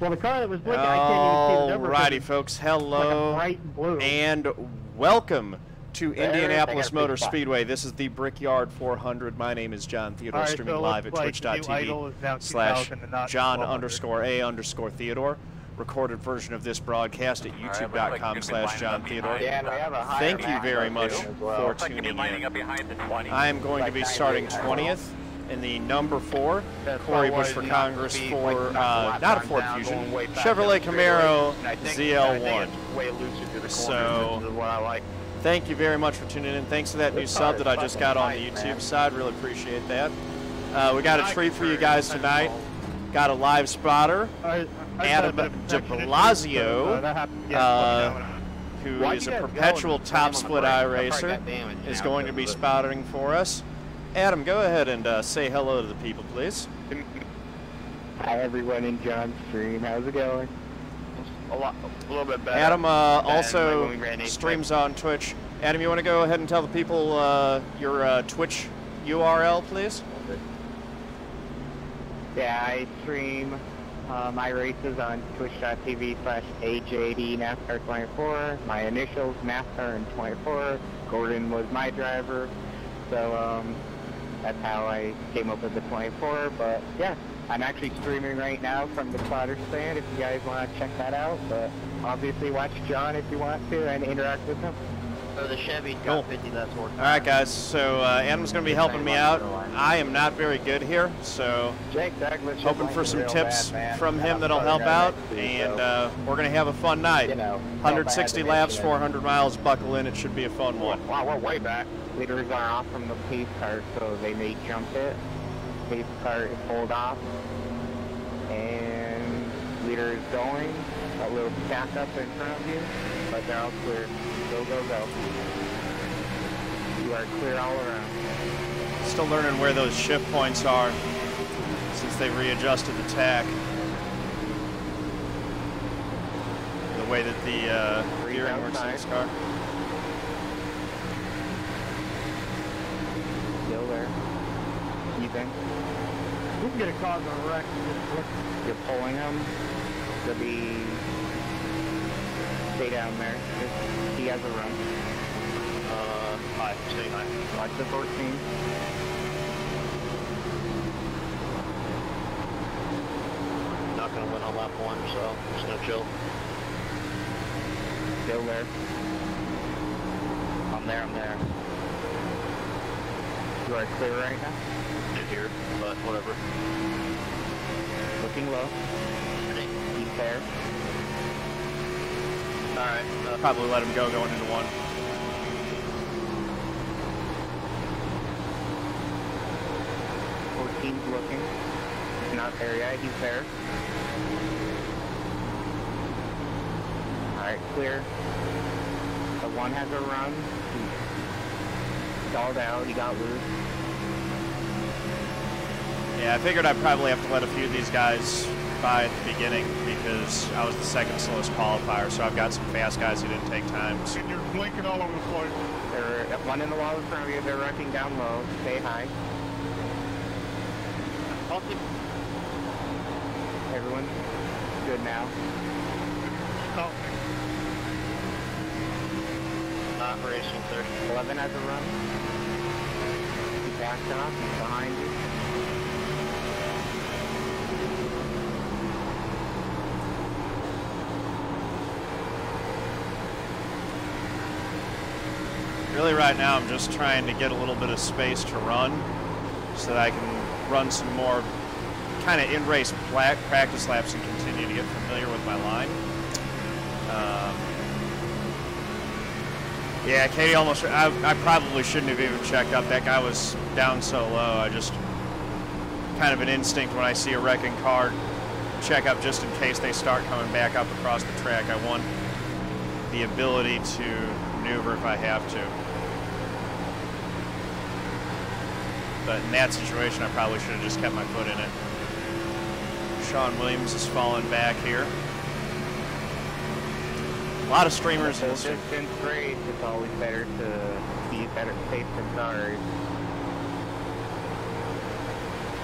Well, the car that was blinking, I can't even see the number. Alrighty, folks. Hello like bright blue. and welcome to Indianapolis Motor Speedway. This is the Brickyard 400. My name is John Theodore, streaming live at twitch.tv/John_A_Theodore. Recorded version of this broadcast at youtube.com/John Theodore. Thank you very much for tuning in. I am going to be starting 20th. In the number 4, Corey Bush for Congress for, not a Ford Fusion, Chevrolet Camaro ZL1. So, thank you very much for tuning in. Thanks for that new sub that I just got on the YouTube side. Really appreciate that. We got a treat for you guys tonight. Got a live spotter, Adam de Blasio, who is a perpetual top split iRacer, is going to be spotting for us. Adam, go ahead and say hello to the people, please. Hi, everyone in John's stream. How's it going? A little bit better. Adam also streams on Twitch. Adam, you want to go ahead and tell the people your Twitch URL, please? Yeah, I stream my races on twitch.tv/AJD NASCAR 24. My initials, NASCAR and 24. Gordon was my driver. So, that's how I came up with the 24, but yeah, I'm actually streaming right now from the spotter stand if you guys want to check that out, but obviously watch John if you want to and interact with him. So the Chevy got 50, that's worth it. Alright guys, so Adam's going to be helping me out. I am not very good here, so hoping for some tips from him that'll help out, and we're going to have a fun night. 160 laps, 400 miles, buckle in, it should be a fun one. Wow, we're way back. Leaders are off from the pace car, so they may jump it. Pace car is pulled off, and leader is going. A little stack up in front of you, but they're all clear. Go, go, go. You are clear all around. Still learning where those shift points are since they readjusted the tack. The way that the gearing works in this car. Still there. Even. We can get a cause on a wreck. You're pulling them. They'll be... Stay down there. He has a run. Hi, stay high. Watch the 14. Not going to win on lap 1, so just going to chill. Still there. I'm there. You are clear right now? Here, but whatever. Looking low. He's there. Alright. Probably let him go going into 1. He's looking. He's not there yet. He's there. Alright, clear. The 1 has a run. He stalled out. He got loose. Yeah, I figured I'd probably have to let a few of these guys by at the beginning because I was the second slowest qualifier, so I've got some fast guys who didn't take times. And you're blinking all over the place. They're one in the wall in front of you. They're rushing down low. Stay high. Everyone's good now. Stop. Not racing, sir. 11 has a run. He backed off. He's behind you. Really right now I'm just trying to get a little bit of space to run so that I can run some more kind of in-race practice laps and continue to get familiar with my line. Yeah, Katey almost, I probably shouldn't have even checked up. That guy was down so low. I just, kind of an instinct when I see a wrecking car, check up just in case they start coming back up across the track. I want the ability to maneuver if I have to. But in that situation, I probably should have just kept my foot in it. Sean Williams is falling back here. A lot of streamers. Full distance race, it's always better to be better safe than sorry.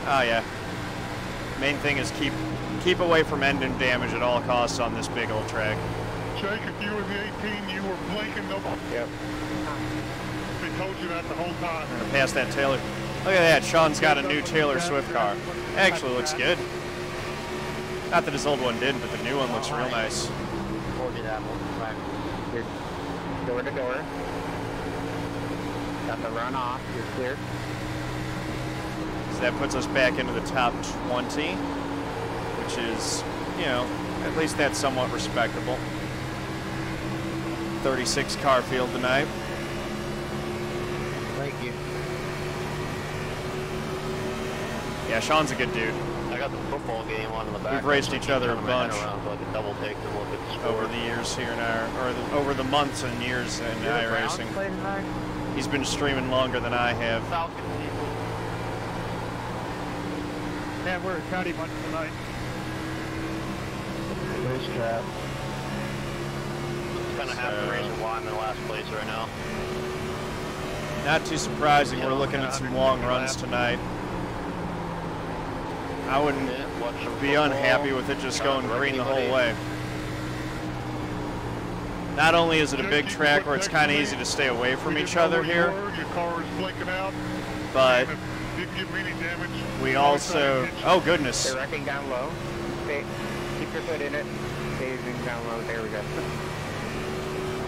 Oh yeah. Main thing is keep keep away from engine damage at all costs on this big old track. Jake, if you were the 18, you were blinking nobody. Yep. They told you that the whole time. I'm gonna pass that Taylor. Look at that, Sean's got a new Taylor Swift car. Actually looks good. Not that his old one did, but the new one looks real nice. You're door to door. Got the run off, you're clear. So that puts us back into the top 20, which is, you know, at least that's somewhat respectable. 36 car field tonight. Thank you. Yeah, Sean's a good dude. I got the football game on in the back. We've raced each other a bunch over the years here in over the months and years in iRacing. He's been streaming longer than I have. Man, we're a county bunch tonight. Nice trap. Kind of half the reason why I'm in last place right now. Not too surprising. We're looking at some long runs tonight. I wouldn't be unhappy with it just going green the whole way. Not only is it a big track where it's kind of easy to stay away from each other here, but we also, oh goodness. They're wrecking down low. Stay, keep your foot in it. Staying down low. There we go.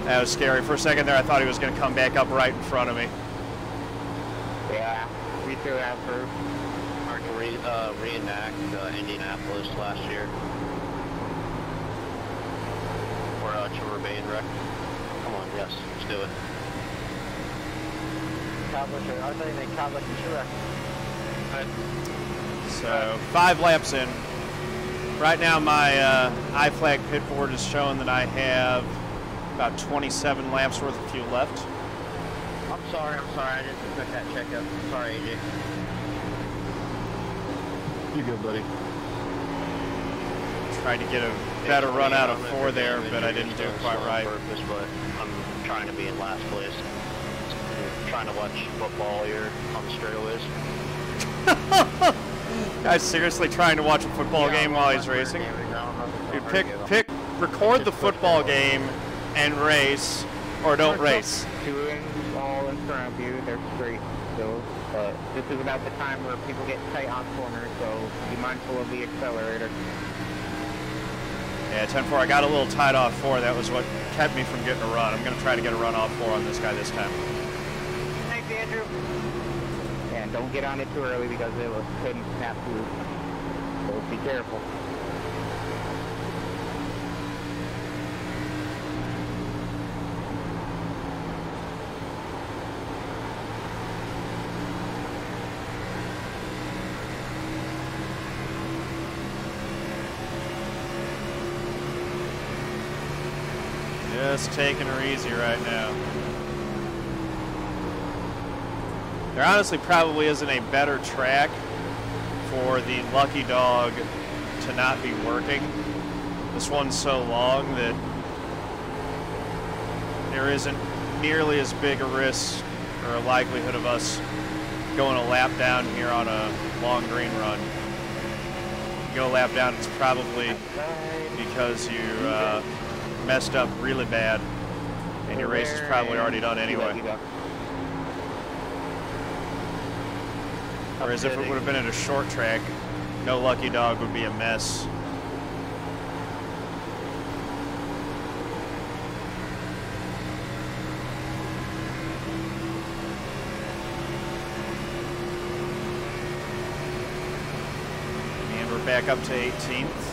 That was scary. For a second there, I thought he was going to come back up right in front of me. Yeah, we threw out for reenact Indianapolis last year. Or Trevor Bay and wreck. Come on, yes, let's do it. I thought you meant Cobblish and Truex. So 5 laps in. Right now my iFlag pit board is showing that I have about 27 laps worth of fuel left. I'm sorry, I didn't expect that checkup. Sorry, AJ. You good, buddy? Tried to get a better run out of 4 there, but I didn't do it quite right. Purpose, but I'm trying to be in last place. I'm trying to watch football here on the straightaways. Guy's seriously trying to watch a football game while he's racing. Dude, record the football game and race, or don't race. 2 all in front of you, they're straight still. But this is about the time where people get tight on corners, so be mindful of the accelerator. Yeah, 10-4, I got a little tight off 4. That was what kept me from getting a run. I'm going to try to get a run off 4 on this guy this time. Thanks, Andrew. And don't get on it too early because it will couldn't snap through. So be careful. Just taking her easy right now. There honestly probably isn't a better track for the Lucky Dog to not be working. This one's so long that there isn't nearly as big a risk or a likelihood of us going a lap down here on a long green run. You go a lap down, it's probably because you messed up really bad, and your race is probably already done anyway. Whereas if it would have been at a short track, no Lucky Dog would be a mess. And we're back up to 18th.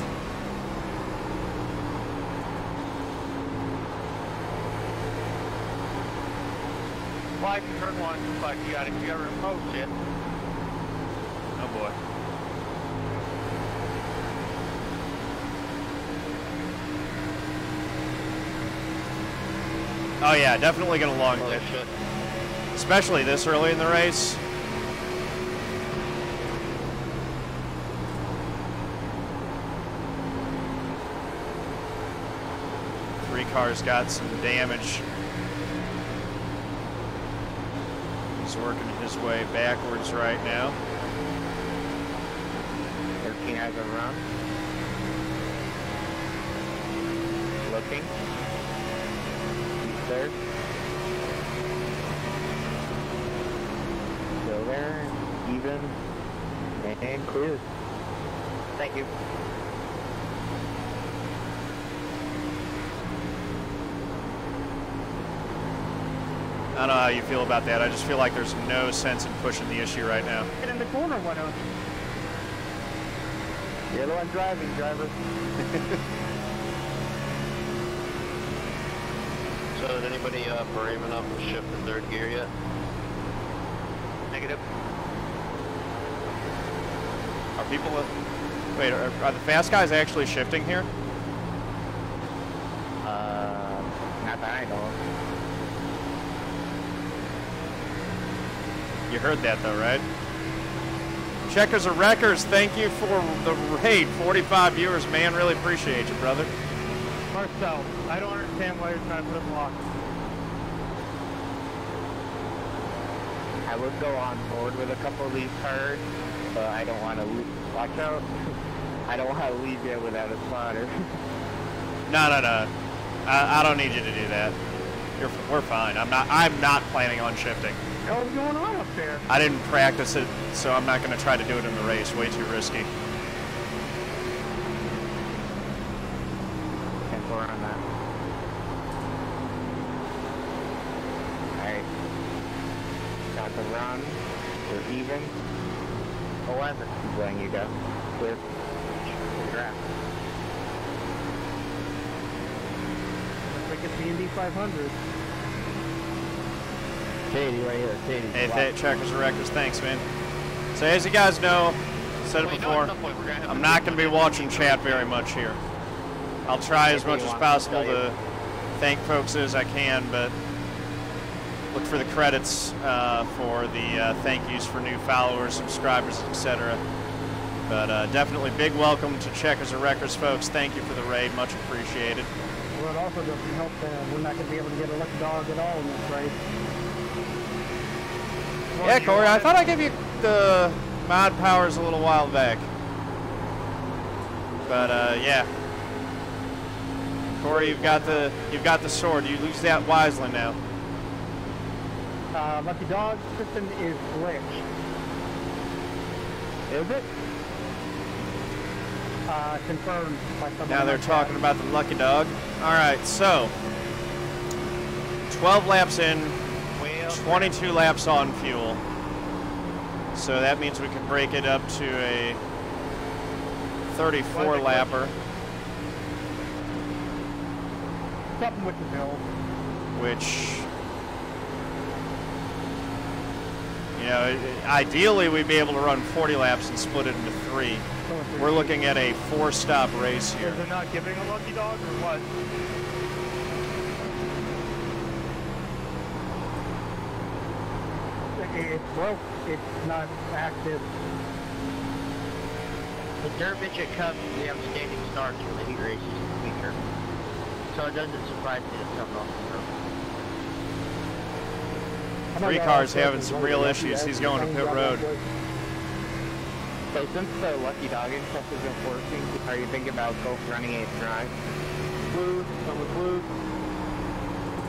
Well, if you turn one, but you got to approach it. Oh boy. Oh yeah, definitely gonna long pitch. Especially this early in the race. Three cars got some damage. He's working his way backwards right now. 13 has a run. looking. He's there. Still there, even, and clear. Thank you. I don't know how you feel about that. I just feel like there's no sense in pushing the issue right now. Get in the corner, why don't you? You're the one driving, driver. So did anybody brave enough to shift to third gear yet? Negative. Are people... Wait, are the fast guys actually shifting here? Not that I know of. You heard that though, right? Checkers or Wreckers, thank you for the raid. 45 viewers, man. Really appreciate you, brother. Marcel, I don't understand why you're trying to put a block. I would go on board with a couple of these cars, but I don't want to watch out. I don't want to leave you without a spotter. No. I don't need you to do that. We're fine. I'm not planning on shifting. What's going on up there? I didn't practice it, so I'm not going to try to do it in the race. Way too risky. 10-4 on that. Alright. Got the run. We're even. 11. I'm letting you go. Clear. Draft. Looks like it's the Indy 500. Katey right here. Katey. Hey, Checkers or Wreckers, thanks, man. So as you guys know, said it before, I'm not going to be watching chat very much here. I'll try as much as possible to thank folks as I can, but look for the credits for the thank yous for new followers, subscribers, etc. But definitely big welcome to Checkers or Wreckers, folks. Thank you for the raid, much appreciated. Well, it also doesn't help that we're not going to be able to get a lucky dog at all in this race. Yeah, Corey, I thought I gave you the mod powers a little while back. But yeah. Corey, you've got the sword. You use that wisely now. Lucky dog system is glitched. Is it? Confirmed by someone. Now they're talking about the lucky dog. All right, so 12 laps in, 22 laps on fuel. So that means we can break it up to a 34 lapper. Something with the build. Which, you know, ideally we'd be able to run 40 laps and split it into 3. We're looking at a 4-stop race here. So they're not giving a lucky dog or what? It's broke. It's not active. The dirt midget cup, the outstanding starts for the heat races feature. So it doesn't surprise me that something off the road. 3 cars having some real issues. He's going to pit road. So since the lucky dogging stuff isn't working, are you thinking about running a drive? Blue, some with blue.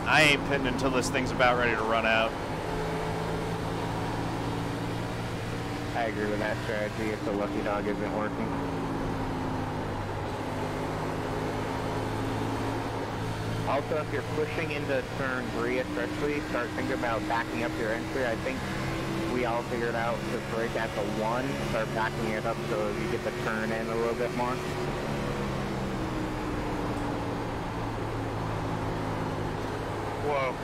I ain't pitting until this thing's about ready to run out. I agree with that strategy if the lucky dog isn't working. Also, if you're pushing into turn 3 especially, start thinking about backing up your entry. I think we all figured out to brake at the 1, start backing it up so you get the turn in a little bit more. Whoa.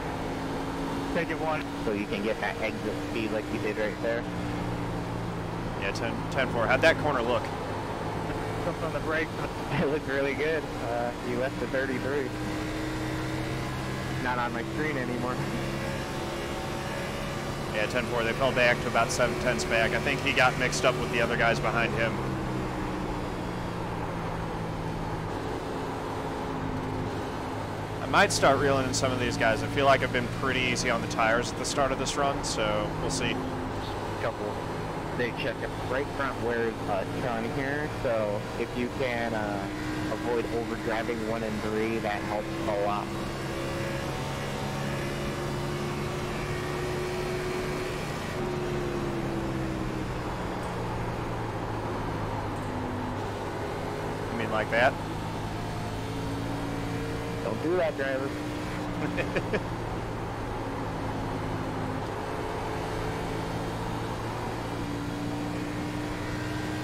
Take it 1. So you can get that exit speed like you did right there. Yeah, 10-4. How'd that corner look? Jumped on the brake. It looked really good. You left the 33. Not on my screen anymore. Yeah, 10-4. They fell back to about 7/10 back. I think he got mixed up with the other guys behind him. I might start reeling in some of these guys. I feel like I've been pretty easy on the tires at the start of this run, so we'll see. Couple. They check it right front where's a ton here, so if you can avoid overdriving 1 and 3. That helps a lot. You mean like that? Don't do that, driver.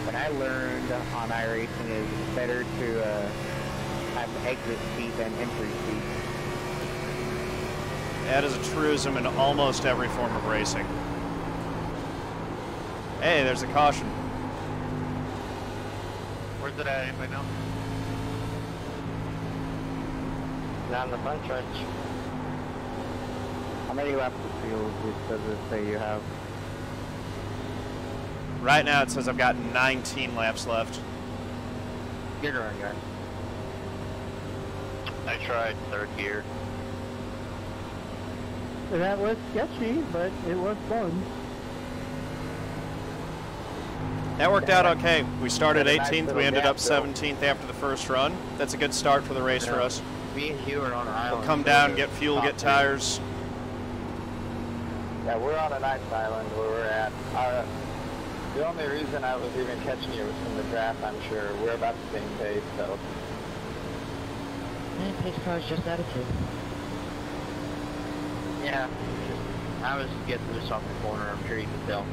What I learned on iRacing is it's better to have exit speed than entry speed. That is a truism in almost every form of racing. Hey, there's a caution. Where's it at? Anybody know? Not in the front stretch. How many laps of fuel does it say you have? Right now it says I've got 19 laps left. Get her on, guys. I tried 3rd gear. That was sketchy, but it was fun. That worked out okay. We started 18th, we ended up 17th after the first run. That's a good start for the race for us. Me and you are on an island. We'll come down, get fuel, get tires. Yeah, we're on a nice island where we're at. The only reason I was even catching you was from the draft, I'm sure. We're about the same pace, so. Man, pace car's just attitude. Yeah, I was getting this off the corner, I'm sure you can tell.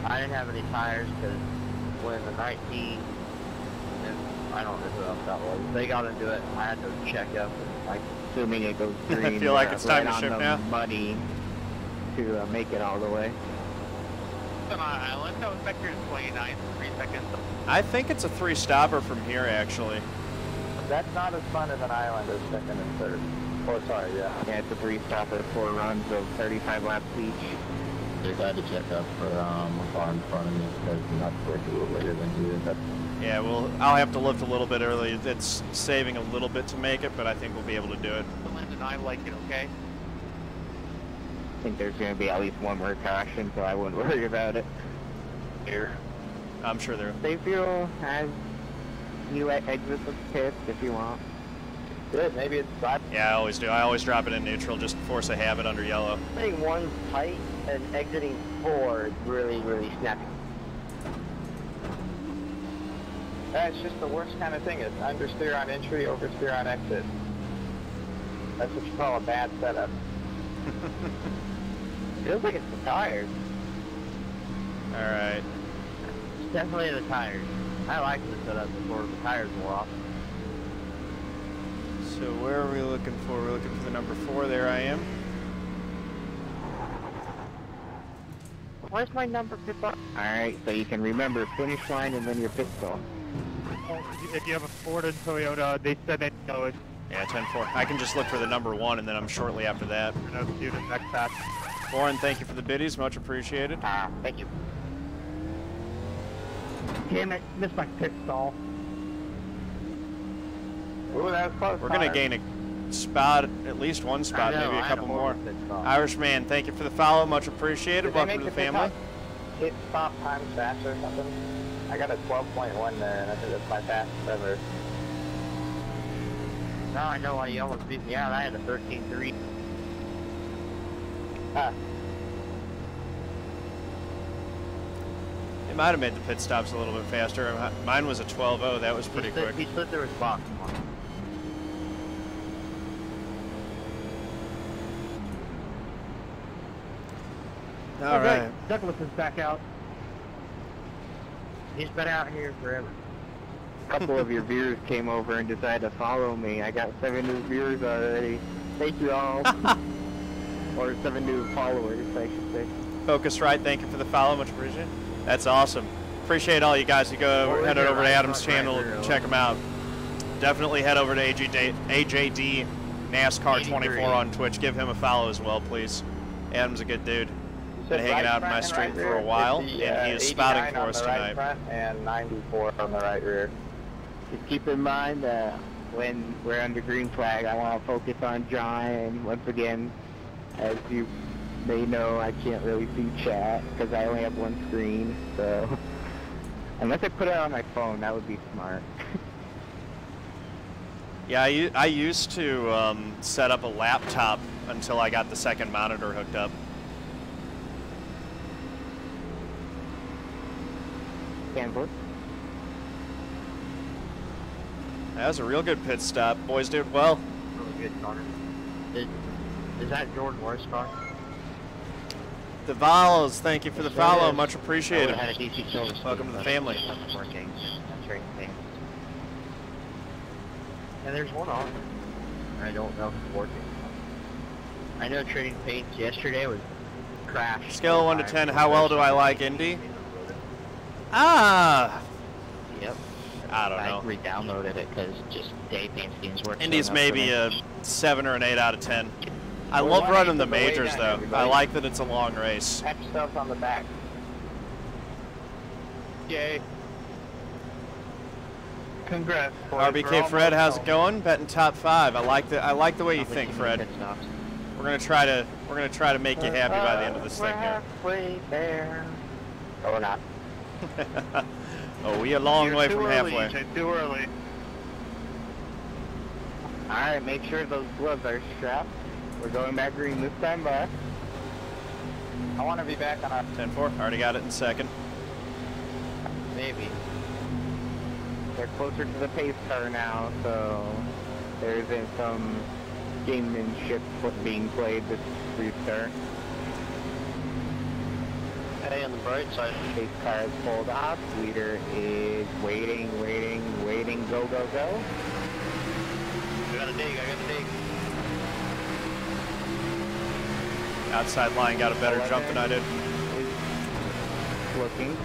I didn't have any tires because when the 19, and I don't know who else that was, they got into it, I had to check up, and like, assuming it goes green. I feel like it's time to right shift on the now. Money to make it all the way. On island, that was back here in 29, 3 seconds. I think it's a 3-stopper from here, actually. That's not as fun as an island as 2nd and 3rd. Oh, sorry, yeah. Yeah, it's a 3-stopper, 4 runs of 35 laps each. Just had to check up for a car in front of me because you're not supposed to do it later than you did. Yeah, well, I'll have to lift a little bit early. It's saving a little bit to make it, but I think we'll be able to do it. And I like it, okay? I think there's going to be at least one more caution, so I wouldn't worry about it. Here. I'm sure there. Save fuel as you exit the pits if you want. Good, maybe it's 5. Yeah, I always do. I always drop it in neutral, just force a habit under yellow. exiting 1's tight and exiting 4 is really, really snappy. That's just the worst kind of thing. It's understeer on entry, oversteer on exit. That's what you call a bad setup. Feels like it's the tires. Alright. It's definitely the tires. I like the setup before the tires wore off. So where are we looking for? We're looking for the number 4. There I am. Where's my number pit stop? Alright, so you can remember finish line and then your pit stop. If you have a Ford and Toyota, they said they know it. Yeah, 10-4. I can just look for the number 1, and then I'm shortly after that. We're going to do the next patch. Warren, thank you for the biddies. Much appreciated. Thank you. Damn it, missed my pit stall. Ooh, that was close. We're going to gain a spot, at least one spot, maybe a couple more. Irishman, thank you for the follow. Much appreciated. Welcome to the family. Hit stop times faster or something? I got a 12.1 there, and I think that's my fastest ever. Now I know why you almost beat me out. I had a 13.3. Ah. It might have made the pit stops a little bit faster. Mine was a 12.0. That was pretty quick. He slid through his box. All right. Douglas is back out. He's been out here forever. A couple of your viewers came over and decided to follow me. I got 7 new viewers already. Thank you all. Or 7 new followers, I should say. Focusrite, thank you for the follow. Much appreciated. That's awesome. Appreciate all you guys who go head over to Adam's channel and check him out. Definitely head over to AJD NASCAR 24 on Twitch. Give him a follow as well, please. Adam's a good dude. Been hanging out in my street for a while, and he is spotting for us tonight. Front and 94 on the right rear. Just keep in mind that when we're under green flag, I want to focus on John, and once again, as you may know, I can't really see chat because I only have one screen, so unless I put it on my phone, that would be smart. Yeah, I used to set up a laptop until I got the second monitor hooked up. Stanford. That was a real good pit stop. Boys did well. Really good, Connor. Is that Jordan Worth's car? The Vols, thank you for the follow. Much appreciated. Welcome to the family. And there's one on. I don't know if it's working. I know trading paints yesterday was crashed. Scale of 1 to 10, how well do I like Indy? Yep. I don't know. I re-downloaded it because just day paint schemes work. Indy's maybe a 7 or an 8 out of 10. I love running the majors though. I like that it's a long race. Patch stuff on the back. Yay. Congrats. RBK Fred, how's it going? Betting top 5. I like the way you think, Fred. We're gonna try to make you happy by the end of this thing here. Halfway there. Or not. Oh, we a long way from halfway. Too early. Alright, make sure those gloves are strapped. We're going back green this time, but I want to be back on our 10-4. Already got it in second. Maybe. they're closer to the pace car now, so there isn't some gamemanship being played this restart. Hey, on the bright side. Pace car is pulled off. Leader is waiting, go, go, go. I got a dig. Outside line got a better jump than I did. Looking.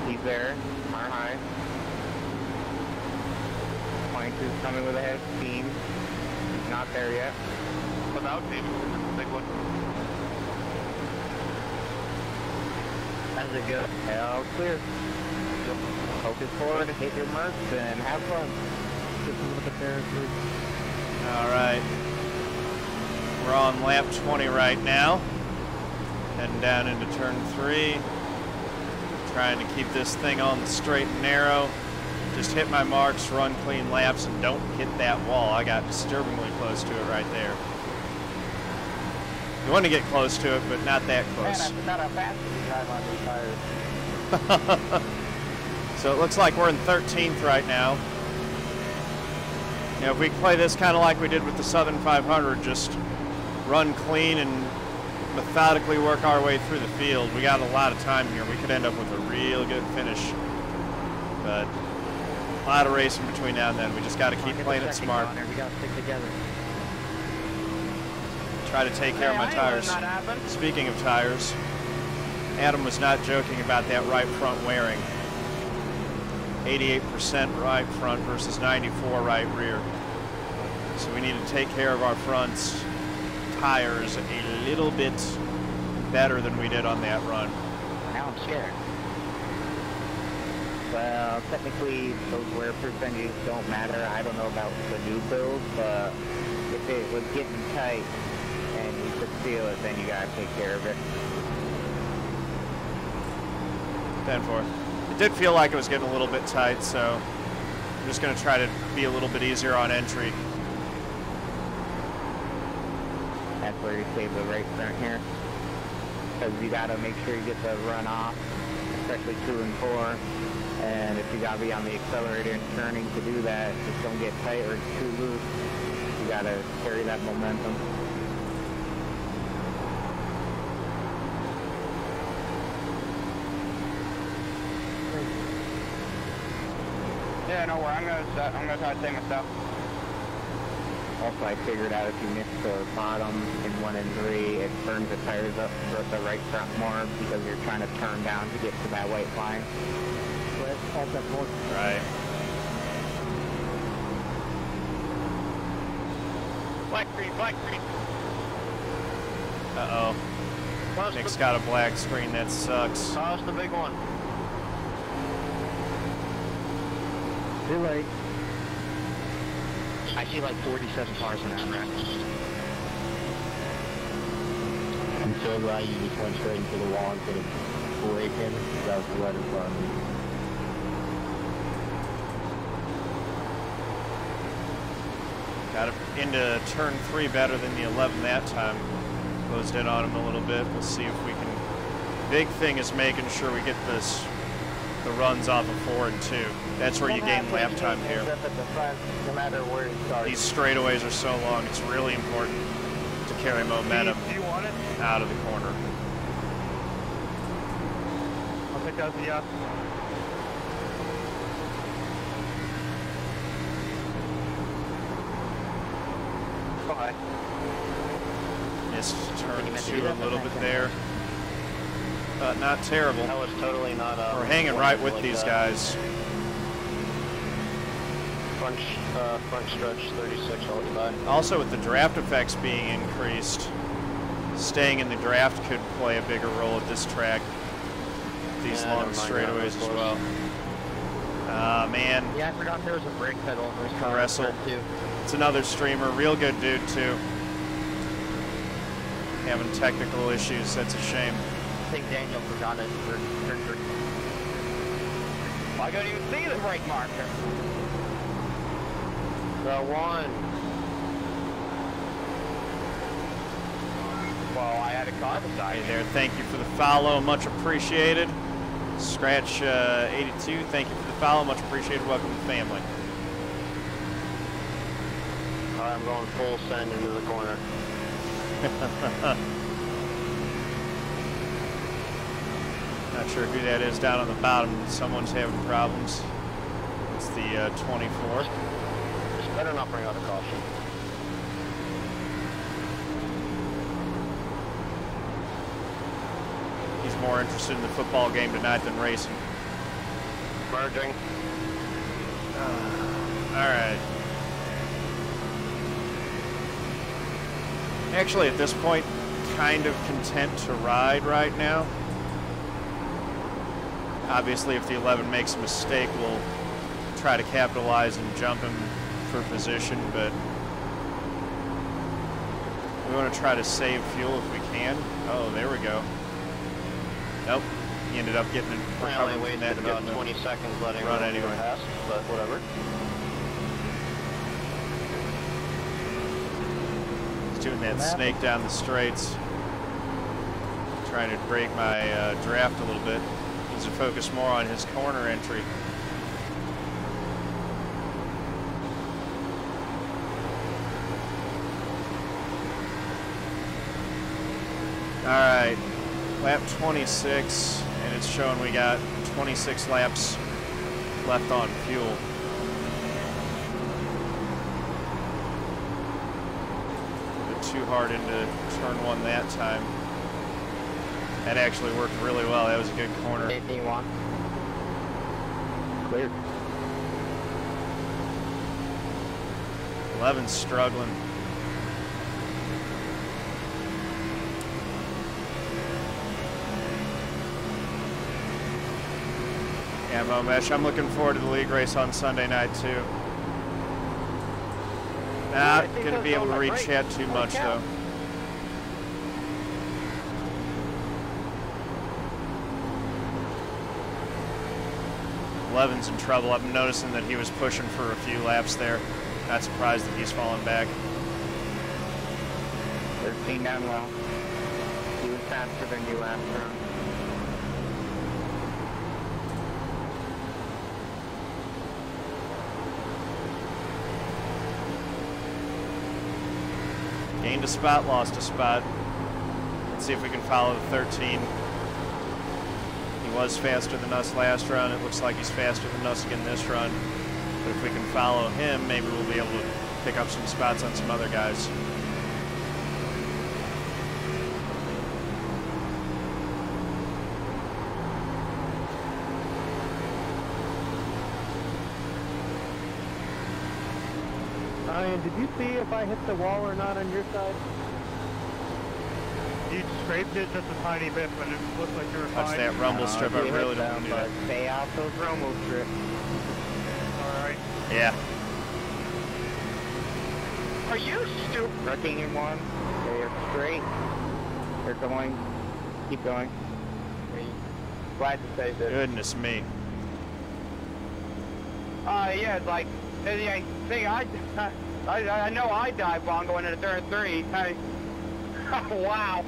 He's there. Car high. Pointer's coming with a head of steam. He's not there yet. Without steam. Big one. How's it go? Hell clear. Focus forward, hit your marks, and have fun. Just a little bit there, too. All right. We're on lap 20 right now. Heading down into turn 3. Trying to keep this thing on the straight and narrow. Just hit my marks, run clean laps, and don't hit that wall. I got disturbingly close to it right there. You want to get close to it, but not that close. Man, I forgot how fast you drive on these tires. So it looks like we're in 13th right now. You know, if we play this kind of like we did with the Southern 500, just run clean and methodically work our way through the field, we got a lot of time here. We could end up with a real good finish. But a lot of racing between now and then. We just got to keep playing it smart. We got to stick together. Try to take care of my tires. Speaking of tires, Adam was not joking about that right front wearing. 88% right front versus 94 right rear. So we need to take care of our fronts tires a little bit better than we did on that run. Now I'm scared. Well, technically those wear percentages don't matter. I don't know about the new build, but if it was getting tight and you could feel it, then you gotta take care of it. 10-4. It did feel like it was getting a little bit tight, so I'm just going to try to be a little bit easier on entry. That's where you save the right front here, because you got to make sure you get the run off, especially 2 and 4. And if you got to be on the accelerator and turning to do that, just don't get tight or it's too loose. You got to carry that momentum. Yeah, no worry. I'm gonna try to take myself. Also, I figured out if you miss the bottom in 1 and 3, it burns the tires up for the right front more because you're trying to turn down to get to that white line. Right. Black green. Uh-oh. Nick's got a black screen. That sucks. That's the big one. Too late. I see like 47 cars in that rack. I'm so glad you just went straight into the wall instead of braking. That was right in front of me. Got into turn 3 better than the 11 that time. Closed in on him a little bit. We'll see if we can. Big thing is making sure we get the runs off of 4 and 2. That's where you gain lap time here. Up at the front, no matter where he starts. These straightaways are so long, it's really important to carry momentum out of the corner. I'll take that as a yes. Go high. Missed turn 2 a little bit there. Not terrible. That was totally not. We're hanging right with these guys. Front stretch 36 all the time. Also, with the draft effects being increased, staying in the draft could play a bigger role at this track. These long straightaways as well. Man. Yeah, I forgot there was a brake pedal in this car. Wrestle. It's another streamer, real good dude too. Having technical issues, that's a shame. I think Daniel forgot it for turn 3. I couldn't even see the brake marker. The one. Well, I had a car beside Hey there, thank you for the follow, much appreciated. Scratch 82, thank you for the follow, much appreciated. Welcome to the family. Alright, I'm going full send into the corner. Not sure who that is down on the bottom. Someone's having problems. It's the 24. Just better not bring out a caution. He's more interested in the football game tonight than racing. Merging. All right. Actually, at this point, kind of content to ride right now. Obviously, if the 11 makes a mistake, we'll try to capitalize and jump him for position, but we want to try to save fuel if we can. Oh, there we go. Nope. He ended up getting I only wasted about 20 seconds letting run anyway. Past, but whatever. He's doing that snake down the straights. Trying to break my draft a little bit. Needs to focus more on his corner entry. All right, lap 26, and it's showing we got 26 laps left on fuel. Bit too hard into turn 1 that time. That actually worked really well. That was a good corner. 81. Clear. 11's struggling. Yeah, Momesh, I'm looking forward to the league race on Sunday night too. Not going to be able to reach Chad too much though. 11's in trouble. I'm noticing that he was pushing for a few laps there. Not surprised that he's falling back. 13 down well. He was faster than you last round. Gained a spot, lost a spot. Let's see if we can follow the 13. He was faster than us last run. It looks like he's faster than us again this run. But if we can follow him, maybe we'll be able to pick up some spots on some other guys. Ryan, did you see if I hit the wall or not on your side? You scraped it just a tiny bit, but it looked like you were fine. Touch that rumble strip. I really don't want to do that. Stay off those rumble strips. Alright. Yeah. Are you stupid? Wrecking in one. They're straight. They're going. Keep going. Glad to say this. Goodness me. Yeah, like, I think I know I dive bomb going into turn 3. Wow.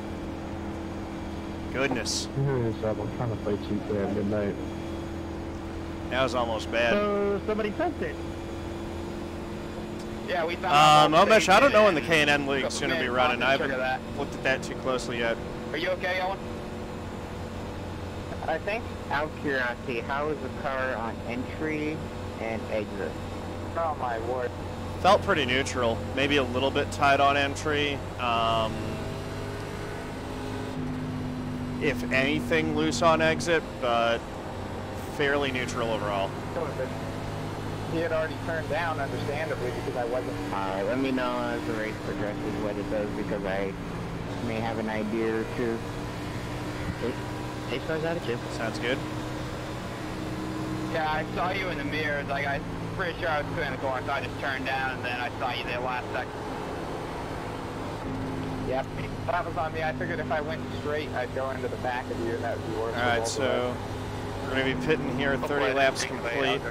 Goodness. I'm trying to play cheap there at midnight. That was almost bad. So somebody sent it. Yeah, we found Omesh, I don't know when the K&N League's going to be running. I haven't that. looked at that too closely yet. Are you okay, Owen? I think. Out of curiosity, how is the car on entry and exit? Oh my word. Felt pretty neutral. Maybe a little bit tight on entry. If anything, loose on exit, but fairly neutral overall. He had already turned down, understandably, because I wasn't. Alright, let me know as the race progresses what it does, because I may have an idea or two. Hey, stars out of 2. Sounds good. Yeah, I saw you in the mirrors. Like, I'm pretty sure I was clearing the corner, so I just turned down, and then I saw you there last second. Yep, that was on me. I figured if I went straight, I'd go into the back of you, and that would be worse. Alright, so we're going to be pitting here, 30 laps complete.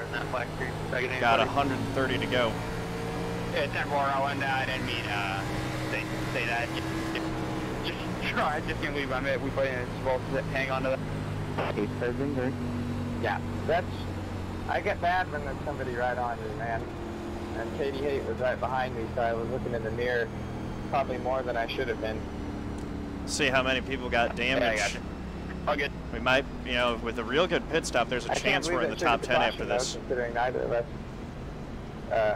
Got 130 to go. Yeah, 10-4, I didn't mean say that. Just try, just can't believe we put in supposed to hang on to that. Yeah, I get mad when there's somebody right on me, man. And Katey Heydt was right behind me, so I was looking in the mirror probably more than I should have been. See how many people got damage. Yeah, I got you. All good. We might, you know, with a real good pit stop, there's a chance we're in the top 10 after this. Considering neither of us,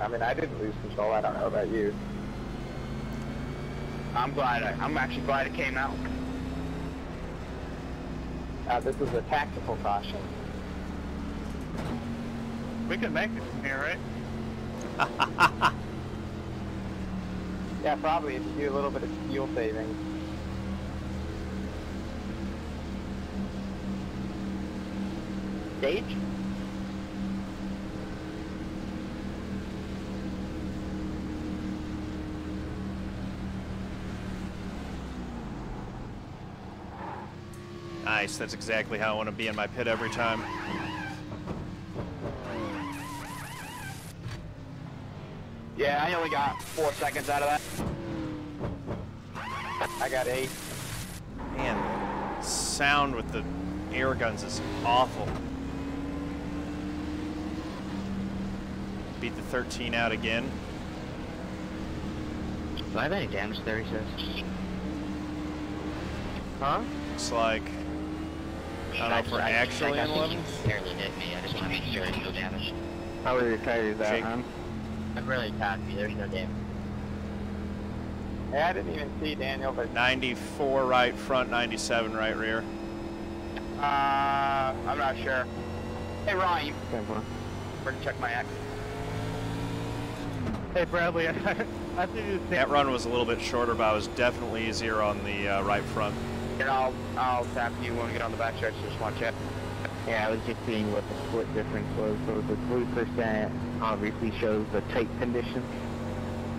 I mean, I didn't lose control. I don't know about you. I'm actually glad it came out. This is a tactical caution. We can make it from here, right? Yeah, probably if you do a little bit of fuel saving. Stage? Nice, that's exactly how I want to be in my pit every time. Yeah, I only got 4 seconds out of that. I got 8. Man, sound with the air guns is awful. Beat the 13 out again. Do I have any damage there, he says? Huh? Looks like, I don't know if we're actually in 11th. Barely hit me. I just want to make sure there's no damage. How were your tires out, huh? I'm really happy. There's no damage. Yeah, I didn't even see Daniel, but 94 right front, 97 right rear. I'm not sure. Hey, Ryan, you better check my act. Hey, Bradley, I think you That run was a little bit shorter, but I was definitely easier on the right front. And I'll tap you when we get on the back stretch. Just want to check. Yeah, I was just seeing what the split difference was. So the 3% obviously shows the tight conditions.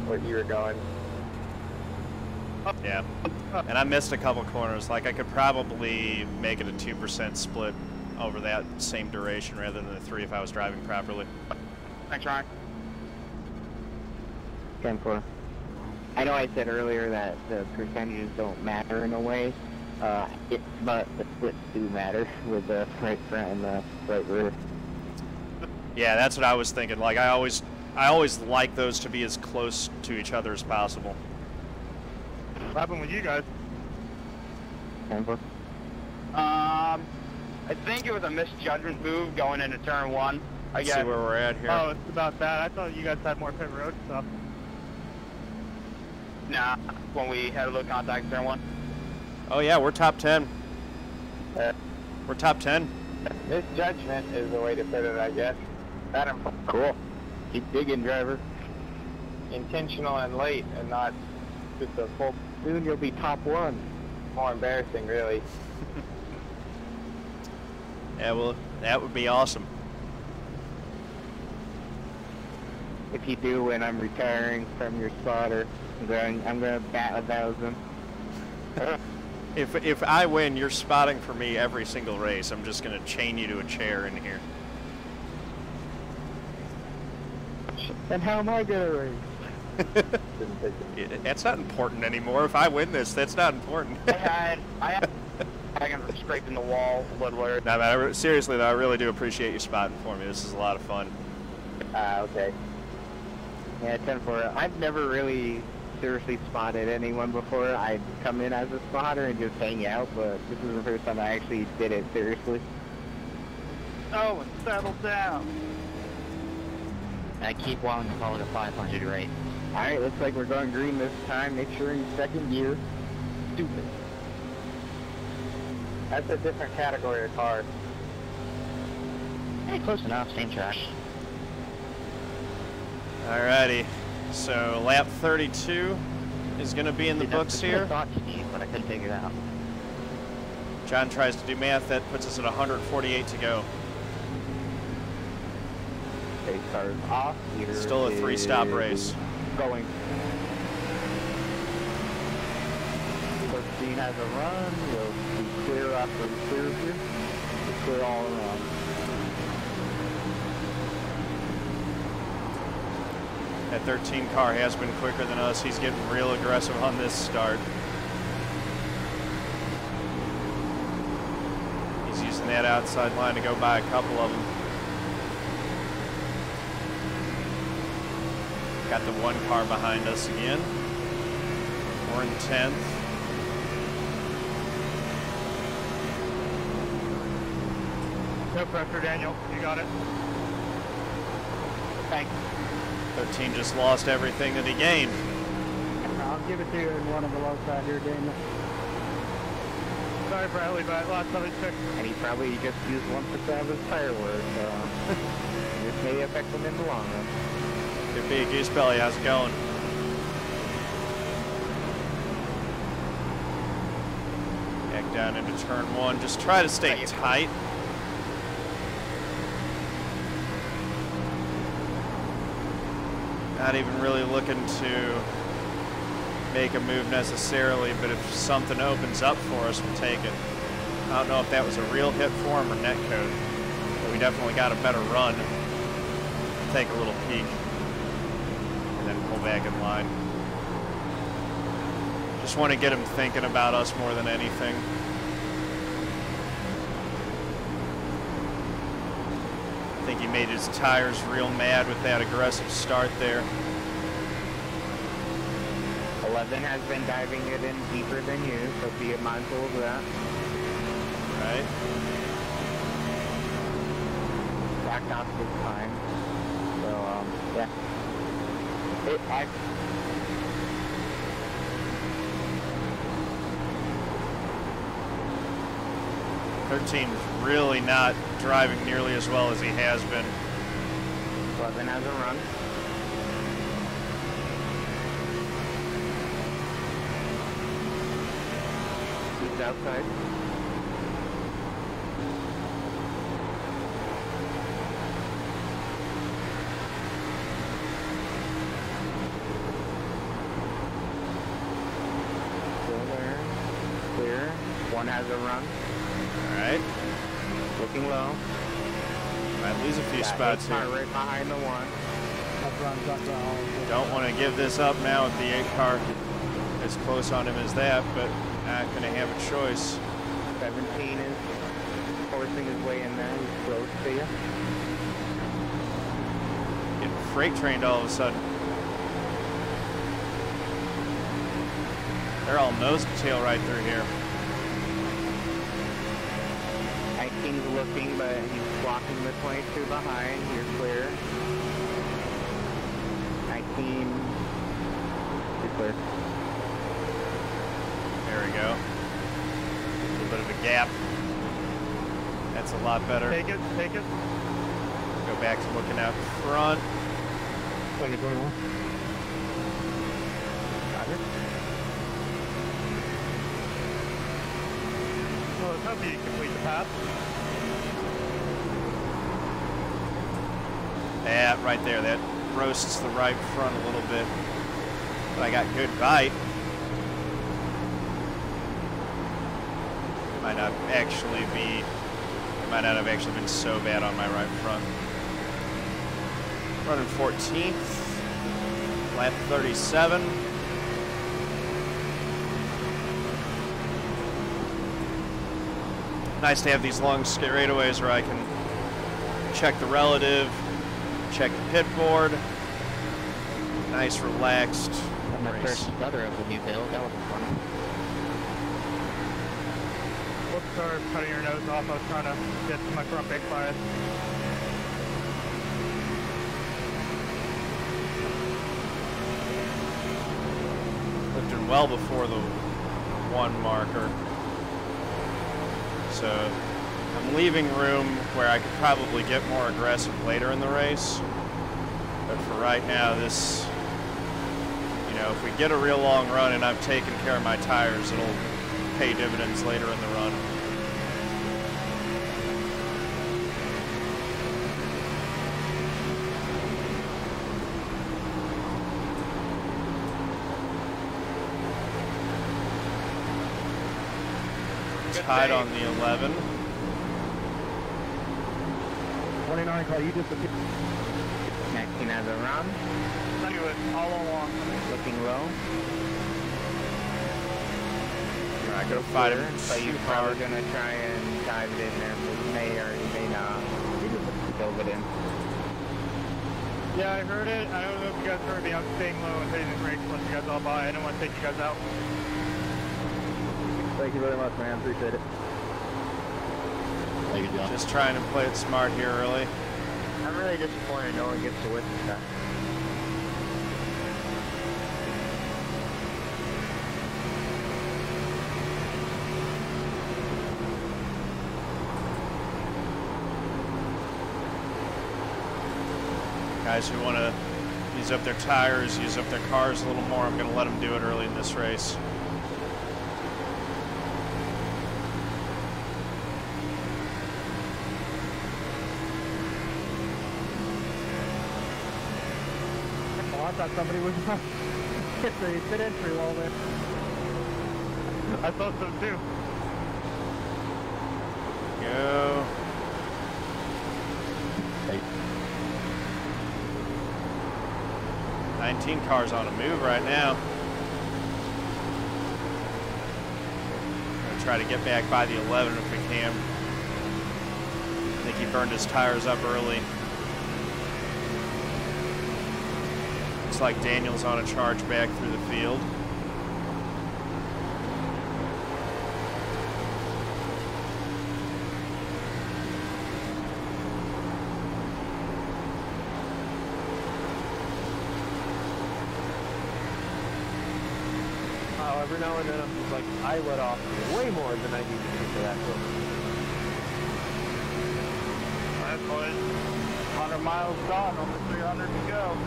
where you were going. Yeah, and I missed a couple corners. Like, I could probably make it a 2% split over that same duration rather than the 3 if I was driving properly. Thanks, Ryan. 10-4. I know I said earlier that the percentages don't matter in a way, but the splits do matter with the right front and the right rear. Yeah, that's what I was thinking. Like, I always like those to be as close to each other as possible. What happened with you guys? 10-4. I think it was a misjudgment move going into turn 1. Let's see where we're at here. Oh, it's about that. I thought you guys had more pit road stuff. Nah, when we had a little contact in turn 1. Oh yeah, we're top 10. We're top 10. Misjudgment is the way to put it, I guess. Cool. Keep digging, driver. Intentional and late, and not just a full. Soon you'll be top 1. More embarrassing, really. Yeah, well, that would be awesome. If you do, when I'm retiring from your spotter, I'm going to bat 1,000. If I win, you're spotting for me every single race. I'm just going to chain you to a chair in here. And how am I going to race? That's not important anymore. If I win this, that's not important. I am scraping the wall a little early. No, man, seriously, though, I really do appreciate you spotting for me. This is a lot of fun. Okay. Yeah, 10-4. I've never really seriously spotted anyone before. I'd come in as a spotter and just hang out, but this is the first time I actually did it seriously. Oh, and settle down. I keep wanting to follow the 500 rate. Alright, looks like we're going green this time. Make sure in second gear. Stupid. That's a different category of car. Hey, close enough, same track. Alrighty, so lap 32 is going to be in the books here. I thought Steve, but I couldn't figure it out. John tries to do math. That puts us at 148 to go. Pace cars off. Here Still a 3-stop race. Going. 13 has a run. We'll be clear after the clear here. We'll clear all around. That 13 car has been quicker than us. He's getting real aggressive on this start. He's using that outside line to go by a couple of them. Got the 1 car behind us again. We're in 10th. No pressure, Daniel. You got it. Thanks. 13 just lost everything that he gained. I'll give it to you in one of the low side here, Daniel. Sorry, Bradley, but I lost something quick. And he probably just used 1% of his tire wear, so this may affect him in the long run. Could be. Goose Belly, how's it going? Back down into turn 1. Just try to stay tight. Not even really looking to make a move necessarily, but if something opens up for us, we'll take it. I don't know if that was a real hit for him or net code, but we definitely got a better run. Take a little peek and then pull back in line. Just want to get him thinking about us more than anything. I think he made his tires real mad with that aggressive start there. 11 has been diving it in deeper than you, so be mindful of that. Right. Back off this time. So, yeah. I 13's really not driving nearly as well as he has been. 11 has a run. He's outside. Still there. Clear. 1 has a run. Alright. Looking low. Might lose a few spots here. Right behind the 1. Don't want to give this up now with the 8 car as close on him as that, but not going to have a choice. 17 is forcing his way in there. He's close to you. Getting freight trained all of a sudden. They're all nose to tail right through here. 19's looking, but he's blocking the 22 behind. You're clear. 19. You're clear. There we go. A little bit of a gap. That's a lot better. Take it, take it. Go back to looking out front. 2021. Got it. Well, it's helping you complete the path. Yeah, right there. That roasts the right front a little bit. But I got good bite. Might not have actually been so bad on my right front. Running 14th. Lap 37. Nice to have these long straightaways where I can check the relative, check the pit board. Nice, relaxed My race. first stutter of the new build. That was fun. Whoops, sorry, cutting your nose off. I was trying to get to my front brake bias. Lifting well before the 1 marker. So I'm leaving room where I could probably get more aggressive later in the race. But for right now, this, you know, if we get a real long run and I've taken care of my tires, it'll pay dividends later in the run. Tied on the 11. 29 car, you disappeared. Maxing as a run. Do it all along. Looking low. I could have fight him So you're too probably hard. going to try and dive it in there. You may or you may not. You just dove it in. Yeah, I heard it. I don't know if you guys heard me. I'm staying low and hitting the brakes once you guys all by. I don't want to take you guys out. Thank you very much, man. Appreciate it. Thank you, John. Just trying to play it smart here early. I'm really disappointed no one gets to witness that. Guys who want to use up their tires, use up their cars a little more, I'm going to let them do it early in this race. Oh, I thought somebody was hit the pit entry wall there. I thought so too. Go. 19 cars on a move right now. Gonna try to get back by the 11 if we can. I think he burned his tires up early. Looks like Daniel's on a charge back through the field. Every now and then I'm just like, I let off way more than I need to do for that book. That's good. 100 miles gone, almost 300 to go.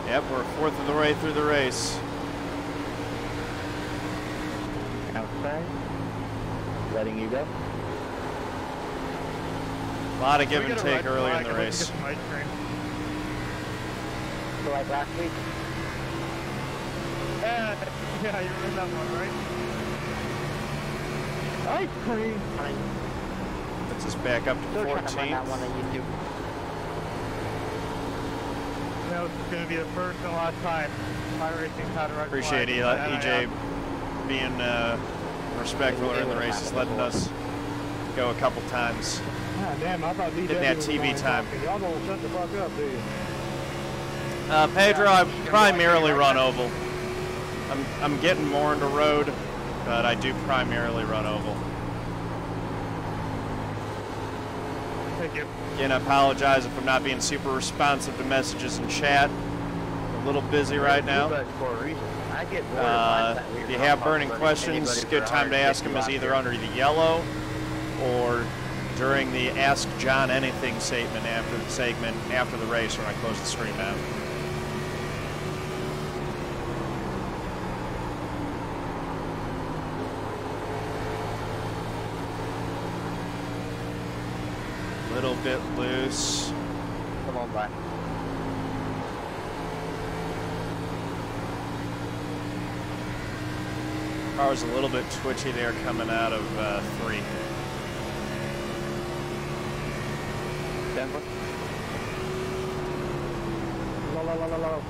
Yep, we're a fourth of the way through the race. Outside. Letting you go. A lot of give and take early in the race. Get some ice cream. So like last week. Yeah, you remember that one, right? Ice cream! Puts us back up to Still trying to run that 14th. one on YouTube. That was going to be the first and last time iRacing had a red Appreciate EJ being respectful in the races, letting us go a couple times. Ah, damn, I thought Getting that TV time. Y'all don't shut the fuck up, do you? Pedro, I primarily run oval. I'm getting more into road, but I do primarily run oval. Thank you. Again, I apologize if I'm not being super responsive to messages in chat. I'm a little busy right now. For a reason. I get If you have burning questions, good time to ask them is either under the yellow or during the Ask John Anything segment after the race when I close the stream out. Little bit loose. Come on back. Car's a little bit twitchy there coming out of 3. Denver. low.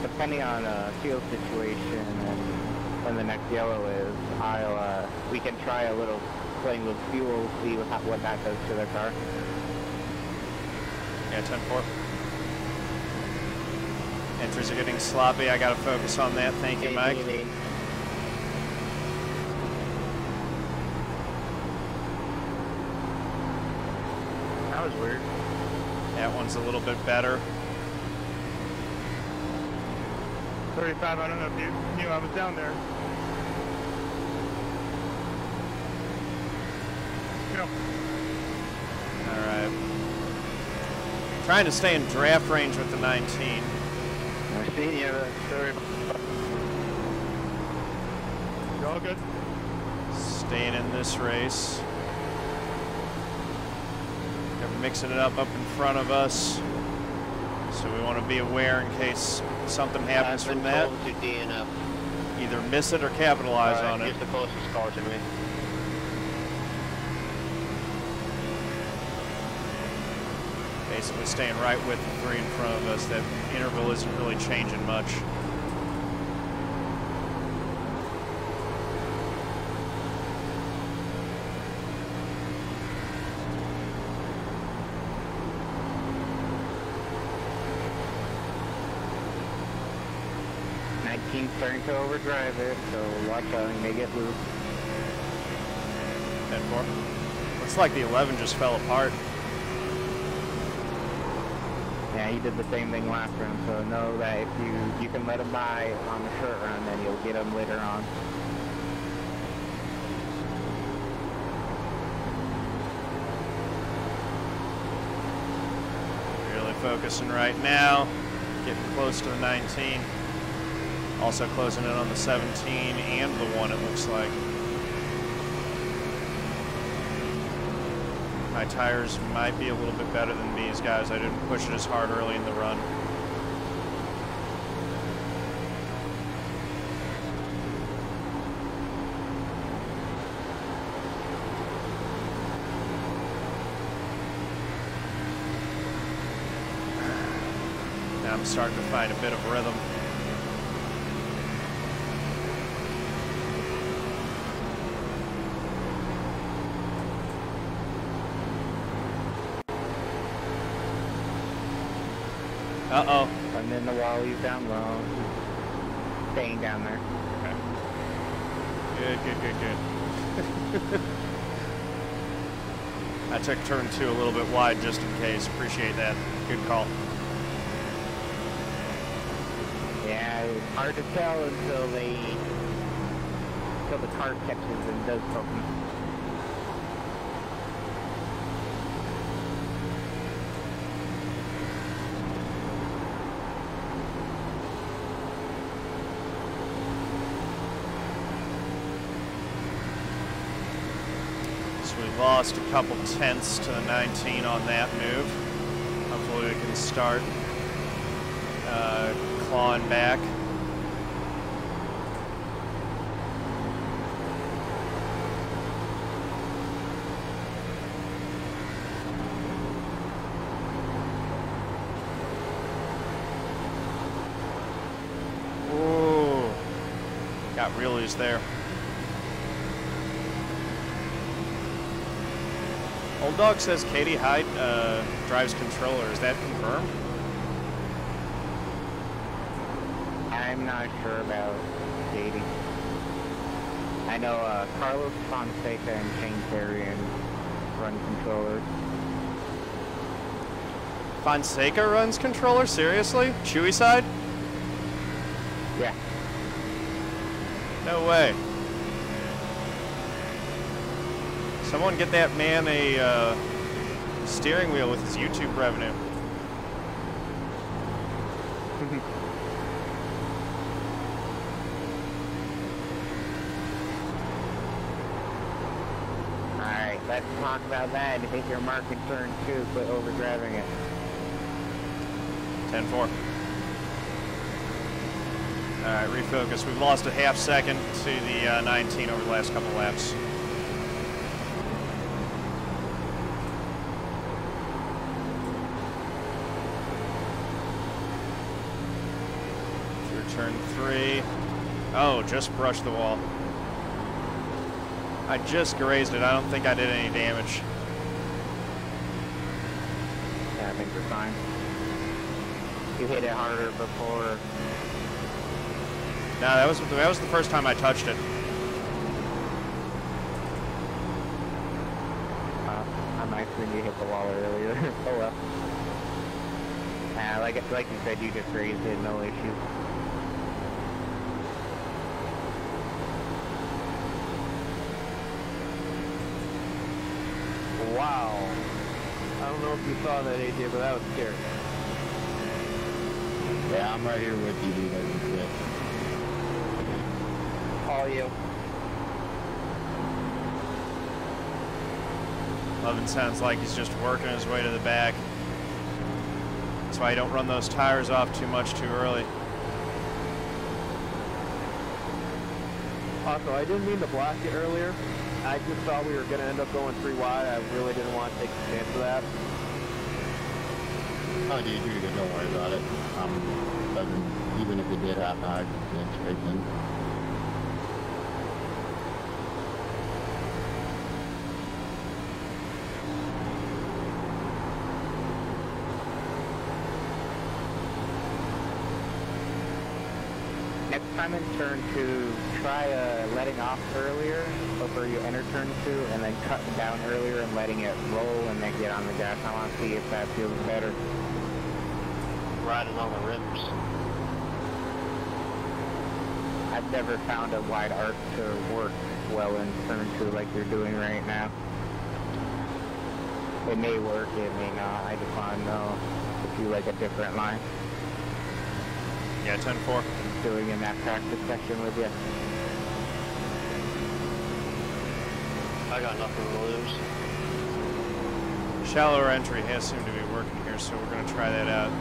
Depending on fuel situation and when the next yellow is, we can try a little playing with fuel, see what that does to their car. Yeah, 10-4. Entries are getting sloppy. I got to focus on that. Thank you, Mike. That was weird. That one's a little bit better. 35, I don't know if you knew I was down there. Go. All right. Trying to stay in draft range with the 19. I've seen you. Sorry. You're all good? Staying in this race. They're mixing it up in front of us. So we want to be aware in case something happens from that. Either miss it or capitalize on it. Here's the closest car to me. Basically staying right with the three in front of us. That interval isn't really changing much. Starting to overdrive it, so watch out, you may get loose. 10-4. Looks like the 11 just fell apart. Yeah, he did the same thing last round, so know that if you can let him by on the short run, then you'll get him later on. Really focusing right now. Getting close to the 19. Also closing in on the 17 and the 1, it looks like. My tires might be a little bit better than these guys. I didn't push it as hard early in the run. Now I'm starting to find a bit of rhythm. Uh-oh. And then the wall, he's down low. Staying down there. Okay. Good. I took turn 2 a little bit wide just in case. Appreciate that. Good call. Yeah, it's hard to tell until the car catches and does something. Lost a couple tenths to the 19 on that move. Hopefully we can start clawing back. Ooh, got real loose there. Old Dog says Katey Heydt drives controller. Is that confirmed? I'm not sure about Katey. I know Carlos Fonseca and Shane Carrion run controllers. Fonseca runs controller? Seriously? Chewy side? Yeah. No way. Someone get that man a steering wheel with his YouTube revenue. Alright, let's talk about that. Hit your mark in turn 2, quit overdriving it. 10-4. Alright, refocus. We've lost a half second to the 19 over the last couple laps. turn 3. Oh, just brushed the wall. I just grazed it. I don't think I did any damage. Yeah, I think we're fine. You hit it harder before. No, that was the first time I touched it. I'm actually you hit the wall earlier. Oh well. Like you said, you just grazed it, no issue. Wow. I don't know if you saw that, AJ, but that was scary. Yeah, I'm right here with you, dude. Like you said. All you. Lovin sounds like he's just working his way to the back. That's why you don't run those tires off too much too early. Also, I didn't mean to block it earlier. I just thought we were going to end up going 3 wide. I really didn't want to take a chance of that. Oh, dude, you're good. Don't worry about it. Even if it did happen, I'd just straight in. Next time in turn 2, try letting off earlier before you enter turn 2, and then cutting down earlier and letting it roll and then get on the gas. I want to see if that feels better. Riding on the rims. I've never found a wide arc to work well in turn 2 like you're doing right now. It may work, it may not. I just want to know if you like a different line. Yeah, 10-4. Doing in that practice session with you. I got nothing to lose. Shallower entry has seemed to be working here, so we're going to try that out.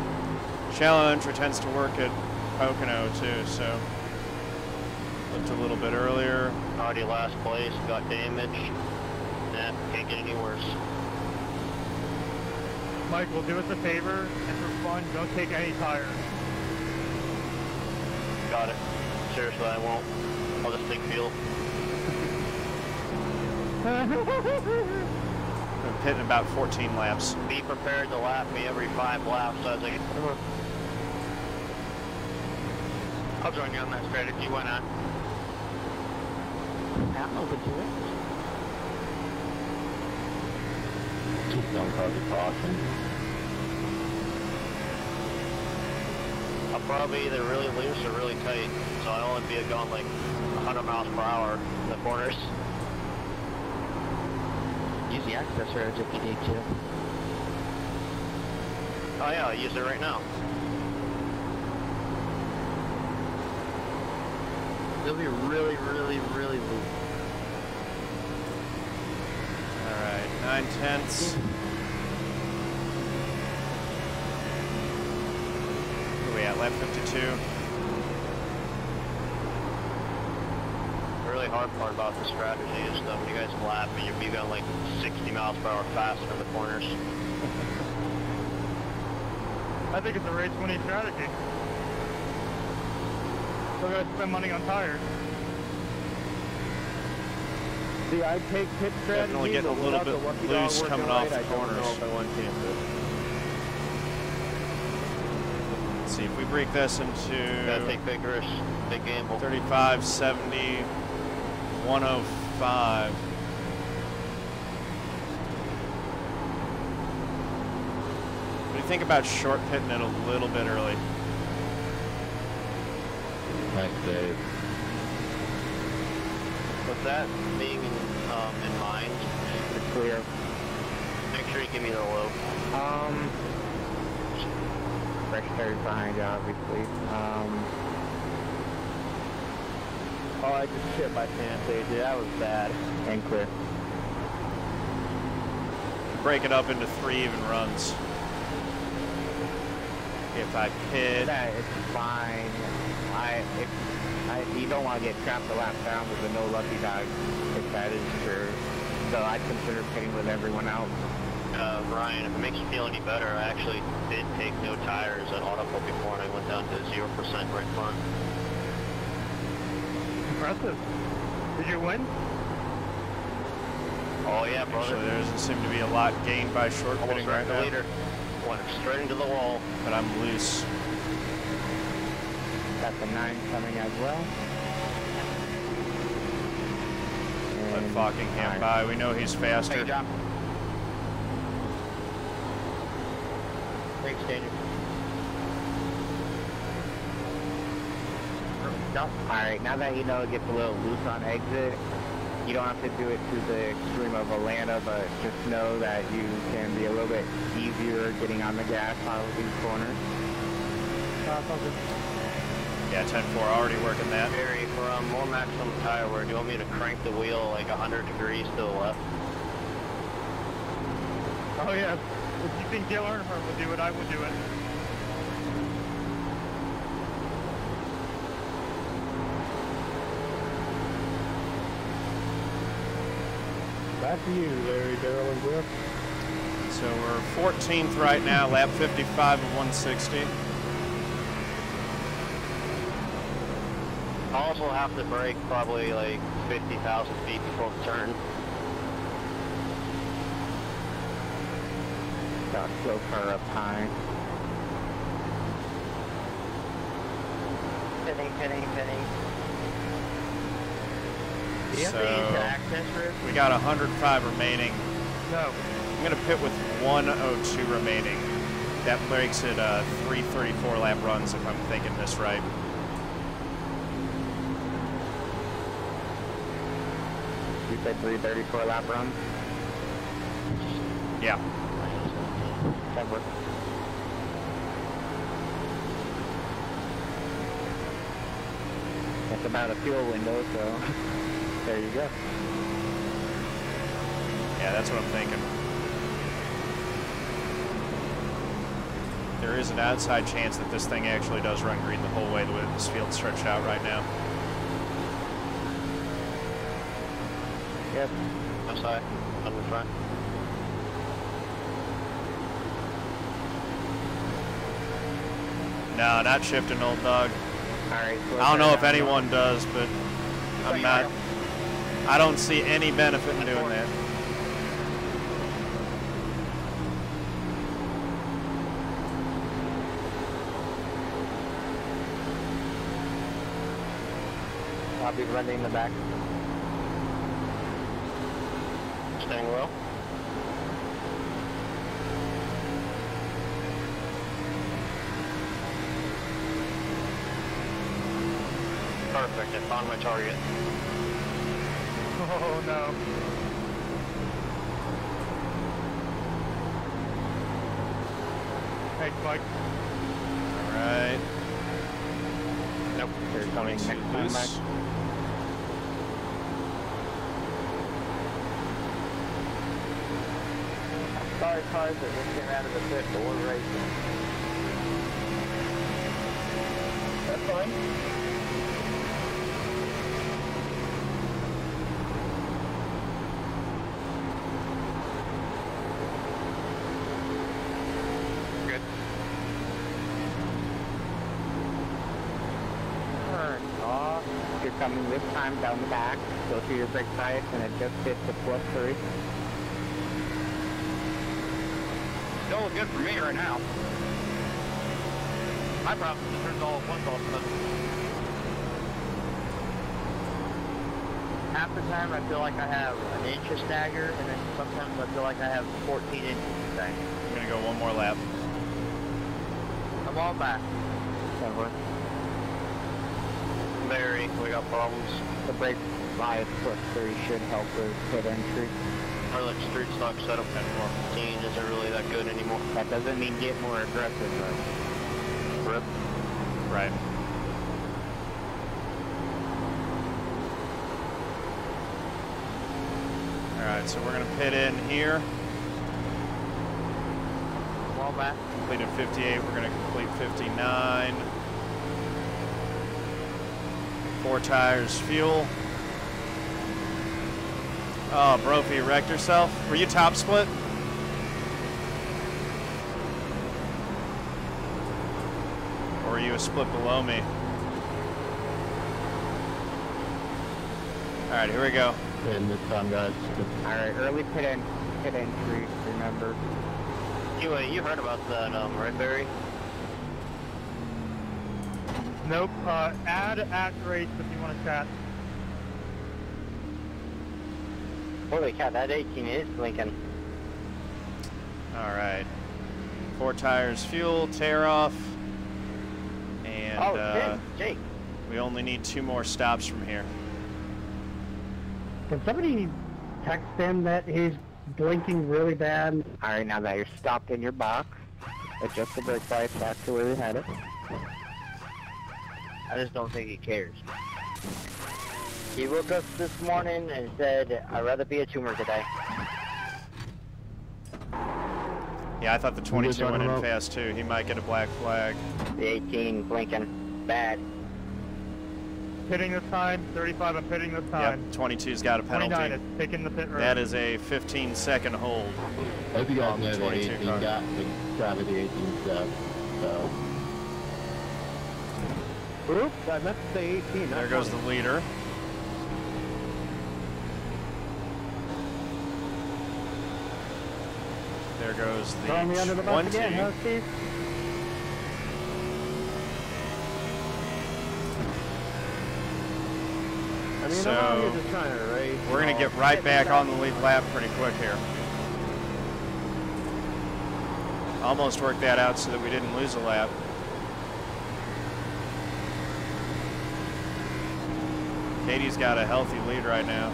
Shallow entry tends to work at Pocono too, so looked a little bit earlier. Already last place, got damaged. Nah, can't get any worse. Michael, do us a favor, and for fun, don't take any tires. Got it. Seriously, I won't. I'll just take fuel. I'm hitting about 14 laps. Be prepared to lap me every 5 laps as I get. I'll join you on that strategy. Why not? I'm open to it. Just don't cause a caution. I'll probably either really loose or really tight, so I'll only be going like 100 miles per hour in the corners. Use the access roads if you need to. Oh yeah, I'll use it right now. It'll be really, really, really loose. All right, 9/10. Where are we at? Lap 52. The really hard part about the strategy is that when you guys lap and you'll be going like 60 miles per hour faster in the corners. I think it's a race-winning strategy. Still gotta spend money on tires. See, I take pit strategy. Definitely getting a little bit loose coming off the corners. Let's see if we break this into. Gotta take big risks, big gamble. 35, 70, 105. What do you think about short pitting it a little bit early? Thanks, Dave. With that being in mind, It's clear. make sure you give me the low. Fresh tires behind you, obviously. Oh, I just shit my pants, AJ. That was bad. And clear. Break it up into 3 even runs. If I pit. That it's fine. You don't want to get trapped a lap down with a no lucky dog, if that is true. So I'd consider pitting with everyone else. Ryan, if it makes you feel any better, I actually did take no tires at Autopo before, and I went down to 0% right front. Impressive. Did you win? Oh yeah, brother. Actually, there doesn't seem to be a lot gained by short pitting right now. Leader. Went straight into the wall. But I'm loose. Got the 9 coming as well. Let Faulkingham by. We know he's faster. Hey, John. Thanks, Daniel. Alright, now that you know it gets a little loose on exit, you don't have to do it to the extreme of Atlanta, but just know that you can be a little bit easier getting on the gas out of these corners. Yeah, 10-4, already working that. Barry, for more maximum tire wear, do you want me to crank the wheel like 100 degrees to the left? Oh yeah. If you think Dale Earnhardt will do it, I will do it. Back to you, Larry, Darrell, and Griff. So we're 14th right now, lap 55 of 160. I also have to brake probably like 50,000 feet before the turn. Got slow car up high. Pinning. So we got 105 remaining. No. I'm going to pit with 102 remaining. That makes it 334 lap runs if I'm thinking this right. You said 334 lap runs? Yeah. That works. That's about a fuel window, so there you go. Yeah, that's what I'm thinking. There is an outside chance that this thing actually does run green the whole way the way this field's stretched out right now. Yep. Outside, on the front. No, not shifting, old dog. Alright. I don't know if anyone does, but I'm not. I don't see any benefit in doing that. I'll be running in the back. Staying low. Perfect, I found my target. Oh no. Thanks, Mike. Alright. Nope, they're coming next time back. Sorry, cars that just came out of the pit, but we're racing. That's fine. Good. Turn off. You're coming this time down the back. Go through your brake sights and it just hits the +3. Still good for me right now. My problem is it turns all at once all of a sudden. Half the time I feel like I have an inch of stagger, and then sometimes I feel like I have 14 inches of stagger. I'm going to go one more lap. I'm all back. Barry, we got problems. The brake bias +3 should help with pit entry. Our like street stock setup at 15 isn't really that good anymore. That doesn't mean get more aggressive though. Rip. Right. Alright, so we're going to pit in here. All back. Completed 58, we're going to complete 59. 4 tires, fuel. Oh, Brophy, you wrecked yourself? Were you top split? were you a split below me? All right, here we go. And this time, guys. All right, early pit entry, remember. You heard about that, right, Barry? Nope. Add at race if you want to chat. Holy cow, that 18 is blinking. All right. 4 tires, fuel, tear off, and Jake. we only need 2 more stops from here. Can somebody text him that he's blinking really bad? All right, now that you're stopped in your box, adjust the brake lights back to where you had it. I just don't think he cares. He woke up this morning and said, I'd rather be a tumor today. Yeah, I thought the 22 went in fast too. He might get a black flag. The 18 blinking bad. Pitting this time, 35 I'm pitting this time. Yep, 22's got a penalty. 29 is taking the pit road. That is a 15-second hold. I hope you guys know that 18 got the gravity 18 stuff, so. Oops, I meant to say 18. There goes the leader. There goes the Throwing me under the bus again, huh, Steve? I mean, So, I'm just trying to race. we're going to get right back on the lead lap pretty quick here. Almost worked that out so that we didn't lose a lap. Katey's got a healthy lead right now.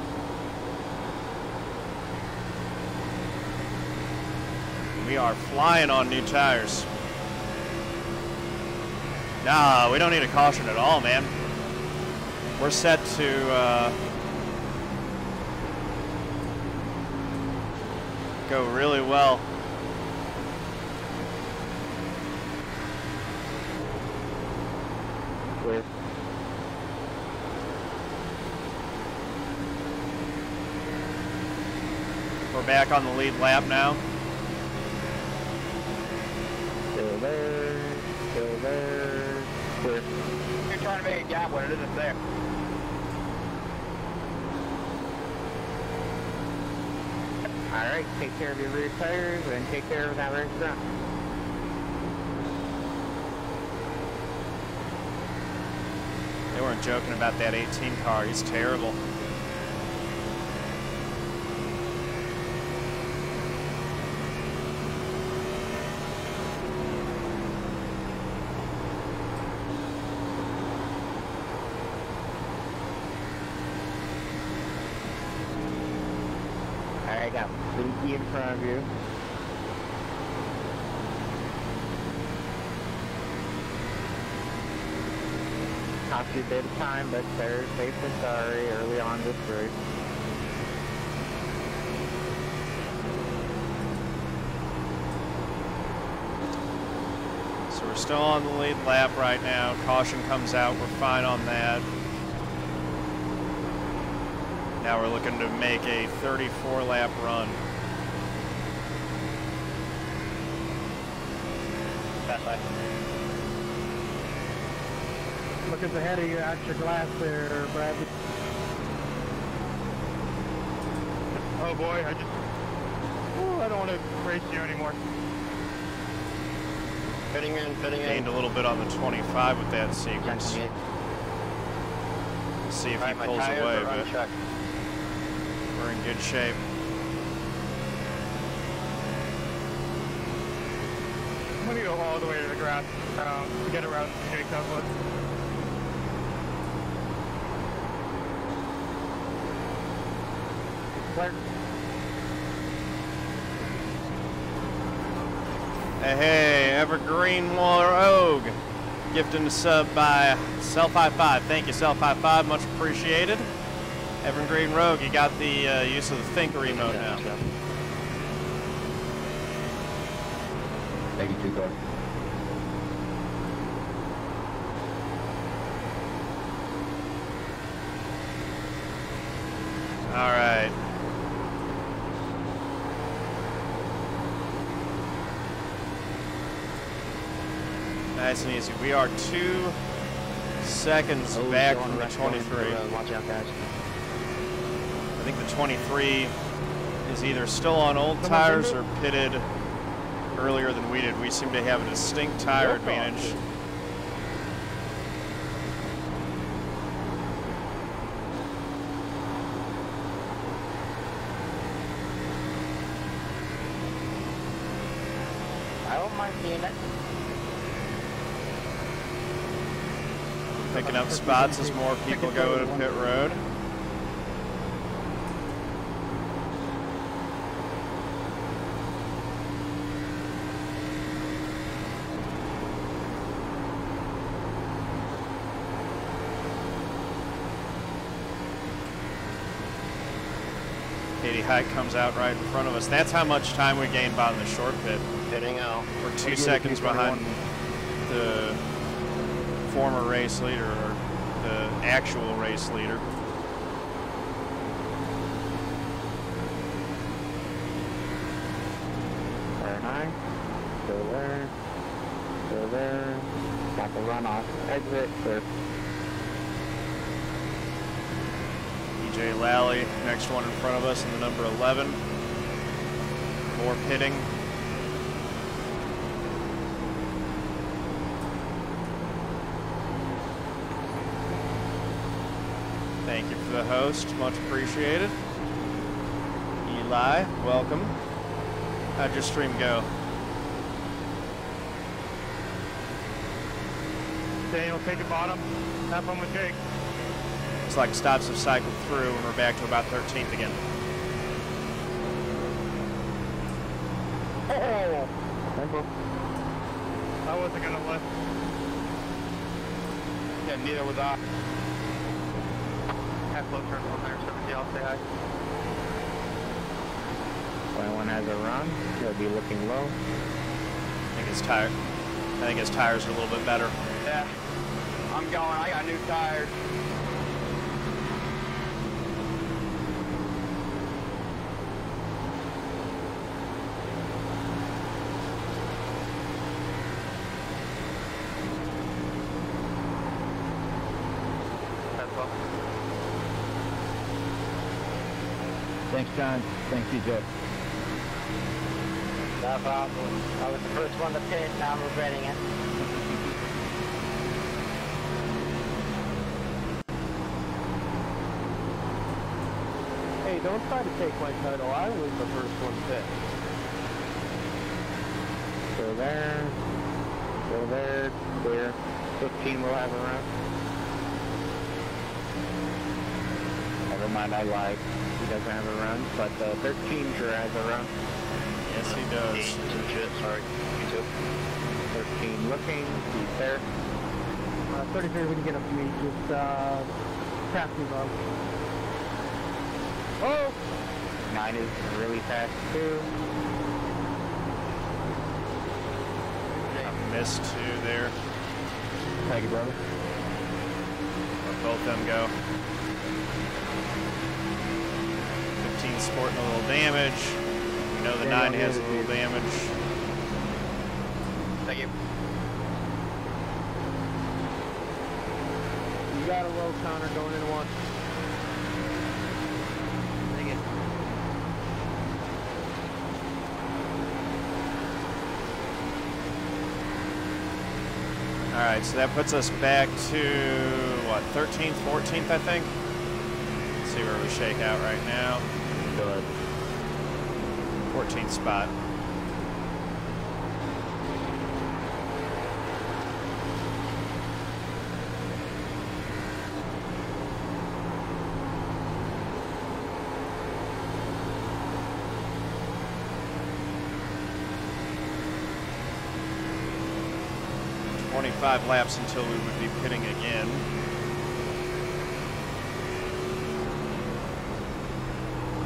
We are flying on new tires. Nah, we don't need a caution at all, man. We're set to go really well. We're back on the lead lap now. Still there, still there. Clear. You're trying to make a gap when it isn't there. Alright, take care of your rear tires and take care of that rear front. They weren't joking about that 18 car. He's terrible. I got Blinky in front of you. Cost you a bit of time, but they're safe and sorry early on this race. So we're still on the lead lap right now. Caution comes out. We're fine on that. Now we're looking to make a 34-lap run. Fast lap. Look at the head of you at your glass there, Bradley. Oh boy, I don't want to race you anymore. Pitting in. Gained a little bit on the 25 with that sequence. See if he pulls away, but we're in good shape. I'm going to go all the way to the grass to get around Indianapolis. Hey, Evergreen Rogue, gifting the sub by Self High Five. Thank you, Self High Five, much appreciated. Evergreen Rogue, you got the use of the Thinker emote now. Thank you, Tuco. All right. Nice and easy. We are 2 seconds back from the 23. Watch out, guys. I think the 23 is either still on old tires or pitted earlier than we did. We seem to have a distinct tire advantage. I don't mind seeing it. Picking up spots as more people go to pit road. Katey Heydt comes out right in front of us. That's how much time we gained by the short pit. Pitting out. We're 2 seconds behind the former race leader, or the actual race leader. Very nice. Go there. Go there. Got the runoff exit. Clear. E J Lally, next one in front of us in the number 11. More pitting. Thank you for the host, much appreciated. Eli, welcome. How'd your stream go? Daniel, take a bottom. Have fun with Jake. Looks like stops have cycled through and we're back to about 13th again. Oh! I wasn't gonna lift. Yeah, neither was I. Have low turn 170, I'll say hi. 21 has a run. He'll be looking low. I think his tires are a little bit better. Yeah, I'm going. I got new tires. Thanks, John. Thanks, EJ. No problem. I was the first one to pit, now I'm regretting it. Hey, don't try to take my title. I was the first one to pit. Go there. Go there. Clear. 15 will have a run. Never mind, I lied. He doesn't have a run, but 13 sure has a run. Yes, he does. Shit, sorry. You too. 13 looking. He's there. 33 when you get up to me, just pass me, Bob. Oh! 9 is really fast too. I missed 2 there. Thank you, brother. Let both of them go. 15 sporting a little damage. We know the 9 has a little damage. Thank you. You got a low counter going in one. Thank you. All right, so that puts us back to, what, 13th, 14th, I think? Let's see where we shake out right now. Good. 14th spot. Five laps until we would be pitting again.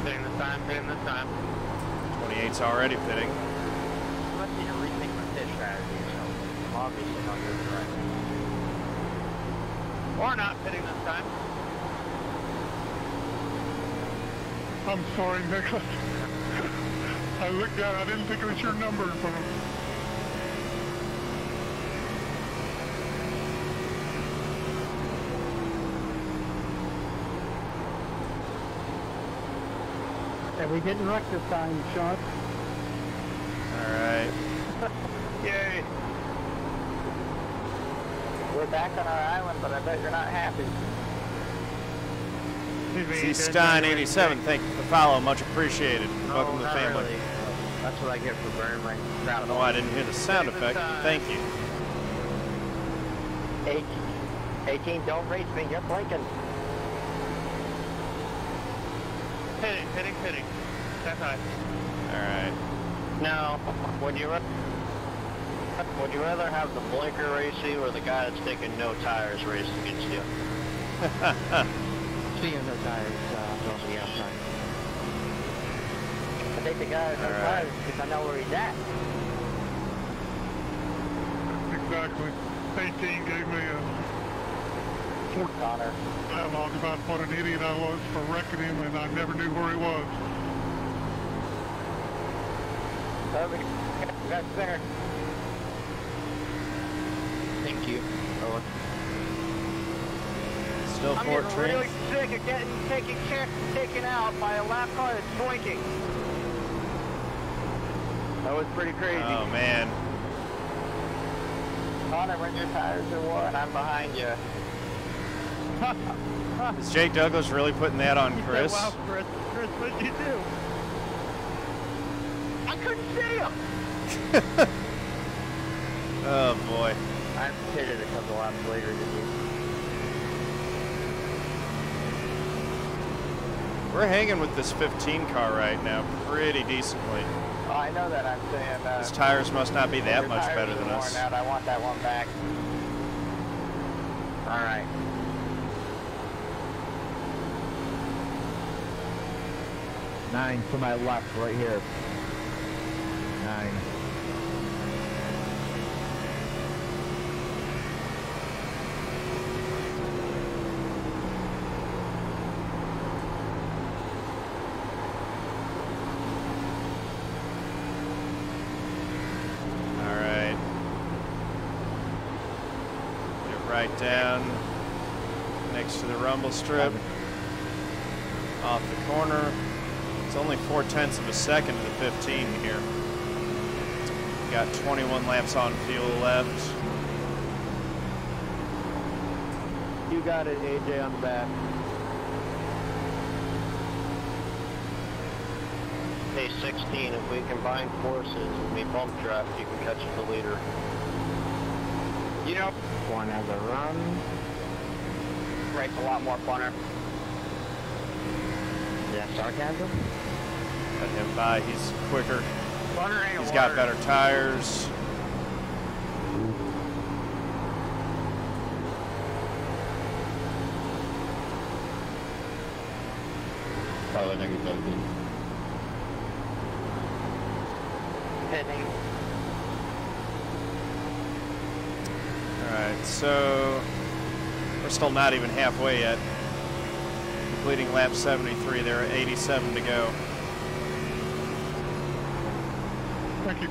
Pitting this time, pitting this time. 28's already pitting. I must need to rethink my pit strategy, so I'm obviously not doing it right. Or not pitting this time. I'm sorry, Nicholas. I looked down, I didn't think it was your number in front of me. we didn't wreck this time, Sean. All right. Yay! We're back on our island, but I bet you're not happy. C Stein 87, thank you for the follow, much appreciated. Welcome to the family. Really. That's what I get for burning my crowd. Oh, I didn't hear the sound effect. Thank you. 18, don't race me, you're blinking. Hitting. That's high. All right. Now, would you rather have the blinker race you or the guy that's taking no tires race against you? Speaking of no tires, don't be outside. I think the guy with no tires because I know where he's at. Exactly. 18 gave me a Connor. dialogue about what an idiot I was for wrecking him, and I never knew where he was. Oh, we got center. Thank you. Owen. Still I'm 14. getting really sick of getting taken out by a lap car that's blinking. That was pretty crazy. Oh, man. Connor, when your tires are worn, I'm behind you. Is Jake Douglas really putting that on Chris? Wow, Chris, what'd you do? I couldn't see him. Oh, boy. I'm pitted a couple laps later than you. We're hanging with this 15 car right now pretty decently. Oh, I know that. I'm saying His tires must not be that your much tires better are than worn us. out. I want that one back. All right. Nine to my left, right here. 9. Right down next to the rumble strip, off the corner. It's only 0.4 of a second to the 15 here. Got 21 laps on fuel left. You got it, AJ, on the back. Hey, 16, if we combine forces and we bump draft, you can catch the leader. You know, one has a run. Race a lot more funner. Is that sarcasm? Got him by. He's quicker. Funner ain't He's got better tires. Probably negative 17. Hitting. Alright, so we're still not even halfway yet. Completing lap 73, there are 87 to go. Thank you.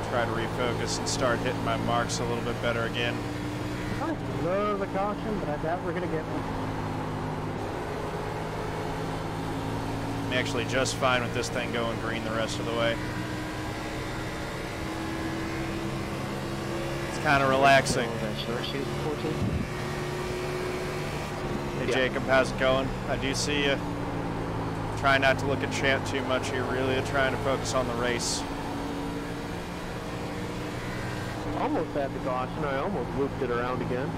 Try to refocus and start hitting my marks a little bit better again. Low the caution, but I doubt we're going to get one. I'm actually just fine with this thing going green the rest of the way. Kind of relaxing. Hey Jacob, how's it going? I do see you. Try not to look at chat too much here, really trying to focus on the race. Almost had the caution. I almost looped it around again.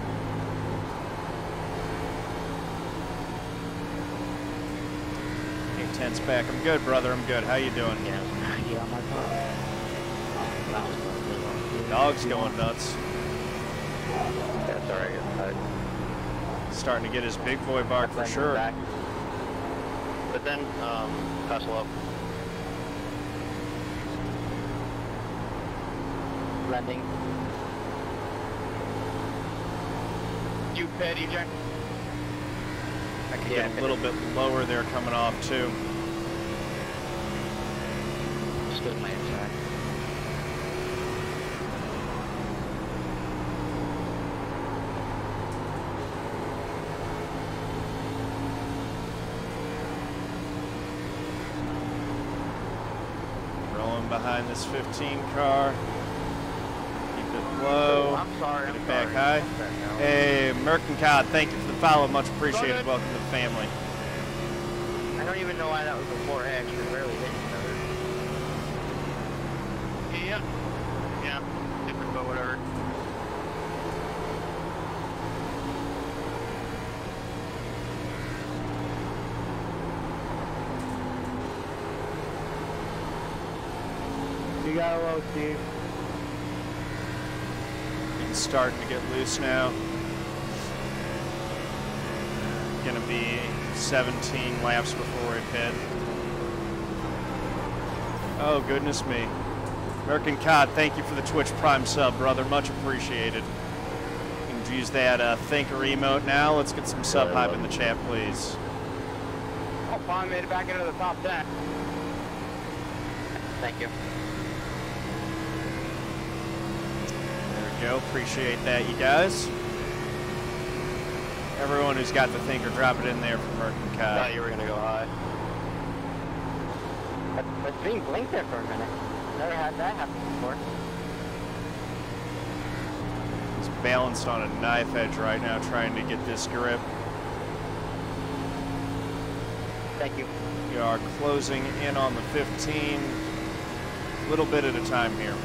Hey, Tent's back. I'm good, brother. I'm good. How you doing? Yeah, my car. Dog's going nuts. That's alright. Starting to get his big boy bark for sure. Back. But then, Pesel up. Landing. You petty Jack. I can get a little bit lower there coming off too. Stood my inside. behind this 15 car. Keep it low. I'm sorry. Get it back high. Hey, Merkencod, thank you for the follow. Much appreciated. Welcome to the family. I don't even know why that was a 4X. We're barely hitting each other. Yeah, different, but whatever. You got a low, Steve. It's starting to get loose now. Gonna be 17 laps before we pit. Oh, goodness me. Merkencod, thank you for the Twitch Prime sub, brother. Much appreciated. You can use that thinker emote now. Let's get some sub hype in the chat, please. Oh, finally made it back into the top 10. Thank you. There we go. Appreciate that, you guys. Everyone who's got the thinker, drop it in there for Merkencod. I thought you were going to go high. The screen blinked there for a minute. Never had that happen before. He's balanced on a knife edge right now, trying to get this grip. Thank you. We are closing in on the 15, a little bit at a time here.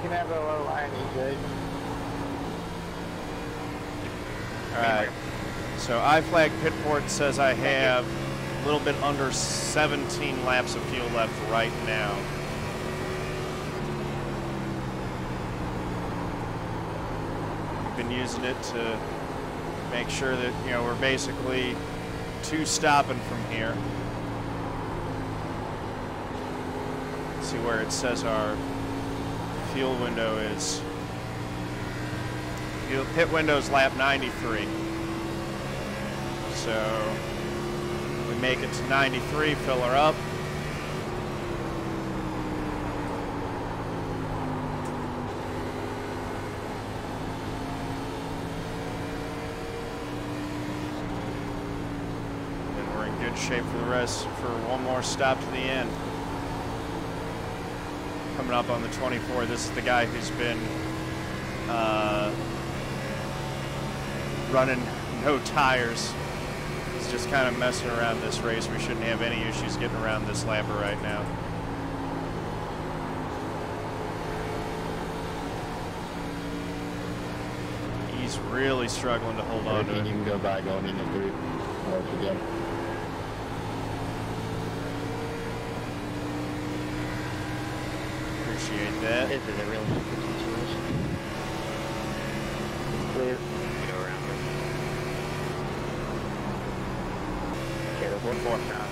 Have a low line, EJ. Alright, so iFlag Pitport says I have a little bit under 17 laps of fuel left right now. We've been using it to make sure that, you know, we're basically 2 stopping from here. Let's see where it says our fuel window is. Pit window's lap 93. So we make it to 93, fill her up. And we're in good shape for the rest, for one more stop to the end. Coming up on the 24, this is the guy who's been running no tires. He's just kind of messing around this race. We shouldn't have any issues getting around this lapper right now. He's really struggling to hold on to it. You can go by going into 3 again. Appreciate that. This is a real situation. Clear. Go around here. Okay, there's 1 4 now.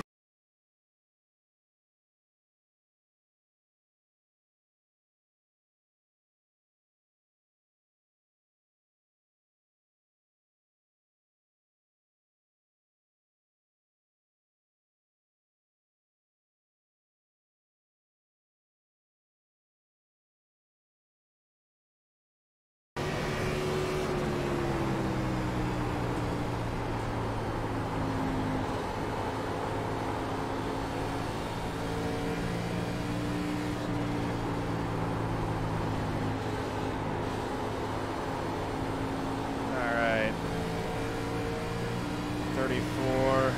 .34,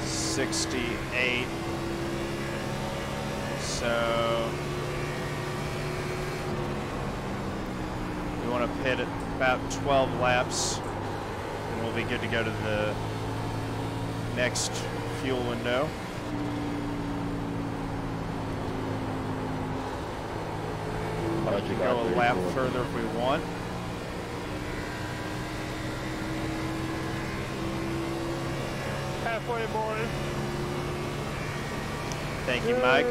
68. So we want to pit at about 12 laps, and we'll be good to go to the next fuel window. We can go a lap further if we want. Halfway, boys. Thank you, Mike.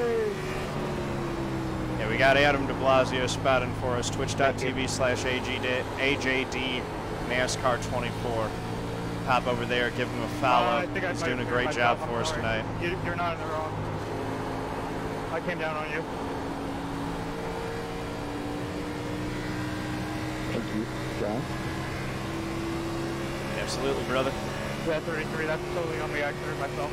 Yeah, we got Adam de Blasio spotting for us. Twitch.tv/AJD NASCAR 24. hop over there, give him a follow. He's doing a great job for us tonight. You're not in the wrong. I came down on you. Thank you, John. Absolutely, brother. Yeah, 33, that's totally on the accident myself.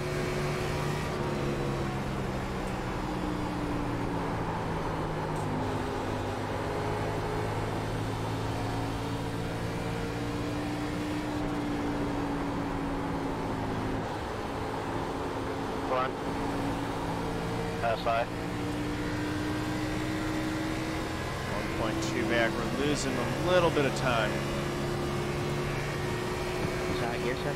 Front. SI. 1.2 back. We're losing a little bit of time. Gear 17.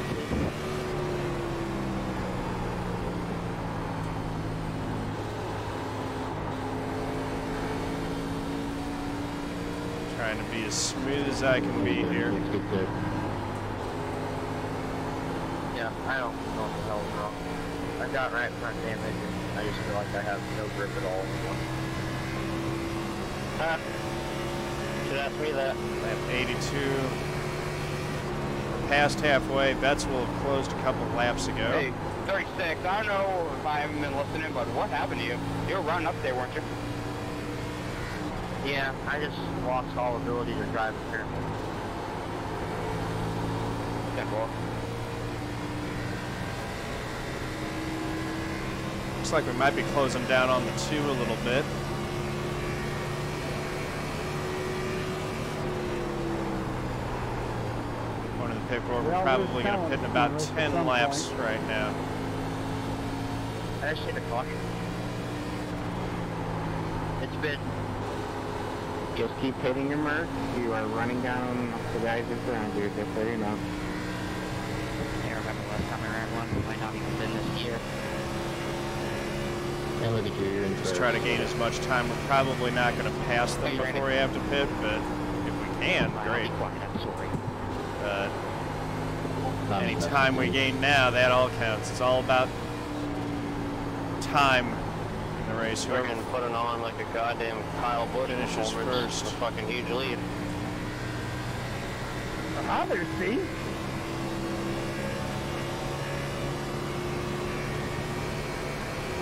Trying to be as smooth as I can be here. Yeah, I don't know what the hell's wrong. I've got right front damage and I just feel like I have no grip at all anymore. Should ask me that. Lap 82. Past halfway. Betts will have closed a couple laps ago. Hey, 36. I don't know if I haven't been listening, but what happened to you? You were running up there, weren't you? Yeah, I just lost all ability to drive apparently. Yeah, well. Looks like we might be closing down on the 2 a little bit. We're probably going to pit in about 10 laps right now. I just hit a caution. It's been... Just keep hitting your mark. You are running down the guys in front of you, just so you know. I remember last time I ran one. Might not even been this year. Just try to gain as much time. We're probably not going to pass them before we have to pit, but if we can, great. Any time we gain now, that all counts. It's all about time in the race. Whoever can put it on like a goddamn Kyle Busch finishes first. A fucking huge lead. Others, see?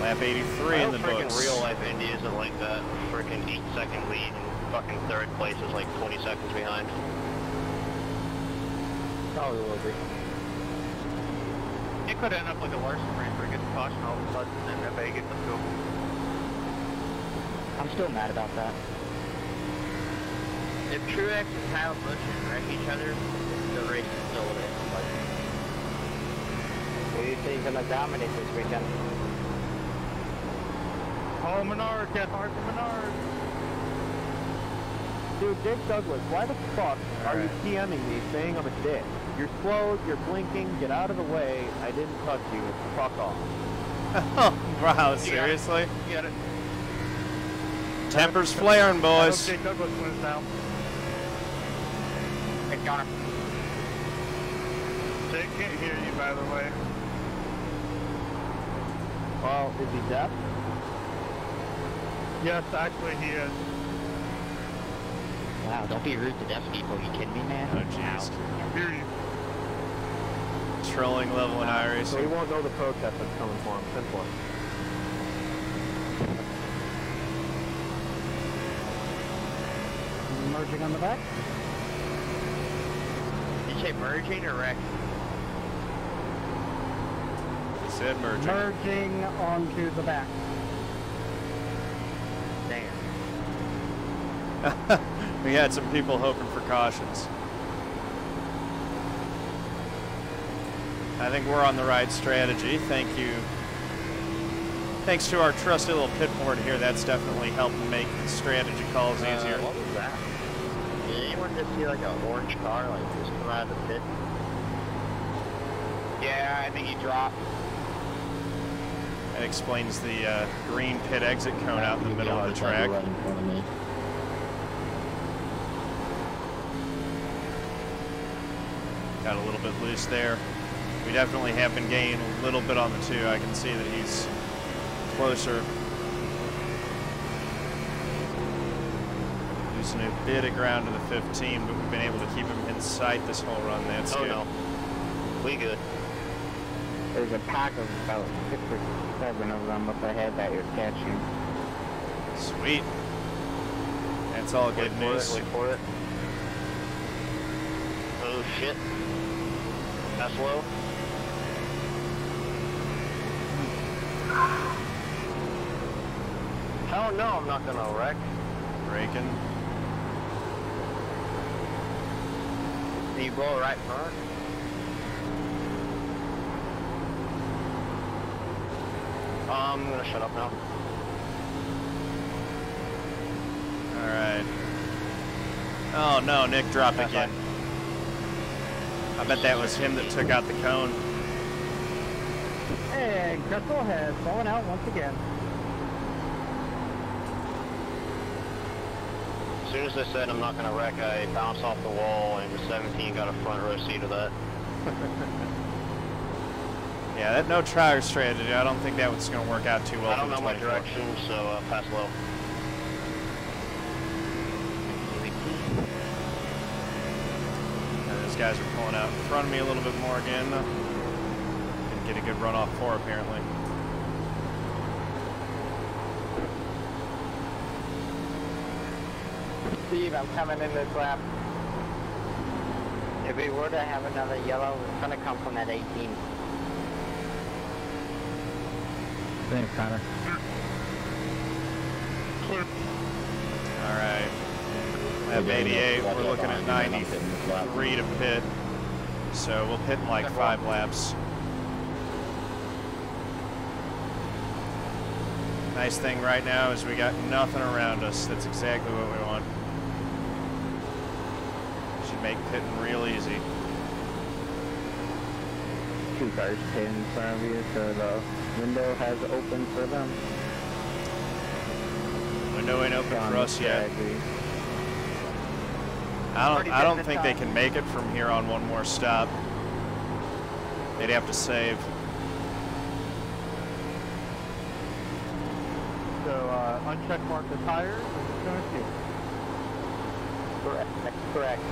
Lap 83 in the books. Real life Indy isn't like that. Freaking 8-second lead and fucking third place is like 20 seconds behind. Probably will be. It could end up like a Larson race where he gets caution all of a sudden and FA gets him go. I'm still mad about that. If Truex and Kyle Busch wreck each other, the race is still what it is. Like, who do you think is going to dominate this weekend? Oh, Menard, get hard for Menard. Dude, Dick Douglas, why the fuck are you PMing me saying I'm a dick? You're slow, you're blinking, get out of the way, I didn't touch you, fuck off. Oh, wow, seriously? You got it. Tempers flaring, boys. Dick Douglas wins now. Hey, Connor. Dick can't hear you, by the way. Well, is he deaf? Yes, actually he is. Wow, don't be rude to deaf people, you kidding me, man? Oh, jeez. I hear you. Trolling level in iRacing. So he won't know the protest that's coming for him. Simple. Merging on the back. Did you say merging or wreck? He said merging. Merging onto the back. Damn. We had some people hoping for cautions. I think we're on the right strategy. Thank you. Thanks to our trusty little pit board here, that's definitely helped make the strategy calls easier. What was that? Did anyone just see like an orange car like just come out of the pit? Yeah, I think he dropped. That explains the green pit exit cone out in the middle of the track. Right in front of me. Got a little bit loose there. We definitely have been gaining a little bit on the 2. I can see that he's closer. Losing a bit of ground to the 15, but we've been able to keep him in sight this whole run. That's good. No. We good. There's a pack of about 6 or 7 of them up ahead that you're catching. Sweet. That's all good news. Wait for it. Oh shit. That's low. Hell no, I'm not gonna wreck. Braking. Can you blow it right front? I'm gonna shut up now. Alright. Oh no, Nick dropped again. I bet that was him that took out the cone. And Crystal has fallen out once again. As soon as I said I'm not gonna wreck, I bounced off the wall and the 17 got a front row seat of that. Yeah, that no tire strategy, I don't think that was going to work out too well. I don't know my direction, so pass low. Those guys are pulling out in front of me a little bit more again. Didn't get a good run off 4 apparently. Steve, I'm coming in this lap. If we were to have another yellow, it's going to come from that 18. Thanks, Connor. Alright. At 88, we're looking at 93 to pit. So we'll pit in like 5 laps. Nice thing right now is we got nothing around us. That's exactly what we want. Should make pitting real easy. 2 cars pit in front of you, so the window has opened for them. Window ain't open for us yet. I don't think they can make it from here on one more stop. They'd have to save. So, uncheck mark the tires and it's going to fuel. Correct.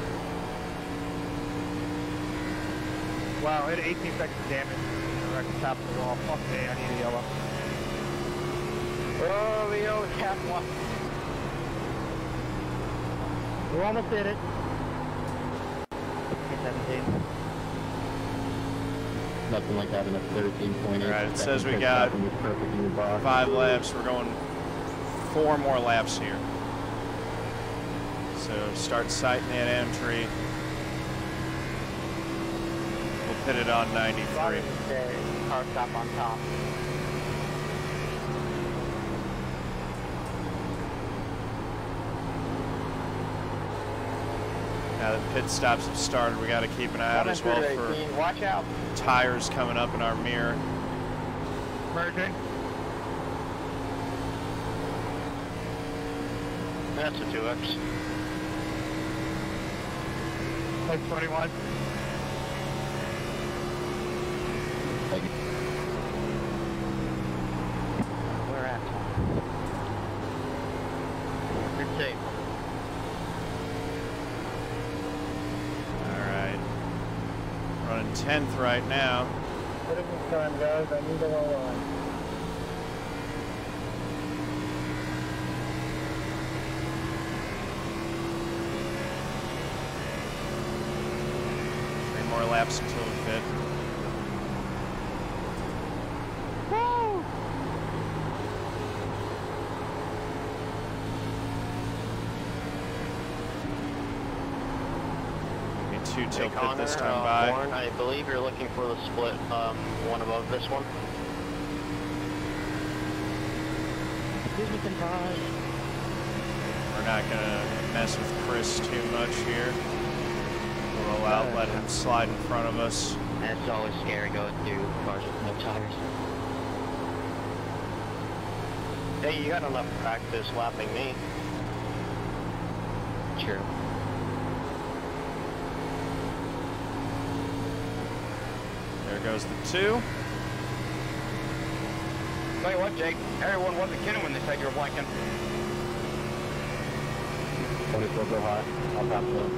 Wow, I had 18 seconds of damage. I can tap the wall. Fuck me, I need a yellow. Oh, the old catwalk. We almost did it. 17. Nothing like having a 13.8. Alright, it says we got 5 laps. We're going 4 more laps here. So start sighting that entry. We'll pit it on 93. Car stop on top. Now that pit stops have started, we got to keep an eye out as well for watch out. tires coming up in our mirror. Merging. That's a 2X. Like 21. We're at. Good shape. Alright. Running 10th right now. What is this time, guys? I need a low line. More laps until we pit. Woo! Maybe 2 till Connor, pit this time by. Horn, I believe you're looking for the split one above this one. We're not going to mess with Chris too much here. Roll out, let him slide in front of us. And it's always scary going through cars with no tires. Hey, you got enough practice lapping me. True. There goes the 2. Tell you what, Jake, everyone wasn't kidding when they said you were blanking. 24 go high. I'll tap low.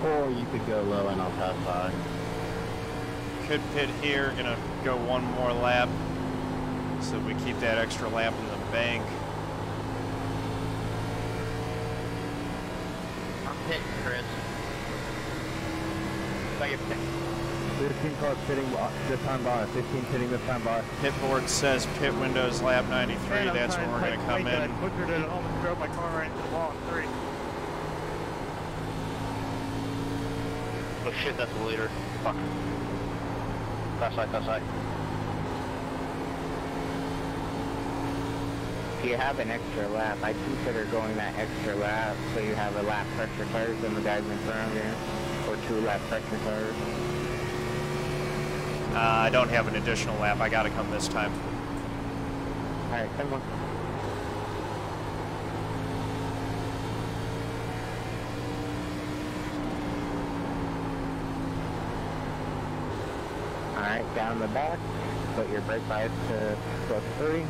Or you could go low and I'll pass by. Could pit here, gonna go one more lap so we keep that extra lap in the bank. I'm pitting, Chris. 15 cars pitting this time bar, 15 pitting this time bar. Pit board says pit windows lap 93, that's when we're going to come in. I butchered it and almost drove my car right into the wall in 3. Oh shit, that's the leader. Fuck. That side. If you have an extra lap, I'd consider going that extra lap so you have a lap pressure tires than the guys in front of you, or 2 lap pressure tires. I don't have an additional lap. I got to come this time. All right, come on. All right, down the back, put your brake bias to +3,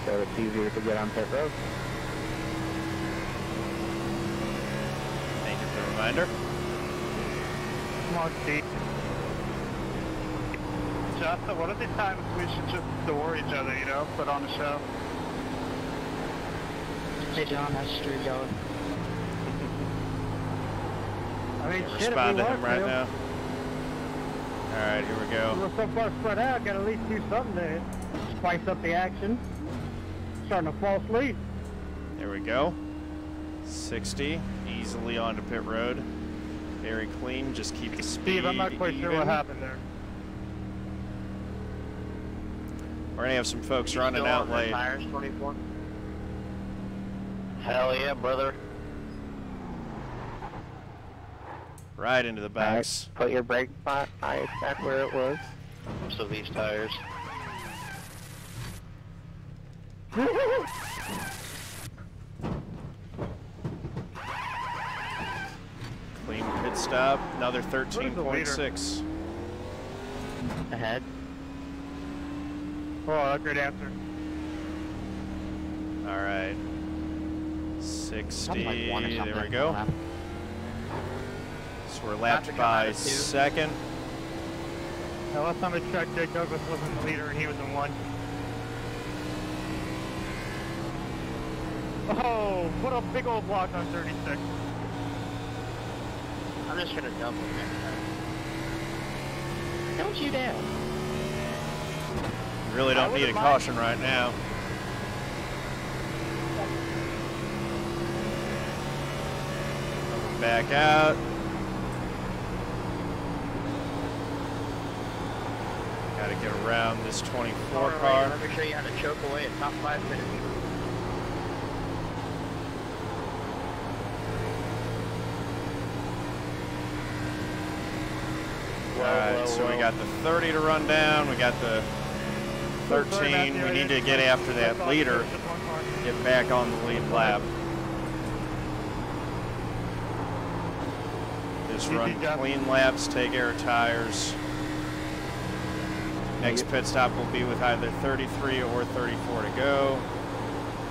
so it's easier to get on pit road. Thank you for the reminder. Come on, Steve. Justin, what are the times we should just adore each other, you know, put on the show? Hey John, how's the street going? I mean, Can't shit, respond if to we him want right to. now. Alright, here we go. We're so far spread out, gotta at least do something to spice up the action. Starting to fall asleep. There we go. 60, easily onto pit road. Very clean, just keep the speed Steve, I'm not quite sure what happened there. We're going to have some folks running out late. Tires, 24? Hell yeah, brother. Right into the backs. Put your brake bias back where it was. So these tires. Clean pit stop, another 13.6. Ahead. Oh, great answer. All right. 60, there we go. So we're lapped by second. Now, last time I checked, Jake Douglas wasn't the leader and he was in 1. Oh, what a big old block on 36. I'm just gonna dump him next time. Don't you dare. Really don't need a caution right now. Coming back out. Got to get around this 24 car. Let me show you how to choke away at top 5 minutes. Alright, so we got the 30 to run down, we got the 13, we need to get after that leader, get back on the lead lap. Just run clean laps, take air tires. Next pit stop will be with either 33 or 34 to go.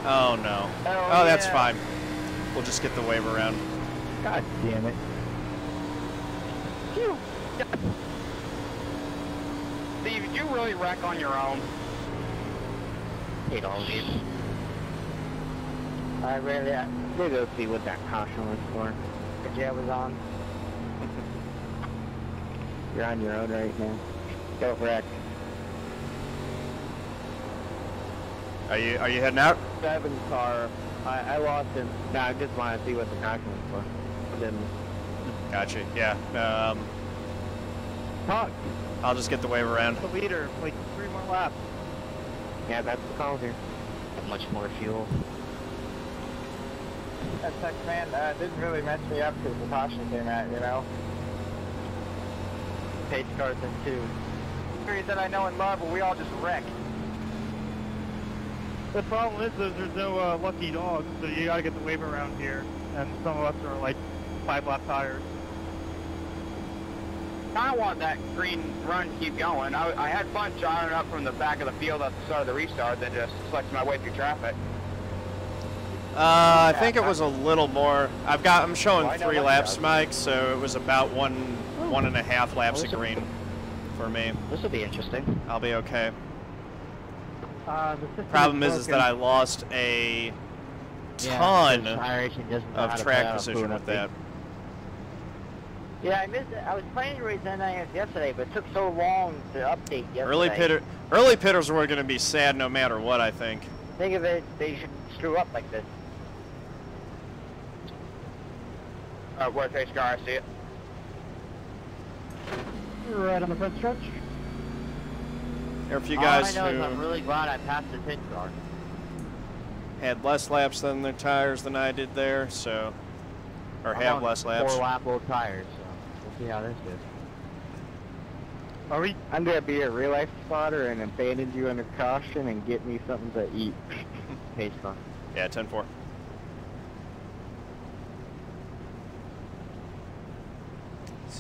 Oh no. Oh, that's fine. We'll just get the wave around. God damn it. Phew. Steve, did you really wreck on your own? Hate all of you. I really did go see what that caution was for. The jet was on. You're on your own right now. Don't wreck. Are you heading out? 7 car. I lost him. No, I just want to see what the caution was for. Then. Gotcha. Yeah. Talk. I'll just get the wave around. The leader, like 3 more laps. Yeah, that's the call here. Much more fuel. That tech man didn't really mess me up because the caution came out, you know. Page cars in 2. Series that I know and love, but we all just wreck. The problem is there's no lucky dogs, so you gotta get the wave around here. And some of us are like 5 lap tires. I want that green run to keep going. I had fun jogging up from the back of the field at the start of the restart, then just selected my way through traffic. I think it was a little more. I'm showing 3 laps, Mike, so it was about 1.5 laps of green for me. This will be interesting. I'll be okay. Problem is that I lost a ton of track position with that. Yeah, I missed it. I was planning to race NIS yesterday, but it took so long to update yesterday. Early pitters were going to be sad no matter what, I think. Think of it, they should screw up like this. Worst race car, I see it. Right on the front stretch. There are a few guys all I know who is I'm really glad I passed the pit car. had less laps than their tires than I did there, so, or have less laps. 4-lap old tires, so we'll see how this goes. I'm gonna be a real life spotter and abandon you under caution and get me something to eat. Pace car. Yeah, 10-4.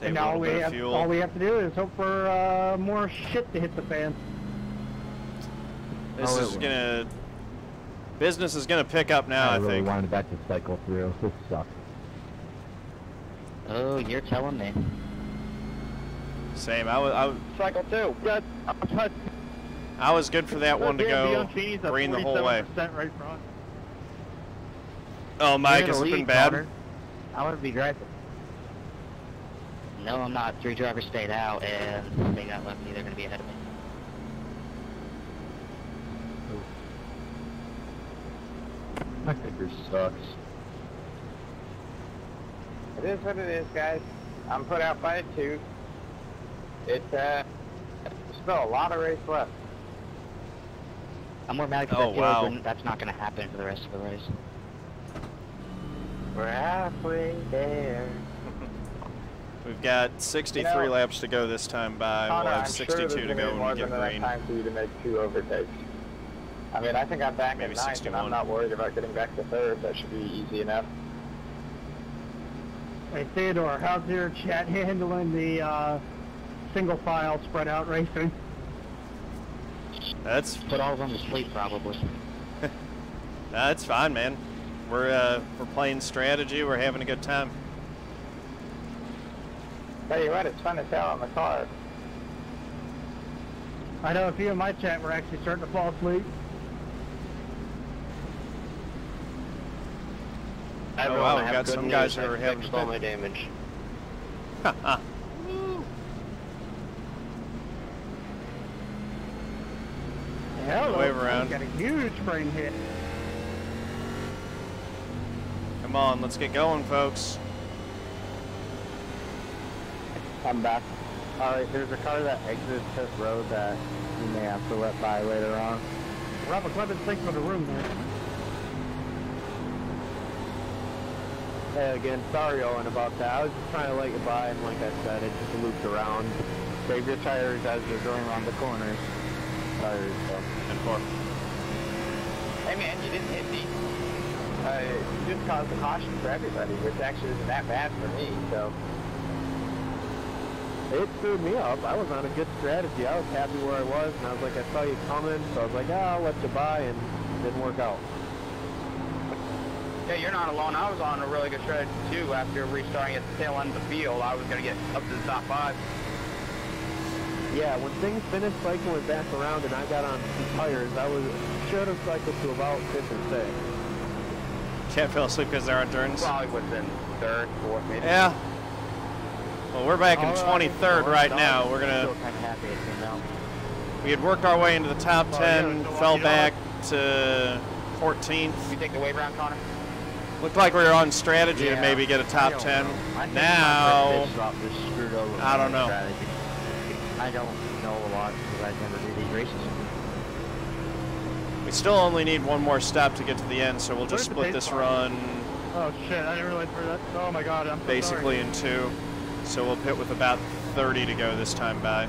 And all we have to do is hope for more shit to hit the fan. Business is gonna pick up now, I really think. wanted that to cycle through. This sucks. Oh, you're telling me. Same. I was cycle 2. Good. I was good for that one to go green the whole way. Right front. Oh, Mike, has it been bad? Connor. I want to be driving. No, I'm not. 3 drivers stayed out, and they got left me. They're going to be ahead of me. My finger sucks. It is what it is, guys. I'm put out by a 2. It's still a lot of race left. I'm more mad because that's not going to happen for the rest of the race. We're halfway there. We've got 63 laps to go this time by. Connor, We'll have 62 to go when we get green. Time for you to make 2 overtakes. I mean, I think I'm back at 9th, and I'm not worried about getting back to 3rd. That should be easy enough. Hey, Theodore, how's your chat handling the single file spread out racing? That's put all of them to sleep, probably. That's fine, man. We're playing strategy. We're having a good time. Tell you what, it's fun to tell on the car. I know a few in my chat were actually starting to fall asleep. Oh wow, we've got some guys who are having all my damage. Hello, wave around. Got a huge frame hit. Come on, let's get going, folks. I'm back. Alright, there's a car that exits pit road that you may have to let by later on. Robert Clements2, thanks for the room there. Hey, again, sorry, Owen, about that. I was just trying to let you by, and like I said, it just looped around. Save your tires as you're going around the corners. Tires, so. 10-4. Hey man, you didn't hit me. You just caused a caution for everybody, which actually isn't that bad for me, so. It screwed me up. I was on a good strategy. I was happy where I was, and I was like, I saw you coming, so I was like, I'll let you by, and it didn't work out. Yeah, you're not alone. I was on a really good strategy too. After restarting at the tail end of the field, I was going to get up to the top 5. Yeah, when things finished cycling back around and I got on 2 tires, I should have cycled to about 5th or 6th. Can't fall asleep because they're on turns. Probably within 3rd, 4th, maybe. Yeah. Well, we're back in 23rd right now. We're gonna. We had worked our way into the top 10, fell back to 14th. You take the wave around, Connor? Looked like we were on strategy to maybe get a top 10. Now, I don't know. I don't know a lot because I never do these races. We still only need one more stop to get to the end, so we'll just split this run. Oh shit! I didn't realize where that. Oh my god! I'm so basically sorry. in 2. So we'll pit with about 30 to go this time by.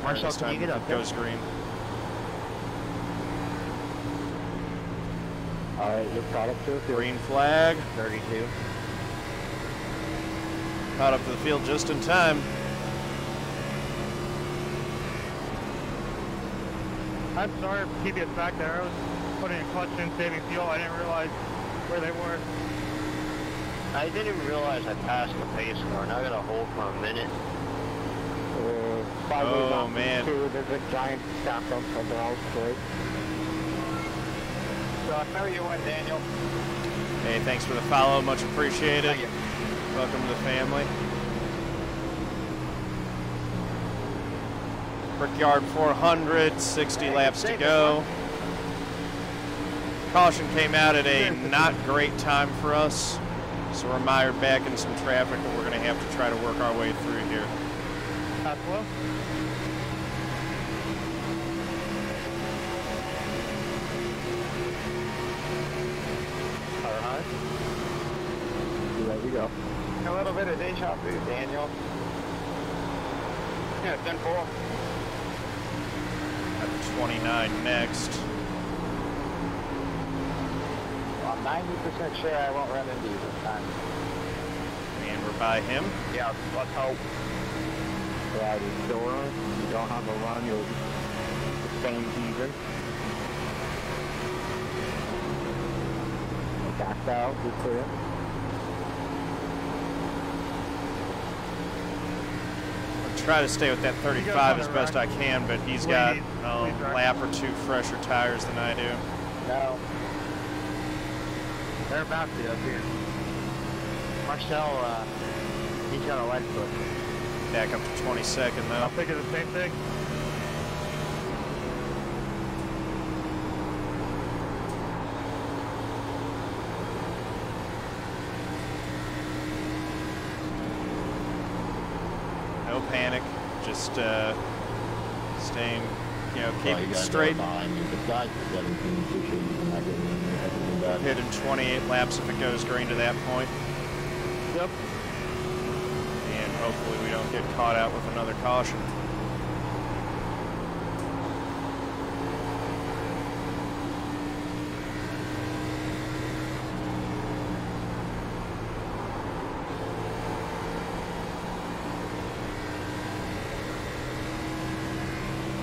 Marcel, this time can you get up? It goes green. Alright, you're caught up to the field. Green flag. 32. Caught up to the field just in time. I'm sorry for keeping it back there. I was putting a clutch in, saving fuel. I didn't realize where they were. I didn't realize I passed the pace car, and I got to hold for a minute. Oh, man. There's a giant stack up of all straight. So how you went, Daniel? Hey, thanks for the follow. Much appreciated. Thank you. Welcome to the family. Brickyard 400, 60 laps to go. Caution came out at a not great time for us, so we're mired back in some traffic, but we're going to have to try to work our way through here. Hello? Alright. There you go. A little bit of deja vu, Daniel. Yeah, 10-4. At 29 next. Well, I'm 90% sure I won't run into you this time. And we're by him. Yeah, let's hope. Yeah, the door, you don't have a run, you'll sustain even. Back out, be clear. Try to stay with that 35 as best I can, but he's got a lap or two fresher tires than I do. No. They're about to up here. Marcel, he's got a lead foot. Back up to 22nd though. I'm thinking the same thing. No panic, just staying, you know, keeping straight. Hitting 28 laps if it goes green to that point. Yep. And hopefully we don't get caught out with another caution.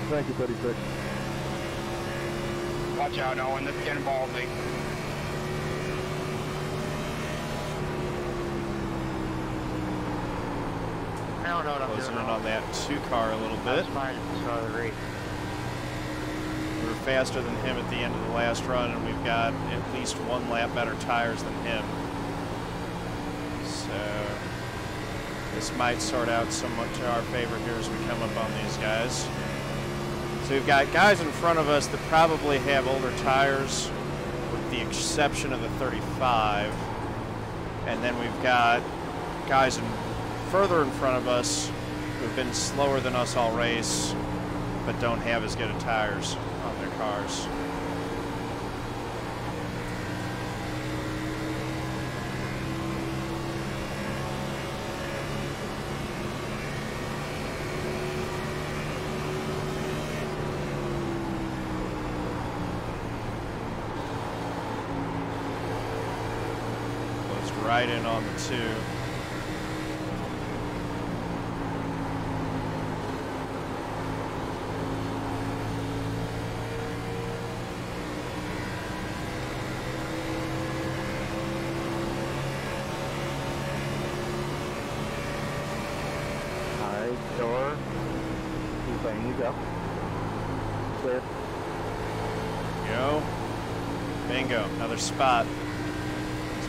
Thank you, buddy. Six. Watch out, Owen. This is getting ballsy. I don't know what I'm Closing doing. in on that 2 car a little bit. That's fine at the start of the race. We were faster than him at the end of the last run, and we've got at least 1 lap better tires than him. So this might sort out somewhat to our favor here as we come up on these guys. So we've got guys in front of us that probably have older tires, with the exception of the 35. And then we've got guys further in front of us who've been slower than us all race, but don't have as good of tires on their cars. Right in on the 2. Alright, door. Keep letting you go. Clear. Go. Bingo. Another spot.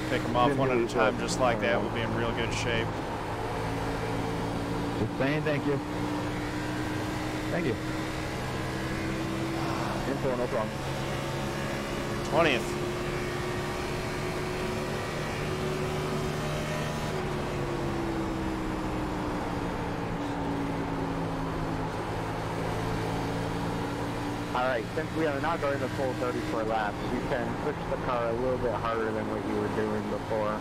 Pick them off one at a time just like that. We'll be in real good shape. Just saying thank you. Thank you. Info, no problem. 20th. Alright, since we are not going the full 34 laps, you can push the car a little bit harder than what you were doing before.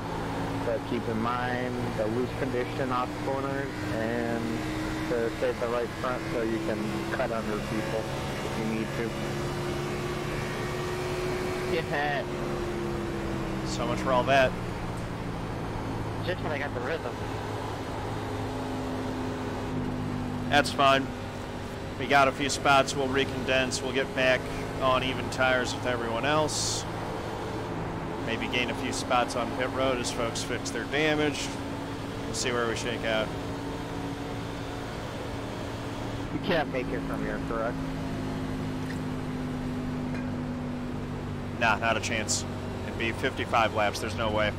But keep in mind the loose condition off corners and to save the right front so you can cut under people if you need to. Yeah. So much for all that. Just when I got the rhythm. That's fine. We got a few spots, we'll recondense, we'll get back on even tires with everyone else. Maybe gain a few spots on pit road as folks fix their damage. We'll see where we shake out. You can't make it from here, correct? Nah, not a chance. It'd be 55 laps. There's no way.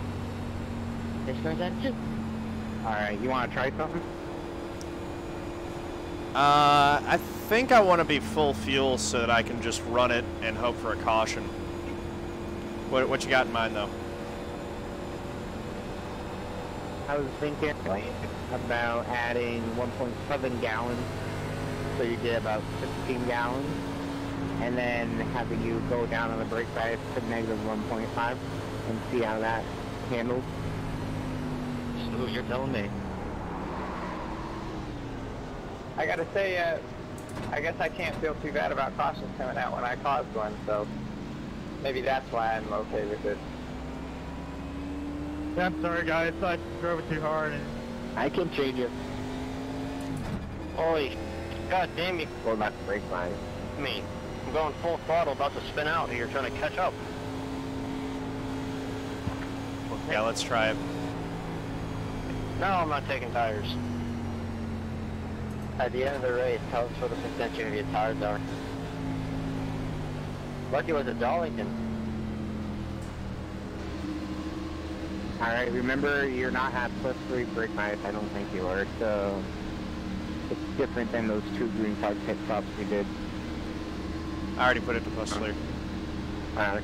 Alright, you want to try something? I think I want to be full fuel so that I can just run it and hope for a caution. What you got in mind, though? I was thinking about adding 1.7 gallons, so you get about 15 gallons, and then having you go down on the brake pad to negative 1.5 and see how that handles. So you're telling me. I gotta say, I guess I can't feel too bad about cautions coming out when I caused one, so maybe that's why I'm okay with it. Yeah, I'm sorry, guys. I drove it too hard. And I can change it. Holy, god damn you. What about the brake line? I mean, I'm going full throttle, about to spin out here, trying to catch up. Yeah, let's try it. No, I'm not taking tires. At the end of the race, tell us what the percentage of your tires are. Lucky was at Darlington. Alright, remember you're not at +3 brake nights, I don't think you are, so it's different than those 2 green flag pit stops we did. I already put it to +3. Alright.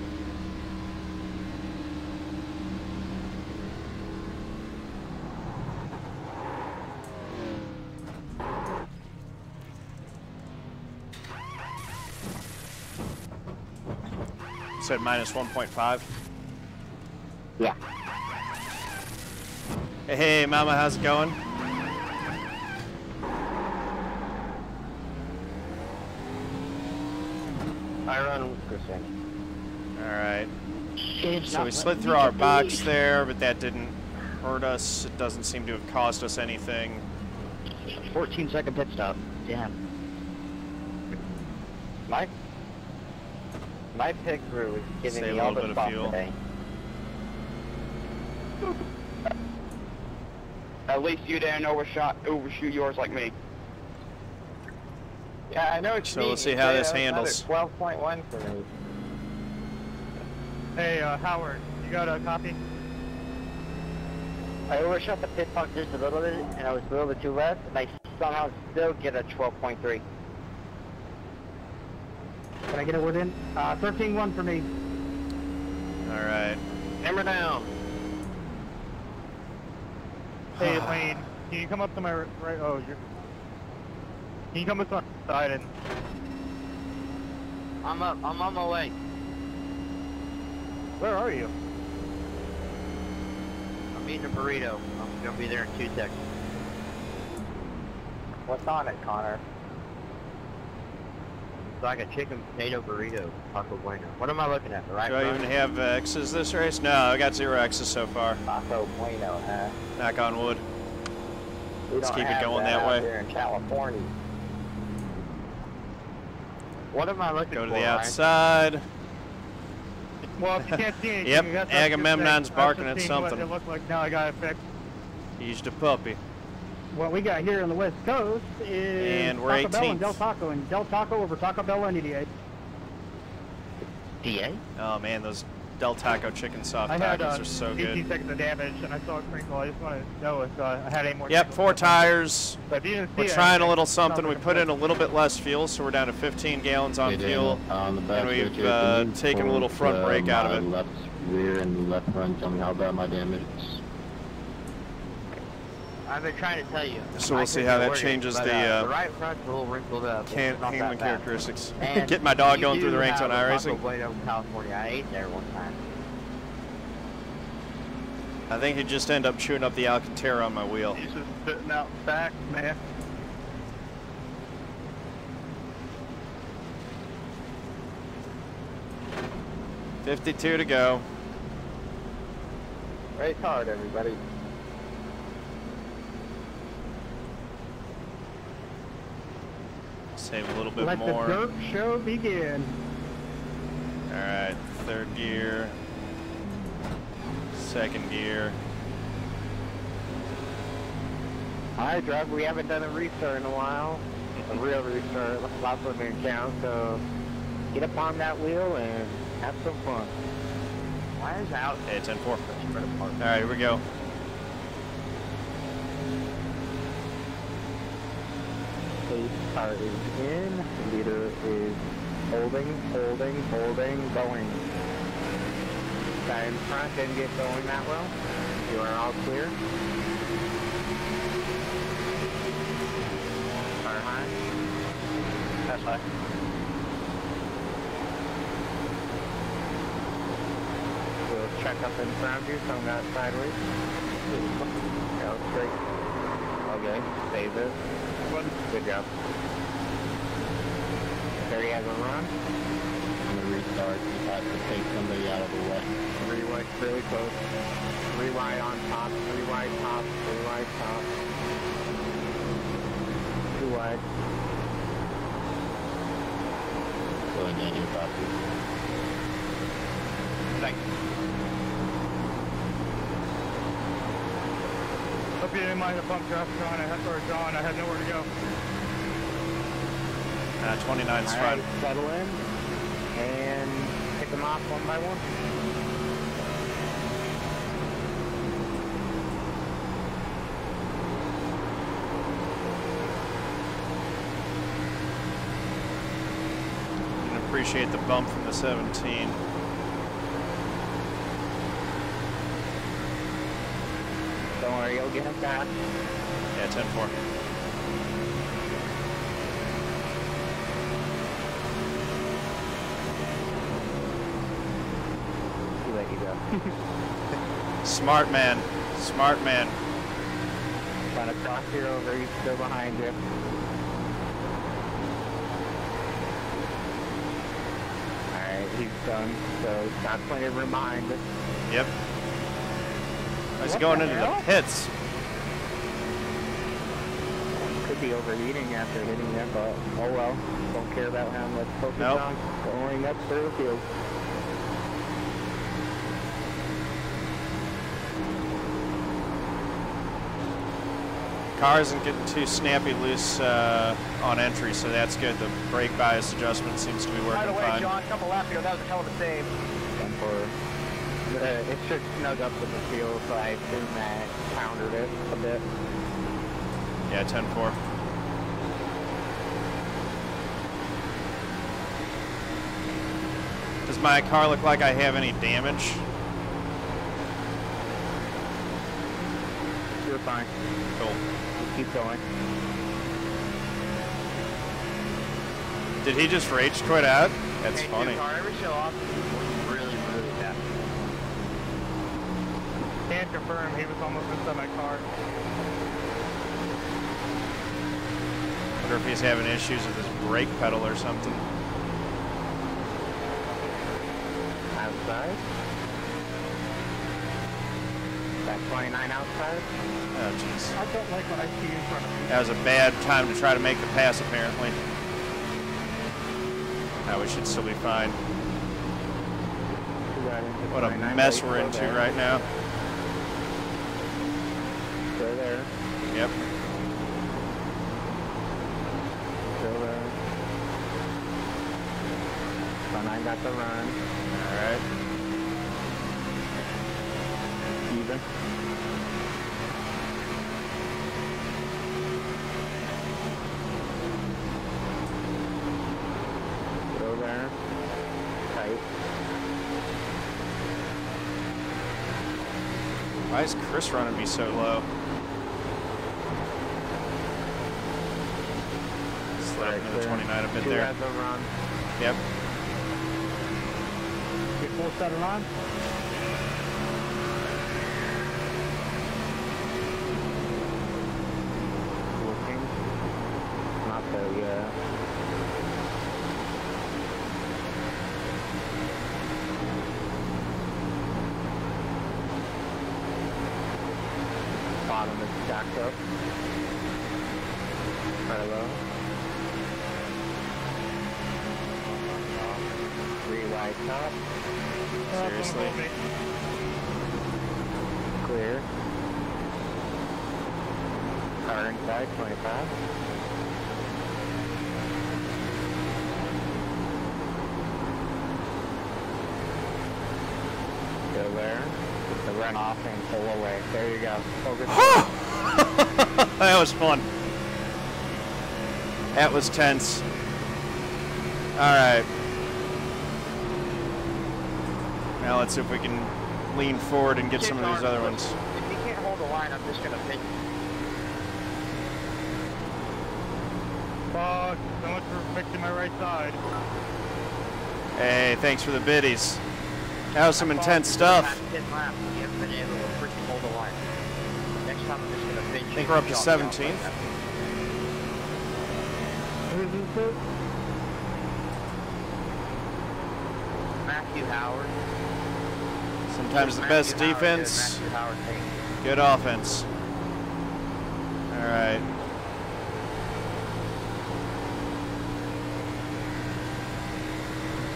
Said -1.5. Yeah. Hey, Mama, how's it going? I run. Alright. So we slid through our box there, but that didn't hurt us. It doesn't seem to have cost us anything. 14-second pit stop. Damn. My pit crew is giving Save me a all little the bit of spots fuel. today. At least you didn't overshoot yours like me. Yeah, I know what you mean. So we'll see how this handles. 12.1 for me. hey, Howard, you got a copy? I overshot the pit puck just a little bit, and I was a little bit too left, and I somehow still get a 12.3. Can I get a word in? 13-1 for me. Alright. Hammer down. Hey, Lane, can you come up to my right? Oh, you're. Can you come up to my side and? I'm on my way. Where are you? I'm eating a burrito. I'm gonna be there in 2 seconds. What's on it, Connor? It's like a chicken potato burrito, Taco Bueno. What am I looking at? The right Do I even have X's this race? No, I got 0 X's so far. Taco Bueno, huh? Knock on wood. We Let's don't keep it have going that that out way. here in California. What am I looking Go for? to the Ryan? outside. Well, if you can't see anything, Yep, you got Agamemnon's barking at What something. it looked like. Now I got it fixed. He's the puppy. What we got here on the West Coast is And we're Taco Bell 18th. and Del Taco, and Del Taco over Taco Bell and EDA. DA? Oh man, those Del Taco chicken soft I had tacos are so 18 good. seconds of damage, and I saw a crinkle. I just wanted to know if I had any more. Yep, crinkles. 4 tires. But if you didn't We're see it, trying a I little think something. We something put in a was- little bit less fuel, so we're down to 15 gallons on fuel. On the back And we've, switch, can you taken a little pull front brake out of my it. Left rear and left front. Tell me how bad my damage is. I've been trying to tell you. So we'll see how that changes but, the right front's a little wrinkled up. It's not handling that bad. characteristics. And Get my dog you going through the do ranks on have a Taco iRacing. Bueno, California. I ate there one time. I think he'd just end up chewing up the Alcantara on my wheel. He's just spitting out back, man. $52 to go. Race hard, everybody. Save a little bit Let more. the dirt show begin. All right, 3rd gear. second gear. Alright, driver, we haven't done a restart in a while. A real restart, lots of them count, so get up on that wheel and have some fun. Why is out? Hey, 10-4. Alright, here we go. Pace car is in, leader is holding, going. Guy in front didn't get going that well. You are all clear. Car high. That's high. We'll check up in front of you, some got sideways. Go straight. Okay, save it. Good job. There he has a run. On the restart, you had to take somebody out of the way. 3 wide, really close. 3 wide on top, 3 wide top, 3 wide top. 2 wide. Go ahead, Daniel, copy. Thanks. Hope you didn't mind the bump draft, John. I had nowhere to go. 29's fine. Right, settle in and pick them off one by one. And appreciate the bump from the 17. Don't worry, you'll get him back. Yeah, 10-4. Let you go. Smart man. Smart man. Trying to cross here over, he's still behind you. Alright, he's done, so he's got plenty of room behind us. Yep. He's going into the pits. Could be overheating after hitting it, but oh well. Don't care about him. Let's focus on going up through the field. Car isn't getting too snappy loose on entry, so that's good. The brake bias adjustment seems to be working fine. By the way, John, a couple laps ago, that was a hell of a save. It should snug up with the field, so I assume that countered it a bit. Yeah, 10-4. Does my car look like I have any damage? You're fine. Cool. Just keep going. Did he just rage quit out? That's funny. Car ever show off? Really bad. Can't confirm, he was almost inside my car. Wonder if he's having issues with his brake pedal or something. Outside. That 29 outside. Oh, jeez. I don't like what I see in front of me. That was a bad time to try to make the pass, apparently. Now we should still be fine. What a mess we're into right now. Still there. Yep. Still there. 29 got the run. All right. Even. Still there. Tight. Why is Chris running me so low? Slid into the 29 a bit there. Has a run. Yep. Get full settle on. Looking. Not there yet. Bottom is stacked up. Parallel. 3 wide top. Seriously? clear. Car inside, 25. Go there. Get the runoff and pull away. There you go. Focus. That was fun. That was tense. All right. Now let's see if we can lean forward and get some of these other ones. If you can't hold the line, I'm just going to pitch. Fuck, so much for fixing my right side. Hey, thanks for the biddies. That was some intense stuff. You haven't been able to freaking hold the line. Next time I'm just going to pitch. I think we're up to 17th. Matthew Howard. Sometimes the best defense, good offense. All right.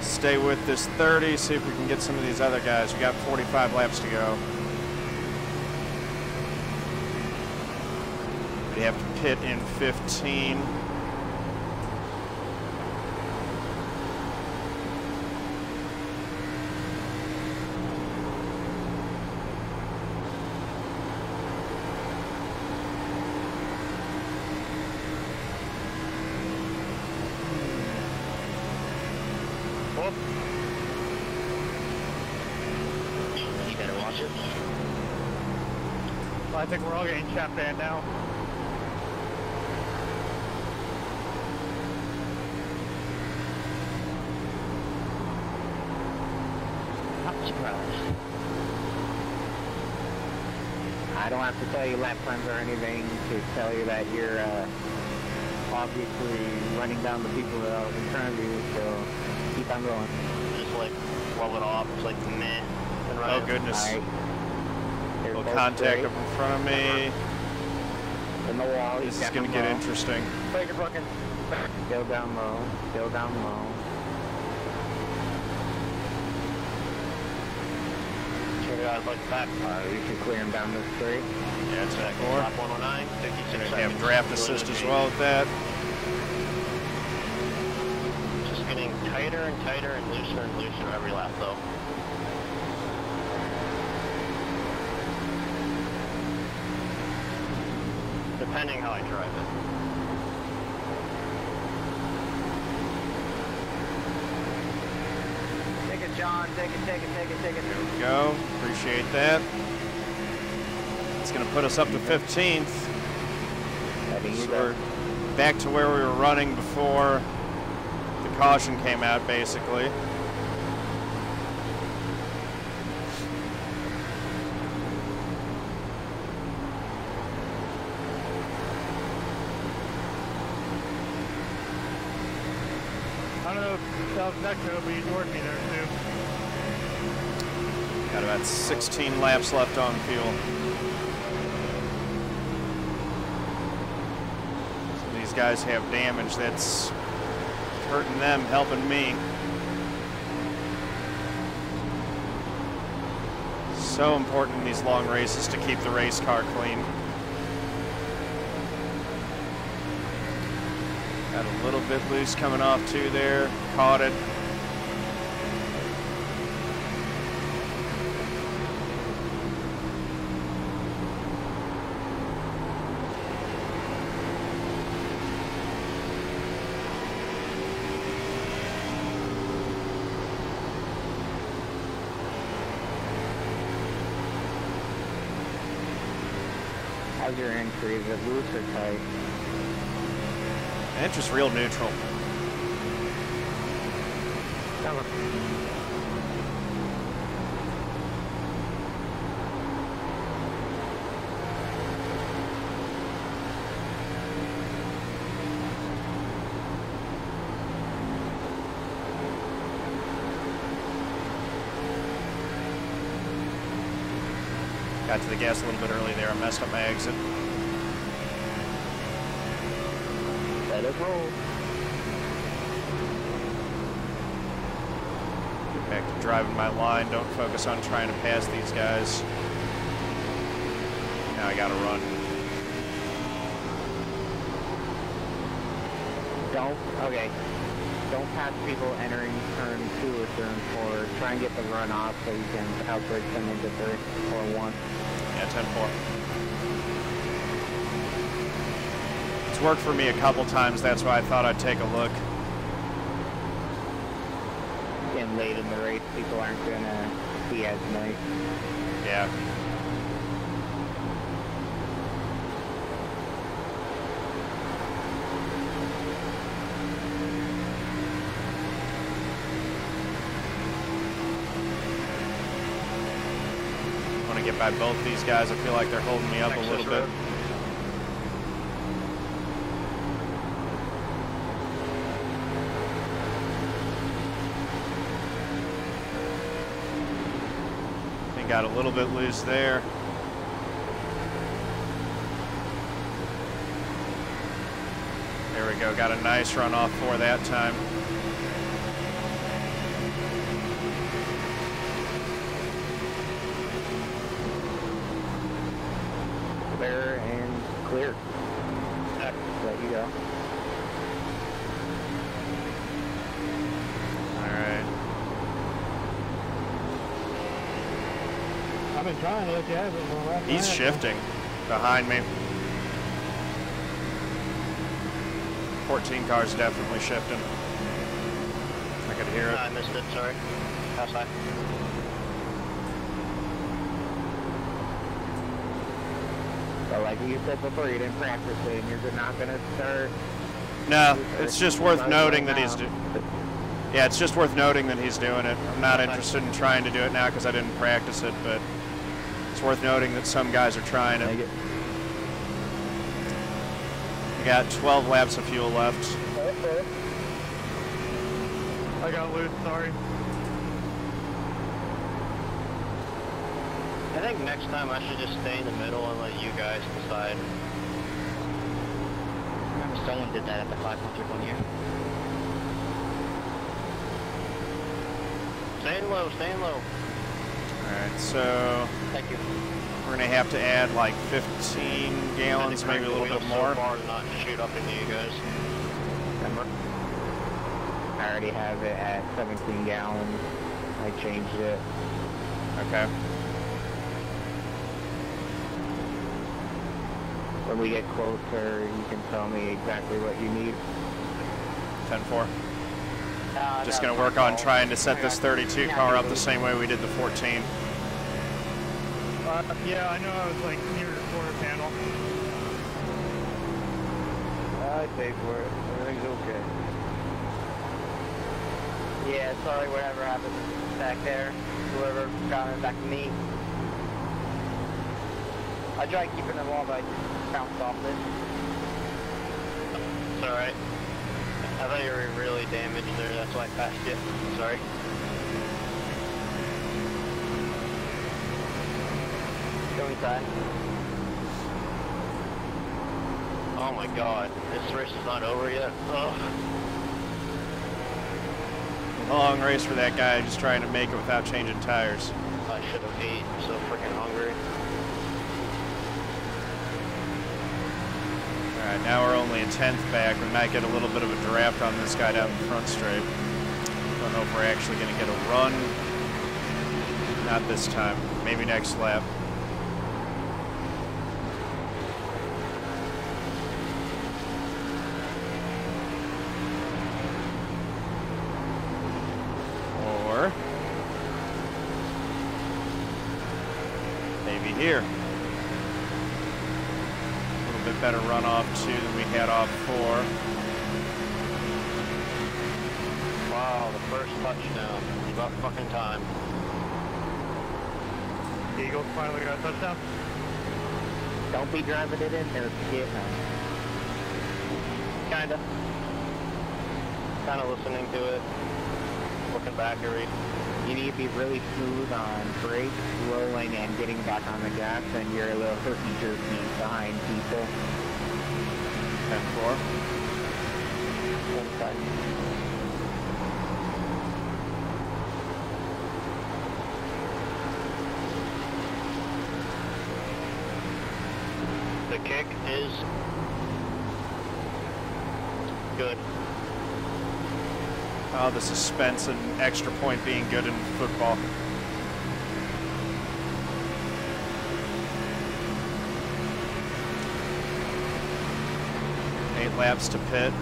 Stay with this 30, see if we can get some of these other guys. We got 45 laps to go. We have to pit in 15. Well, I think we're all getting chap banned now. I'm surprised. I don't have to tell you lap times or anything to tell you that you're obviously running down the people that are in front of you, so keep on going. Just like roll it off, it's like meh. Oh goodness. Little contact up in front of me. In the wall. This is going to get interesting. Go down low. Go down low. Sure, guys, like that. You can clear him down to 3. Yeah, it's that. Lap 109, 56 seconds. We have draft assist as well with that. Just getting tighter and tighter and looser every lap, though. Depending how I drive it. Take it, John. Take it. There we go. Appreciate that. It's going to put us up to 15th. So we're back to where we were running before the caution came out, basically. I don't know if that was Necto, but he ignored me there too. Got about 16 laps left on fuel. So these guys have damage that's hurting them, helping me. So important in these long races to keep the race car clean. Got a little bit loose coming off too there. Caught it. How's your entry? Is it loose or tight? And just real neutral. Got to the gas a little bit early there. I messed up my exit. Let it roll. Get back to driving my line. Don't focus on trying to pass these guys. Now I got to run. Don't pass people entering turn 2 or turn 4. Try and get the run off so you can outbreak them into 3 or 1. Yeah, 10-4. It's worked for me a couple times, that's why I thought I'd take a look. Getting late in the race, people aren't going to be as nice. Yeah. Get by both these guys. I feel like they're holding me up a little bit. They got a little bit loose there. There we go. Got a nice run off for that time. And clear. Let you go. Alright. I've been trying to let you have it for last He's shifting behind me. 14 cars definitely shifting. I could hear it. I missed it, sorry. Outside. But like you said before, you didn't practice it, and you're not going to start. No, it's just worth noting that he's yeah, it's just worth noting that he's doing it. I'm not interested in trying to do it now because I didn't practice it, but it's worth noting that some guys are trying it. We got 12 laps of fuel left. I got loose, sorry. I think next time I should just stay in the middle and let you guys decide. I remember someone did that at the 500 one year. Staying low, staying low. Alright, so thank you. We're going to have to add like 15 gallons, maybe a little bit more. So far to not shoot up into you guys. I already have it at 17 gallons. I changed it. Okay. When we get closer, you can tell me exactly what you need. 10-4. Just going to work on trying to set this 32 car up the same way we did the 14. Yeah, I know I was like near the quarter panel. I paid for it. Everything's okay. Yeah, sorry, whatever happened back there. Whoever got it back to me. I tried keeping it warm, but I just bounced off it. It's alright. I thought you were really damaged there, that's why I passed you. Sorry. Go inside. Oh my god, this race is not over yet. Ugh. A long race for that guy, just trying to make it without changing tires. I should have ate, I'm so freaking hungry. Alright, now we're only a 10th back. We might get a little bit of a draft on this guy down the front straight. Don't know if we're actually going to get a run. Not this time. Maybe next lap. Or maybe here. Bit better runoff too than we had off 4. Wow, the first touchdown. It's about fucking time. Eagles finally got a touchdown. Don't be driving it in there, forget him. Kinda listening to it. Looking back at it. You need to be really smooth on brakes, rolling, and getting back on the gas, and you're a little herky-jerky behind people. 10-4. Inside. Kick is good. Oh, the suspense and extra point being good in football. Laps to pit.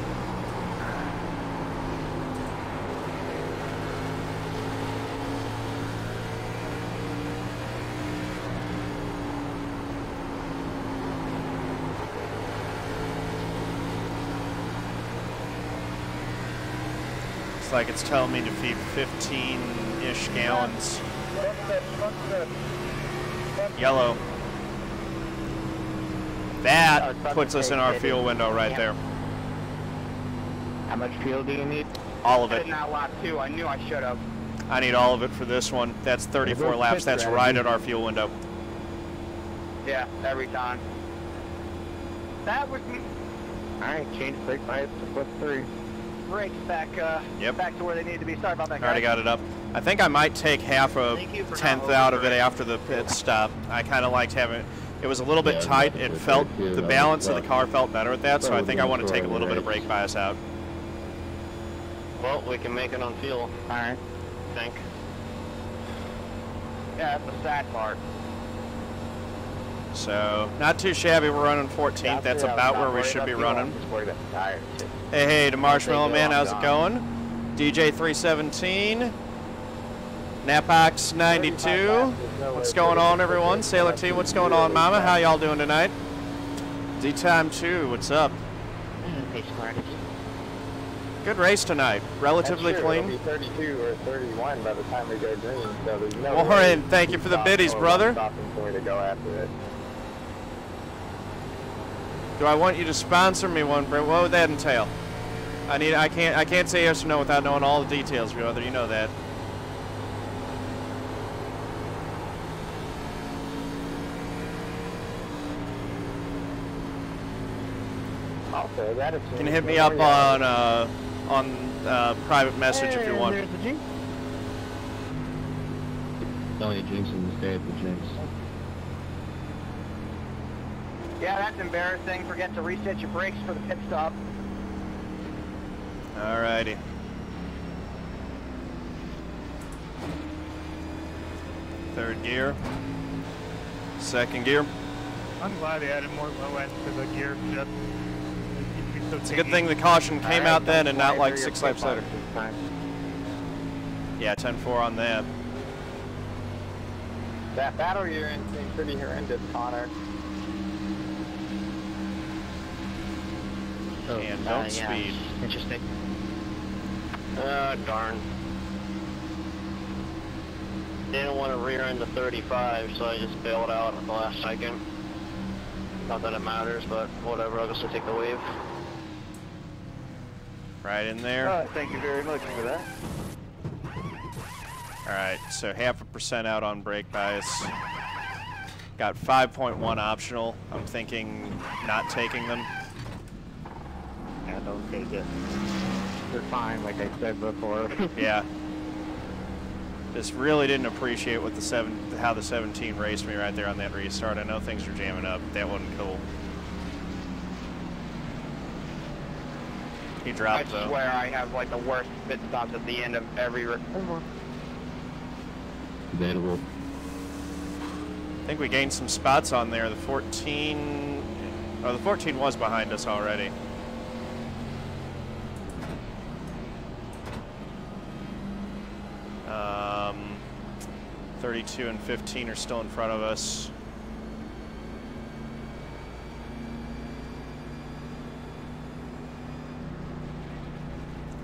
Looks like it's telling me to feed 15-ish gallons. Yellow. That puts us in our fuel window right there. How much fuel do you need? All of it. Not lap 2. I knew I should have. I need all of it for this one. That's 34 laps. That's right at our fuel window. Yeah, every time. That was me. Alright, change brake bias to +3. Brakes back, back to where they need to be. Sorry about that, guys. Already got it up. I think I might take half a tenth out of it after the pit stop. I kind of liked having it was a little bit tight. It felt, the balance of the car felt better at that, so I think I want to take a little bit of brake bias out. Well, we can make it on fuel. Alright. I think. Yeah, that's the sad part. So, not too shabby. We're running 14th. That's about where we should be running. Hey, to Marshmallow Man, how's it going? DJ 317. Napox 92. What's going on, everyone? Sailor T, what's going on, Mama? How y'all doing tonight? D-Time 2, what's up? Good race tonight. Relatively clean. It'll be 32 or 31 by the time we go green. So there's no Warren, thank you for the biddies, brother. To go after it. Do I want you to sponsor me one, Brent? What would that entail? I can't say yes or no without knowing all the details, brother. You know that. Okay, that is. Can you hit me up on private message if you want? There's the Jinx. Only jinxing to stay at the Jinx. Yeah, that's embarrassing. Forget to reset your brakes for the pit stop. Alrighty. Third gear. Second gear. I'm glad they added more low end to the gear shift. It's a good thing the caution came out then and not like 6 laps later. Yeah, 10-4 on that. That battle you're in seems pretty horrendous, Connor. Oh, and don't speed. Interesting. Darn. Didn't want to rear end the 35, so I just bailed out at the last second. Not that it matters, but whatever, I'll just take the wave. Right in there. Thank you very much for that. Alright, so 0.5% out on brake bias. Got 5.1 optional. I'm thinking not taking them. Yeah, don't take it. They're fine, like I said before. Yeah. Just really didn't appreciate what how the 17 raced me right there on that restart. I know things are jamming up. That wasn't cool. He dropped though. I swear I have like the worst pit stops at the end of every race. Debatable. I think we gained some spots on there. The 14... Oh, the 14 was behind us already. Um, 32 and 15 are still in front of us.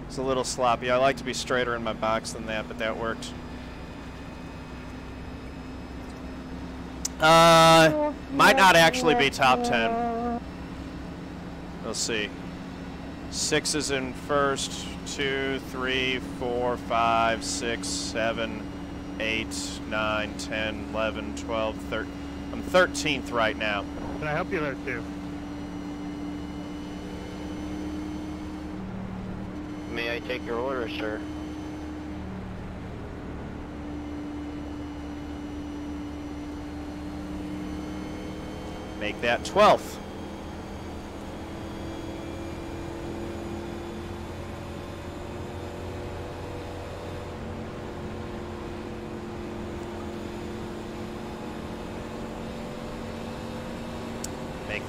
It's a little sloppy. I like to be straighter in my box than that, but that worked. Might not actually be top 10. We'll see. 6 is in first, 2, 3, 4, 5, 6, 7, 8, 9, 10, 11, 12, 13. I'm 13th right now. Can I help you there too? May I take your order, sir? Make that 12th.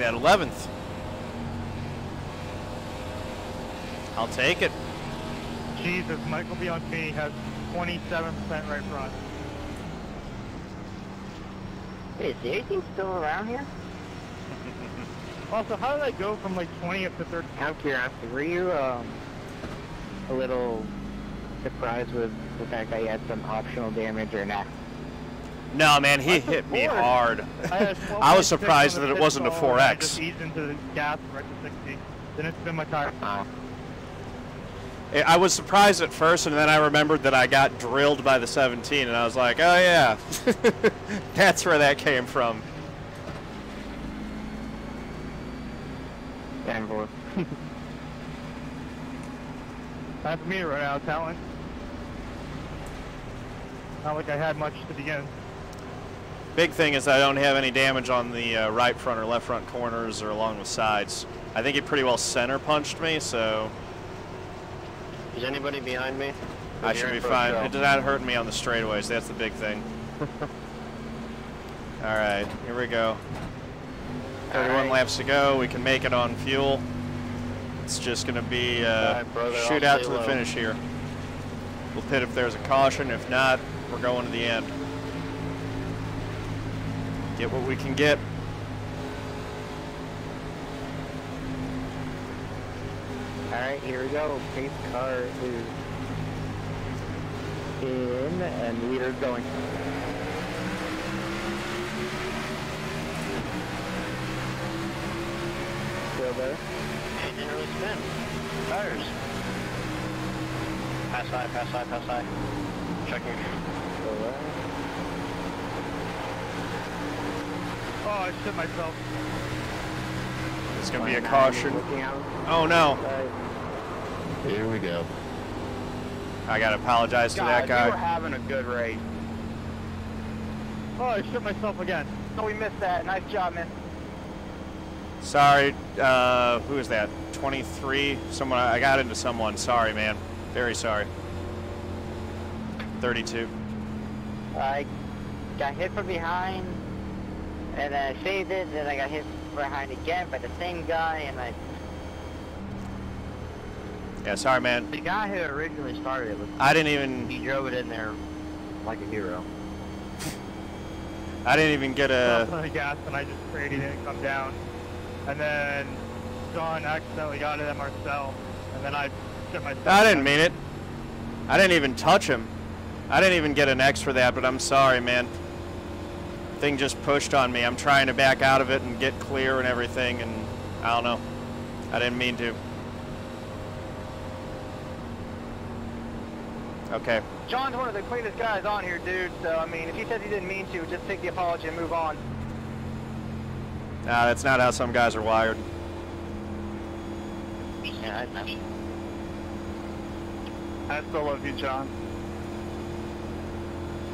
that. 11th. I'll take it. Jesus, Michael Bianchini has 27% right front. Hey, is anything still around here? Also, how did I go from like 20th to 30th? Out of curiosity, were you a little surprised with the fact that you had some optional damage or not? No, man, he hit me hard. I was surprised that it wasn't a 4X. I just eased into the gas right to 60. Didn't spin my tire. I was surprised at first, and then I remembered that I got drilled by the 17, and I was like, oh yeah, that's where that came from. Time for Time for me to run out of talent. Not like I had much to begin. Big thing is I don't have any damage on the right front or left front corners or along the sides. I think he pretty well center punched me, so... Is anybody behind me? I should be fine. It did not hurt me on the straightaways. That's the big thing. All right, here we go. 31 laps to go. We can make it on fuel. It's just going to be shootout to the finish here. We'll pit if there's a caution. If not, we're going to the end. Get what we can get. Alright, here we go. Pace car is in, and leader's going. Still there? It didn't really spin. Tires. Pass high, pass high, pass high. Checking. Still there? Oh, I shit myself. It's going to be a caution. Oh, no. Here we go. I got to apologize to that guy. You were having a good race. Oh, I shit myself again. So we missed that. Nice job, man. Sorry, who is that? 23? Someone, I got into someone. Sorry, man. Very sorry. 32. I got hit from behind, and then I saved it, then I got hit behind again by the same guy, and I... Yeah, sorry, man. The guy who originally started it was... I didn't even... He drove it in there like a hero. I didn't even get a... I was gas, and I just prayed he didn't come down. And then John accidentally got it at Marcel, and then I shit myself. I didn't mean it. I didn't even touch him. I didn't even get an X for that, but I'm sorry, man. Thing just pushed on me. I'm trying to back out of it and get clear and everything, and I don't know. I didn't mean to. Okay. John's one of the cleanest guys on here, dude, so, I mean, if he says he didn't mean to, just take the apology and move on. Nah, that's not how some guys are wired. Yeah, I know. I still love you, John.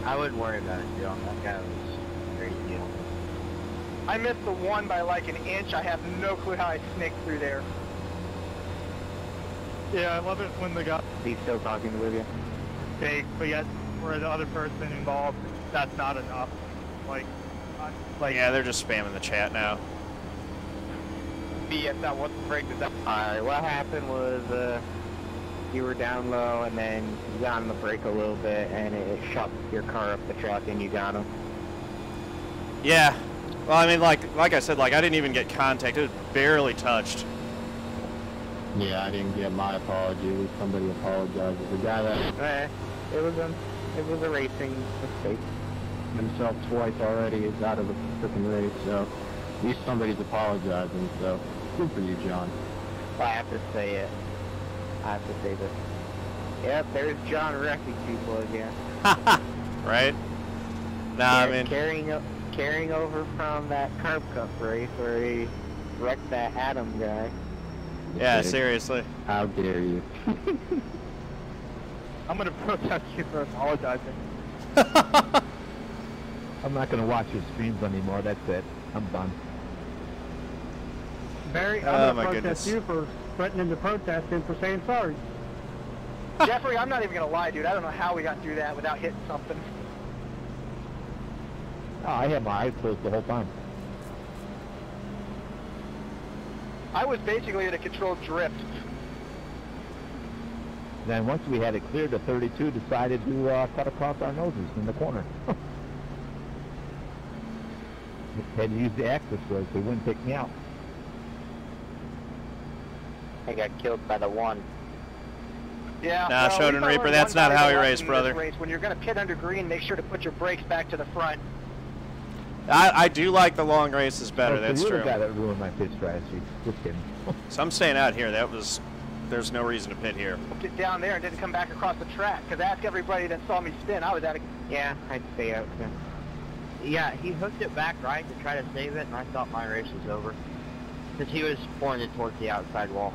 I wouldn't worry about it, John. That guy was a great deal. I missed the one by like an inch. I have no clue how I snaked through there. Yeah, I love it when the guy... He's still talking with you. Fake, but yet for the other person involved, that's not enough. Like, yeah, they're just spamming the chat now. BS, that what the break did that? Alright, what happened was you were down low and then you got on the brake a little bit and it shot your car up the truck and you got him. Yeah. Well, I mean, like I said, like I didn't even get contact. It was barely touched. Yeah, I didn't get my apology. At least somebody apologized. The guy that It was a racing mistake. himself twice already is out of the freaking race, so at least somebody's apologizing, so good for you, John. I have to say it. I have to say this. Yep, there's John wrecking people again. Right? Nah, I mean... Carrying over from that Carb Cup race where he wrecked that Adam guy. Yeah, seriously. How dare you? I'm going to protest you for apologizing. I'm not going to watch your streams anymore. That's it. I'm done. Barry, I'm going to protest you for threatening to protest and for saying sorry. Jeffrey, I'm not even going to lie, dude. I don't know how we got through that without hitting something. Oh, I had my eyes closed the whole time. I was basically at a controlled drift. Then once we had it cleared, the 32 decided to cut across our noses in the corner. Had to use the access road so he wouldn't pick me out. I got killed by the 1. Yeah. Nah, Shonen Reaper, that's not how you race, brother. When you're going to pit under green, make sure to put your brakes back to the front. I do like the long races better, that's true. You're the guy that ruined my pit strategy. Just kidding. So I'm staying out here. There's no reason to pit here. Get down there and didn't come back across the track, because ask everybody that saw me spin. I was at a... Yeah, I'd stay out. Yeah, he hooked it back right to try to save it, and I thought my race was over. Because he was pointed towards the outside wall.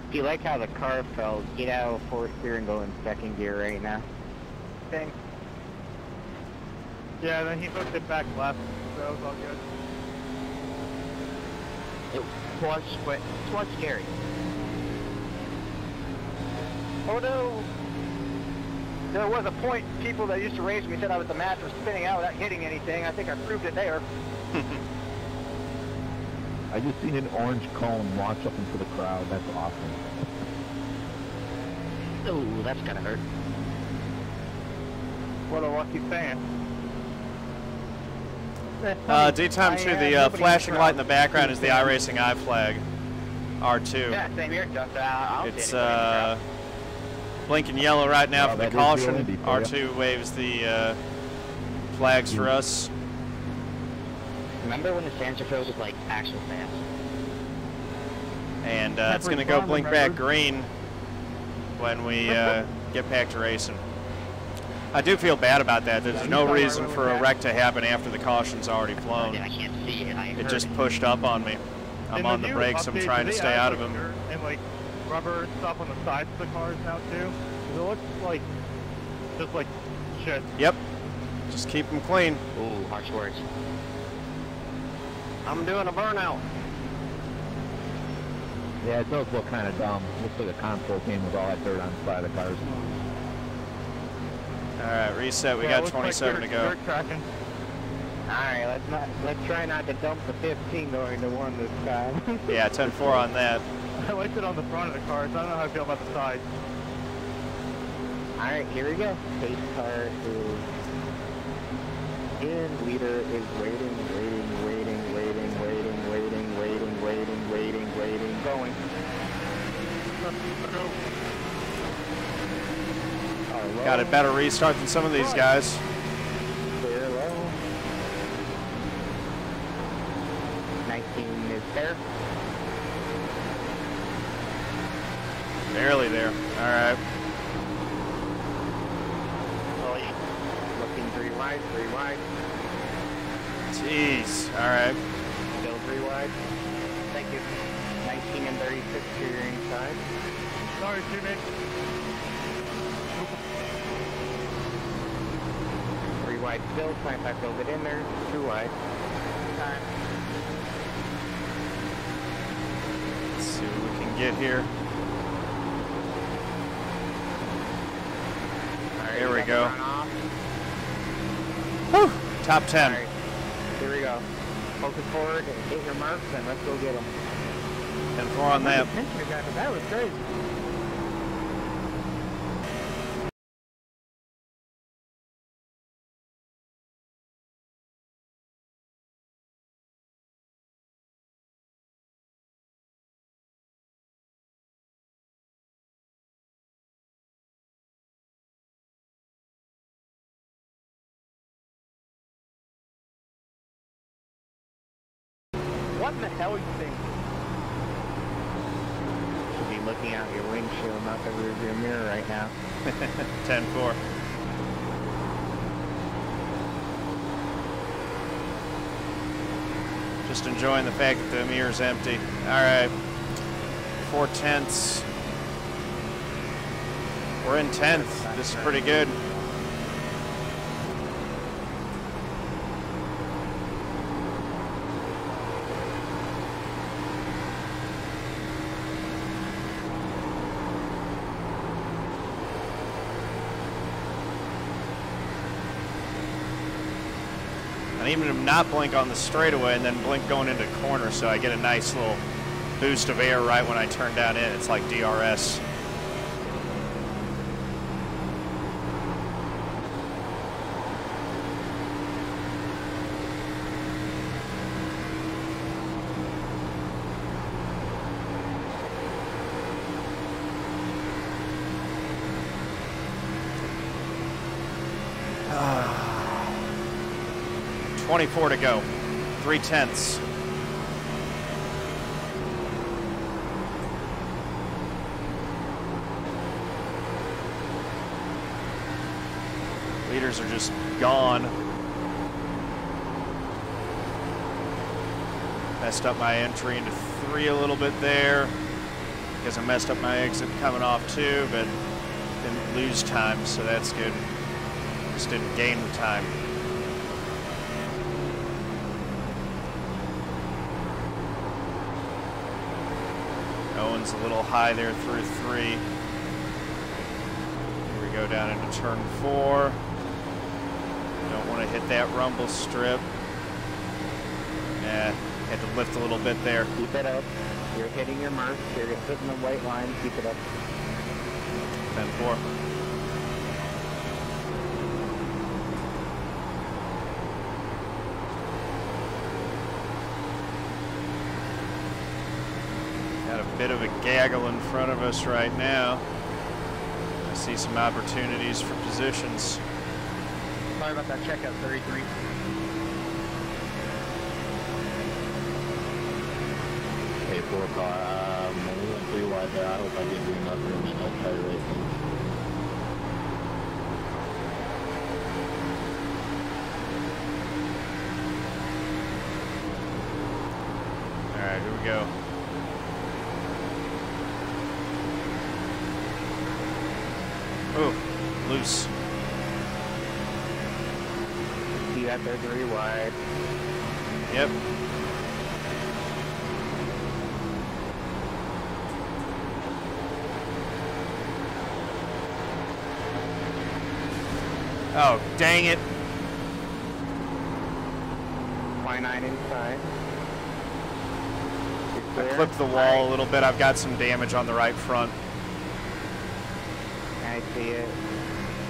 If you like how the car fell, get out of fourth gear and go in second gear right now. Thing. Yeah, then he hooked it back left, so that was all good. It was scary. Oh no! There was a point, people that used to race me said I was the master of spinning out without hitting anything. I think I proved it there. I just seen an orange cone launch up into the crowd. That's awesome. Oh, that's gonna hurt. What a lucky fan. Daytime 2, the flashing light in the background is the iRacing I flag, R2. Yeah, same here, Justin. It's blinking yellow right now for the caution. R2 waves the flags for us. Remember when the Santa Fe was like actual fast? And it's going to go blink back green when we get back to racing. I do feel bad about that. There's no reason for a wreck to happen after the caution's already flown. I can't see it. It just pushed up on me. I'm on the brakes. I'm trying to stay out of them. And like rubber stuff on the sides of the cars now too. It looks like just like shit. Yep. Just keep them clean. Ooh, harsh words. I'm doing a burnout. Yeah, it does look kind of dumb. Looks like a console game with all that dirt on the side of the cars. All right, reset. We got 27 to go. Alright, let's try not to dump the 15 going to 1 this time. Yeah, 10-4 on that. I liked it on the front of the cars. I don't know how I feel about the sides. Alright, here we go. Pace car is in. Leader is waiting, going. Got a better restart than some of these guys. Clear low. 19 is there. Barely there. All right. Looking 3 wide, 3 wide. Jeez. All right. Still 3 wide. Thank you. 19 and 36 to your inside. Sorry, teammate. 3 wide still. Time back over it in there. 2 wide. Time. Let's see what we can get here. Right, here we go. Whew. Top 10. Right. Here we go. Focus forward and hit your marks, and let's go get them. 10-4 on that. That was crazy. What in the hell you think? Should be looking out your windshield, not the rearview mirror right now. 10-4. Just enjoying the fact that the mirror's empty. All right. 4/10. We're in 10th. This is pretty good. And even to not blink on the straightaway and then blink going into corner, so I get a nice little boost of air right when I turn down in. It's like DRS. Ah. 24 to go. 3/10. Leaders are just gone. Messed up my entry into 3 a little bit there because I messed up my exit coming off 2, but didn't lose time, so that's good. Just didn't gain the time. Owen's a little high there through 3. Here we go down into turn 4. Don't want to hit that rumble strip. Yeah, had to lift a little bit there. Keep it up. You're hitting your mark. You're hitting the white line. Keep it up. 10-4. Got a bit of a gaggle in front of us right now. I see some opportunities for positions. Sorry about that checkout, 33. Hey, 4 car, we went 3 wide there. I hope I give you enough room in NASCAR iRacing. All right, here we go. Oh, loose. See that there 3 wide. Yep. Oh, dang it. Y9 inside. I clipped the wall a little bit. I've got some damage on the right front. I see it.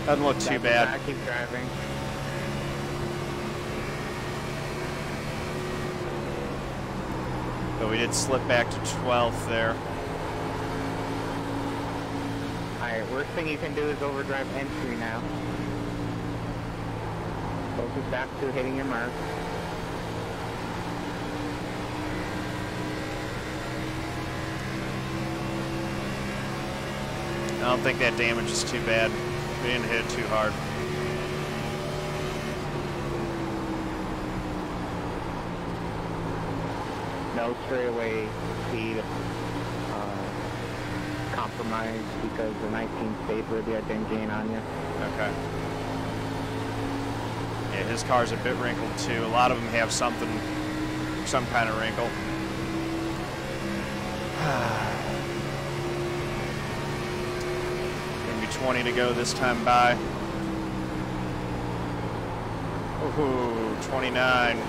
Doesn't look too bad. Keep driving. But we did slip back to 12th there. Alright, worst thing you can do is overdrive entry now. Focus back to hitting your mark. I don't think that damage is too bad. We didn't hit it too hard. No straightaway speed compromise because the 19 stayed with you. I didn't gain on you. Okay. Yeah, his car's a bit wrinkled too. A lot of them have some kind of wrinkle. Gonna be 20 to go this time by. Ooh, 29.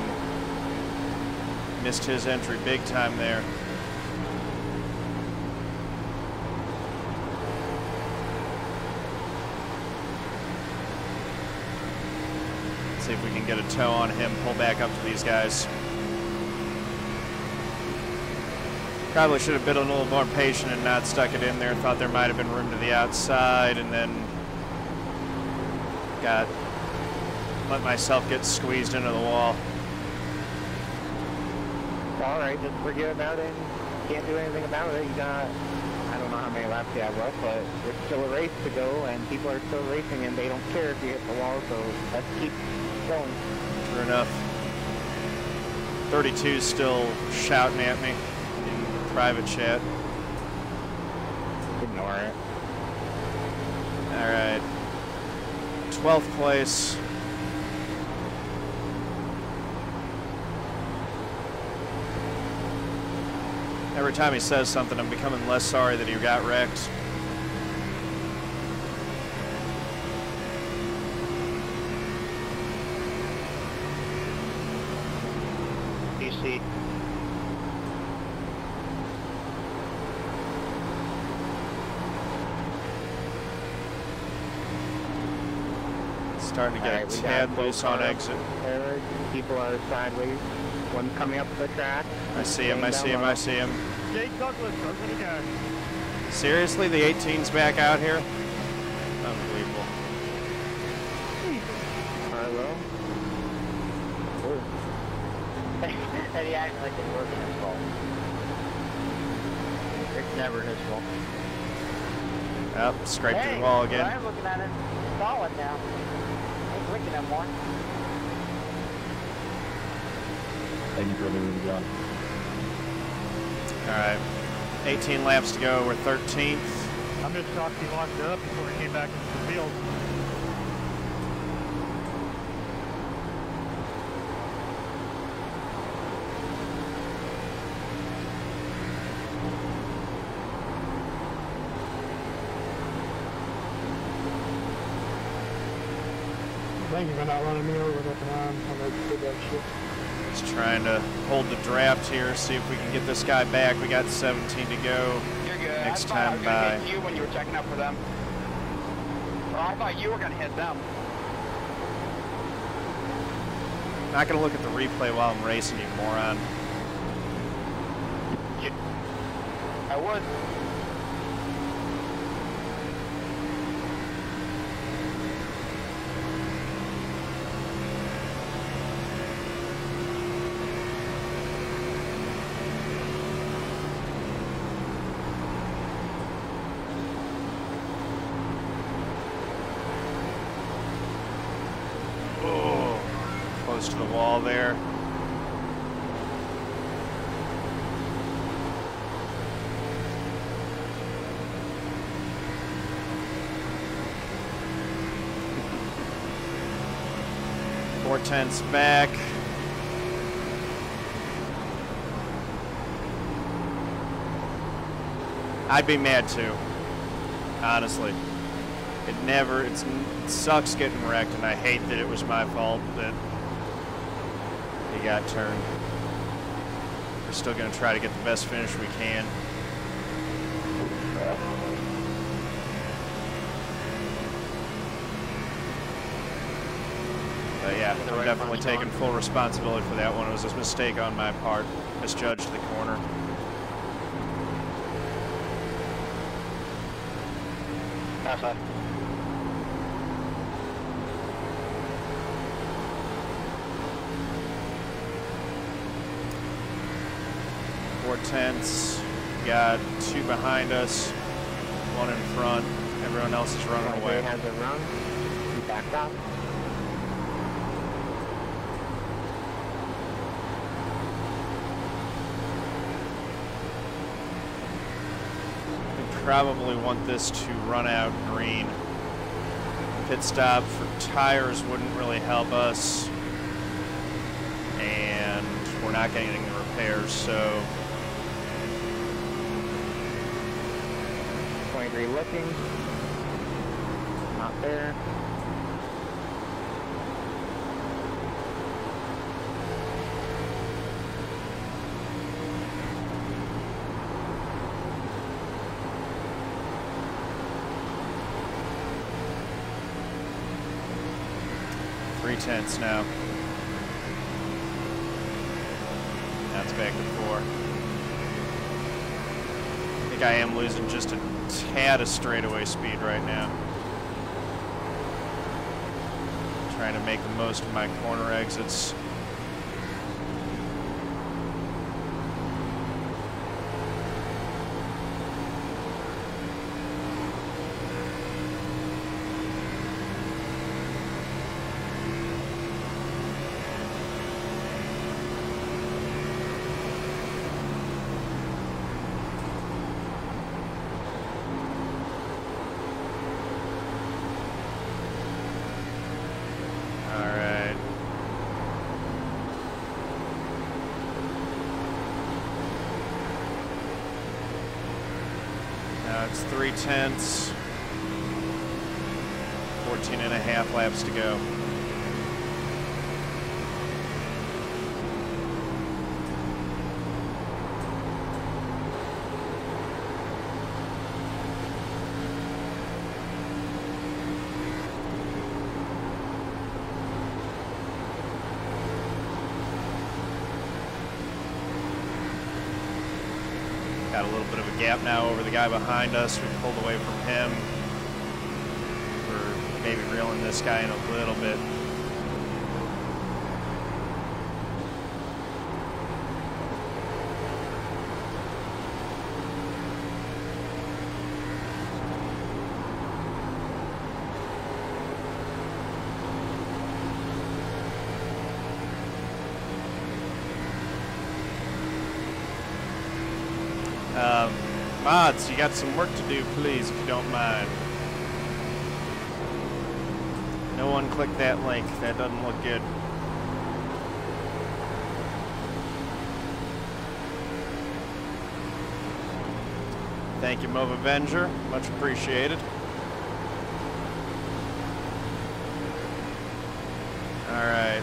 Missed his entry big time there. Let's see if we can get a toe on him, pull back up to these guys. Probably should have been a little more patient and not stuck it in there. Thought there might have been room to the outside, and then let myself get squeezed into the wall. Alright, just forget about it. Can't do anything about it. You got, I don't know how many laps you have left, but there's still a race to go, and people are still racing, and they don't care if you hit the wall, so let's keep going. True enough. 32's still shouting at me in private chat. Ignore it. Alright. 12th place. Every time he says something, I'm becoming less sorry that he got wrecked. DC. Starting to get a tad loose on exit. People are sideways. One coming up the track. I see him, I see him, I see him. Jake Douglas, open again. Seriously, the 18's back out here? Unbelievable. Hello? And he acts like it wasn't his fault. It's never his fault. Up, scraped through the wall again. I'm looking at it solid now. Ain't clicking no more. Thank you for the room, John. Alright. 18 laps to go. We're 13th. I'm just shocked he locked it up before he came back into the field. Thank you for not running me over that time. Just trying to hold the draft here, see if we can get this guy back. We got 17 to go. You're good. Next I time thought I was by. going to hit you when you were checking up for them. Or I thought you were going to hit them. Not going to look at the replay while I'm racing, you moron. I would. To the wall there. Four tenths back. I'd be mad too, honestly. It sucks getting wrecked, and I hate that it was my fault that he got turned. We're still going to try to get the best finish we can. But yeah, I'm definitely taking full responsibility for that one. It was a mistake on my part. Misjudged the corner. Outside. Four tenths. Got two behind us, one in front. Everyone else is running away. Has a run. He backed up. We probably want this to run out green. Pit stop for tires wouldn't really help us, and we're not getting the repairs, so 23 looking. Not there. Three tenths now. That's back to four. I think I am losing just a tad of straightaway speed right now. Trying to make the most of my corner exits. It's 3 tenths, 14 and a half laps to go. Got a little bit of a gap now over the guy behind us. We pulled away from him. We're maybe reeling this guy in a little bit. Mods, you got some work to do, please, if you don't mind. No one click that link. That doesn't look good. Thank you, Move Avenger. Much appreciated. All right.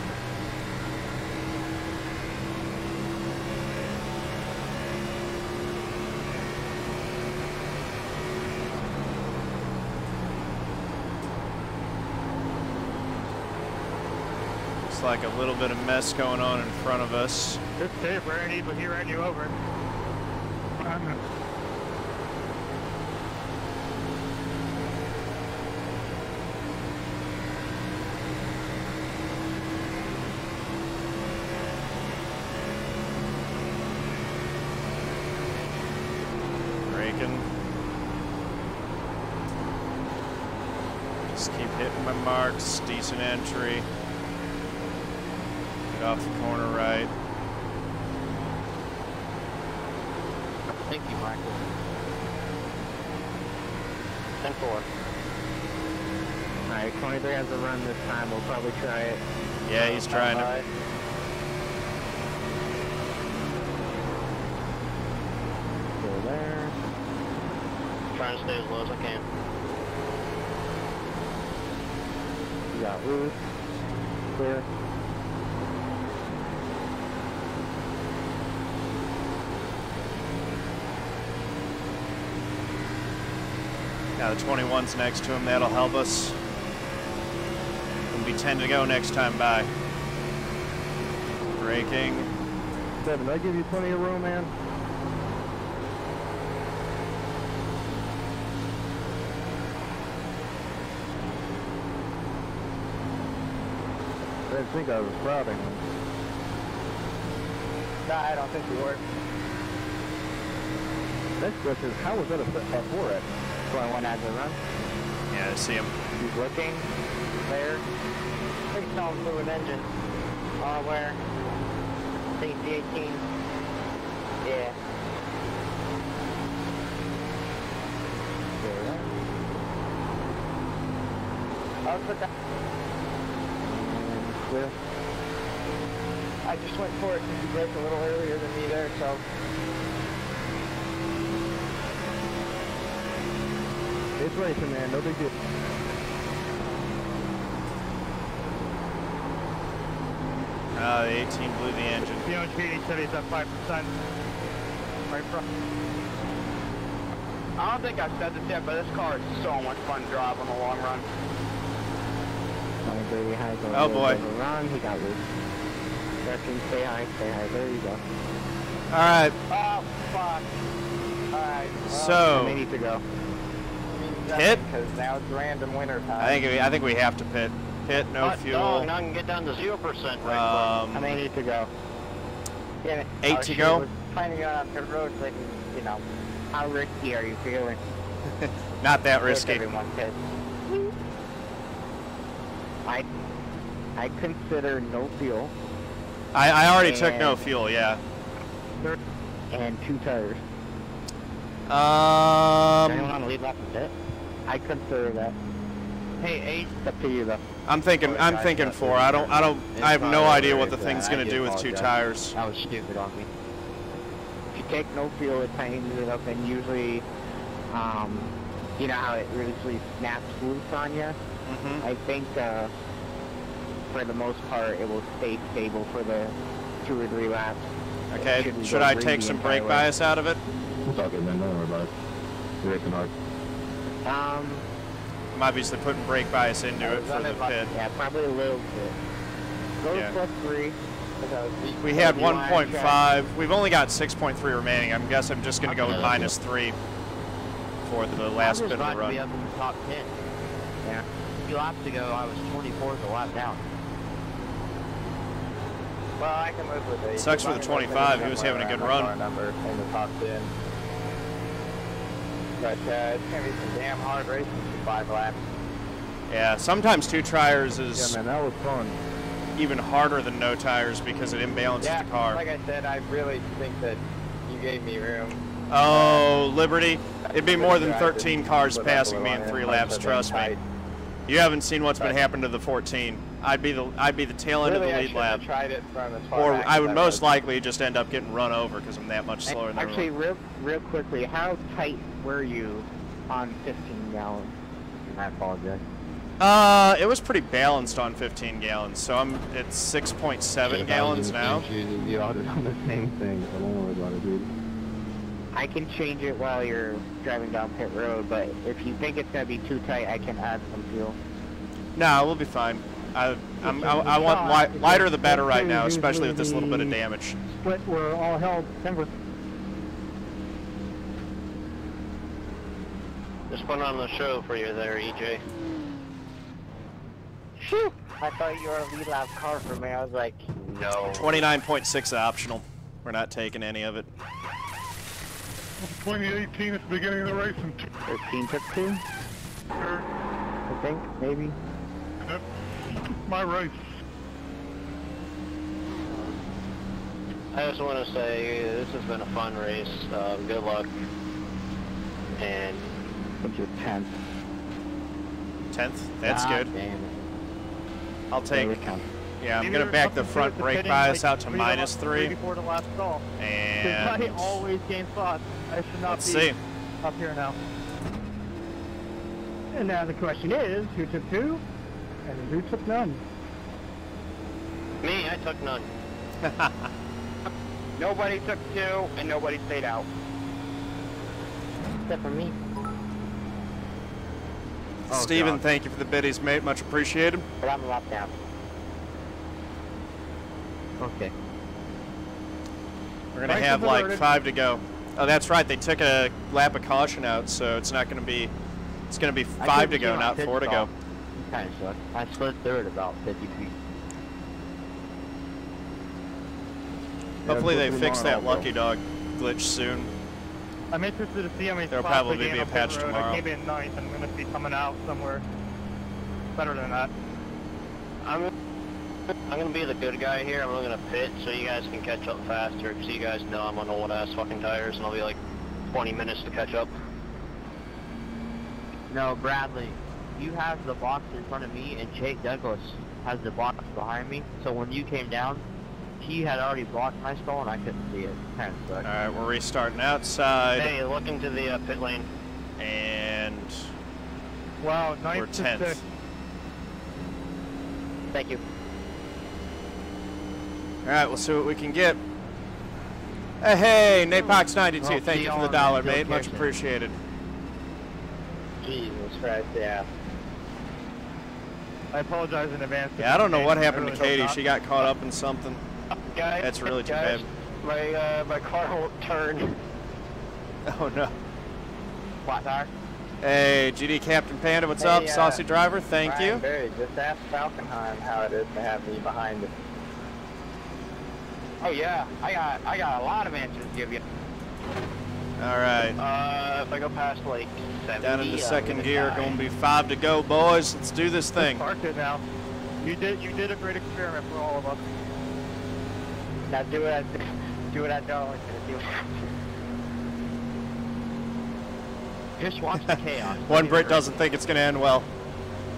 Like a little bit of mess going on in front of us. Good save, Randy, but he ran you over. Braking. Just keep hitting my marks. Decent entry. Off the corner right. Thank you, Michael. 10-4. Alright, 23 has a run this time. We'll probably try it. Yeah, he's trying to. Go there. Trying to stay as low as I can. You got loose. Clear. Now the 21's next to him, that'll help us. It'll be 10 to go next time by. Braking. 7, I give you plenty of room, man. I didn't think I was crowding. Nah, I don't think you were. Next question is, how was that a 4X? 21 has a run. Yeah, I see him. He's looking. There. Please tell him fluid engine. Where? I think it's the 18. Yeah. I'll put that. Clear. I just went for it because you broke a little earlier than me there, so. It's racing, man. No big deal. The 18 blew the engine. You know, Petey said he's at 5%. Right front. I don't think I've said this yet, but this car is so much fun to drive on the long run. Oh boy. Run. He got loose. Justin, stay high, stay high. There you go. All right. Oh, fuck. All right. So. We need to go. Pit? Because now it's random winter time. I think we have to pit. Pit, no fuel. Dog, now I can get down to 0% right quick. How many need to go? Yeah, 8 to go. Was planning on the road, but you know, how risky are you feeling? Not that risky. Everyone says. I consider no fuel. I already took no fuel, yeah. And 2 tires. Anyone want to leave off the pit? I consider that. Hey, 8. It's up to you though. I'm thinking 4. I have no idea what the thing's gonna do with 2 tires. That was stupid on me. If you take no fuel, it tightens it up, and usually, you know how it usually snaps loose on you? Mm-hmm. I think, for the most part, it will stay stable for the 2 or 3 laps. Okay, should I take some brake bias out of it? It's all good, man. Don't worry about it. You're racing hard. I'm obviously putting brake bias into it for the pit. Yeah, probably a little bit. Go to +3. We had 1.5. We've only got 6.3 remaining. I guess I'm just going to go with -3 for the last bit of the run. To be up in the top 10. Yeah. A few laps ago, I was 24th a lap down. Well, I can live with it. Sucks for the 25. He was having a good run. Number in the top 10. But it's going to be some damn hard racing for 5 laps. Yeah, sometimes 2 tires is Yeah, man, that was fun. even harder than no tires because it imbalances the car. Like I said, I really think that you gave me room. Oh, Liberty. It'd be more than 13 cars passing me in 3 laps, trust me. You haven't seen what's been happening to the 14. I'd be the tail end of the lead lap. Tried it from as far Or back I as would most likely just end up getting run over because I'm that much slower than Actually, everyone. real quickly, how tight were you on 15 gallons? I apologize. It was pretty balanced on 15 gallons, so I'm at 6.7 gallons now. You ought to do the same thing, so don't worry about it, dude. I can change it while you're driving down pit road, but if you think it's going to be too tight, I can add some fuel. No, we'll be fine. I want lighter the better right now, especially with this little bit of damage. Split were all held Denver. Just put on the show for you there, EJ. Phew! I thought you were a lead lap car for me. I was like, no. 29.6 optional. We're not taking any of it. 2018 at the beginning of the race. 13 took 2? I think, maybe. That's my race. I just want to say this has been a fun race. Good luck. And I think you're 10th. 10th? That's good. Damn it. I'll take. Yeah, I'm gonna back the front brake bias out to -3. Before the last stall. And I always gain spots. I should not be up here now. And now the question is, who took 2 and who took none? me, I took none. Nobody took 2 and nobody stayed out. Except for me. Steven, thank you for the biddies, mate. Much appreciated. But I'm a lap down. Okay. We're going to have like 5 to go. Oh, that's right. They took a lap of caution out, so it's not going to be... It's going to be 5 to go, not 4 to go. Kind of sucks. I slid through it about 50 feet. Hopefully they fix that lucky dog glitch soon. I'm interested to see how many There'll spots probably we gain be a on pit patch road. tomorrow. I came in 9th. I'm going to be coming out somewhere better than that. I'm gonna be the good guy here. I'm gonna pit so you guys can catch up faster. So you guys know I'm on old ass fucking tires, and I'll be like 20 minutes to catch up. No, Bradley, you have the box in front of me, and Jake Douglas has the box behind me. So when you came down, he had already blocked my stall, and I couldn't see it. Kind of sucked. All right, we're restarting outside. Hey, look into the pit lane. And wow, we're 10th. Thank you. All right, we'll see what we can get. Hey, Napox92, thank you for the $1, mate. Much appreciated. Jesus Christ, yeah. I apologize in advance. Yeah, I don't know what happened to Katey. She got caught up in something. Guys, That's really too bad. My car won't turn. Oh no. Flat tire. Hey, GD Captain Panda, what's up? Saucy Driver, thank you. Barry, just ask Falkenheim how it is to have me behind it. Oh yeah, I got a lot of answers to give you. All right. If I go past like 70, down into second gear, going to be 5 to go, boys. Let's do this thing. Parked it now. You did a great experiment for all of us. Now do what I don't. Just watch the chaos. One Brit doesn't think it's going to end well.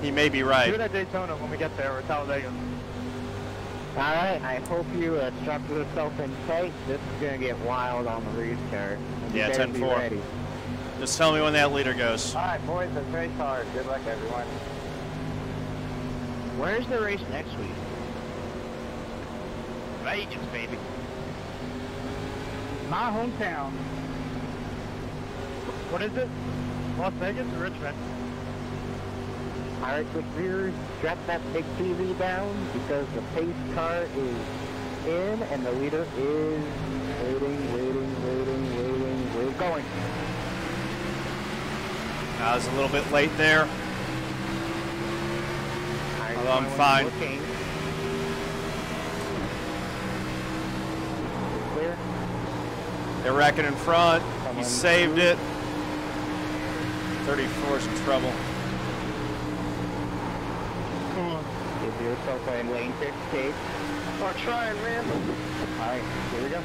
He may be right. Do it at Daytona when we get there, or Talladega. Alright, I hope you struck yourself in tight. This is going to get wild on the restart. Yeah, 10-4. Just tell me when that leader goes. Alright, boys, let's race hard. Good luck, everyone. Where's the race next week? Vegas, baby. My hometown. What is it? Las Vegas or Richmond? Alright, quick viewers, drop that big TV down because the pace car is in, and the leader is waiting. Going. I was a little bit late there. Although I'm fine. Clear. They're wrecking in front. He saved it. 34's in trouble. Give yourself a lane 58. I'm trying, man. Alright, here we go.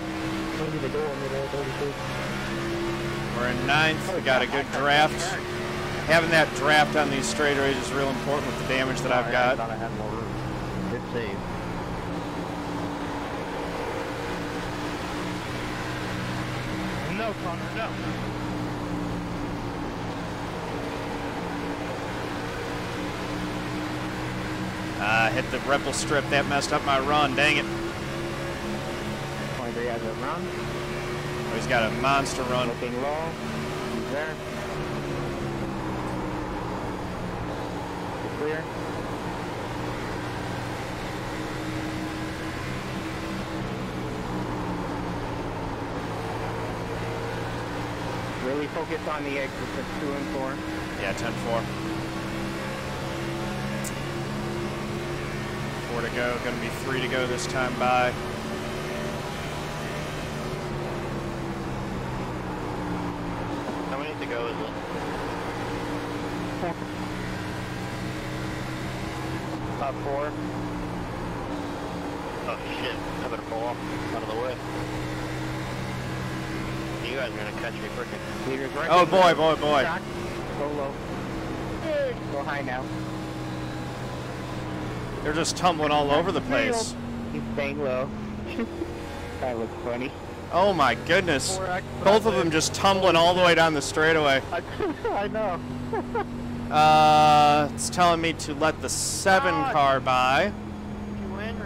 Into the door, middle 32. We're in 9th. We got a good draft. Having that draft on these straightaways is real important with the damage that I've got. I thought I had more room. Good save. No, Connor, no. Hit the Rebel strip. That messed up my run. Dang it. 23 has a run. Oh, he's got a monster run. Looking low. He's there. Clear. Really focus on the exits of 2 and 4. Yeah, 10-4. 4 to go. Going to be 3 to go this time by. How many to go is it? 4. Oh shit, I better pull off out of the way. You guys are gonna catch me freaking. Right. Oh boy. Go low. Go high now. They're just tumbling all over the place. He's staying low. That looks funny. Oh my goodness. Both of them just tumbling all the way down the straightaway. I know. It's telling me to let the 7 car by.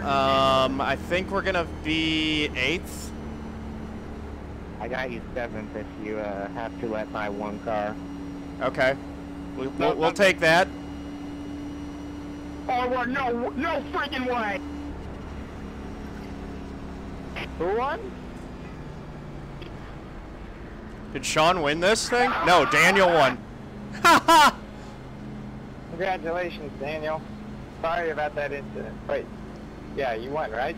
I think we're gonna be 8th. I got you 7th if you have to let my 1 car. Okay. We'll take that. Oh, no freaking way. Who won? Did Sean win this thing? No, Daniel won. Congratulations, Daniel. Sorry about that incident. Wait. Yeah, you won, right?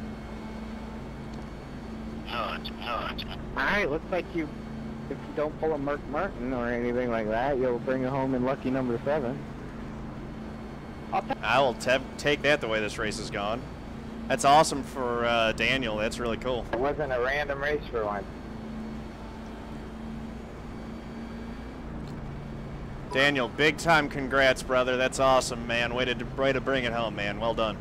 No. Alright, looks like if you don't pull a Martin or anything like that, you'll bring it home in lucky number 7. I will take that the way this race has gone. That's awesome for Daniel. That's really cool. It wasn't a random race for once. Daniel, big time congrats, brother. That's awesome, man. Way to bring it home, man. Well done.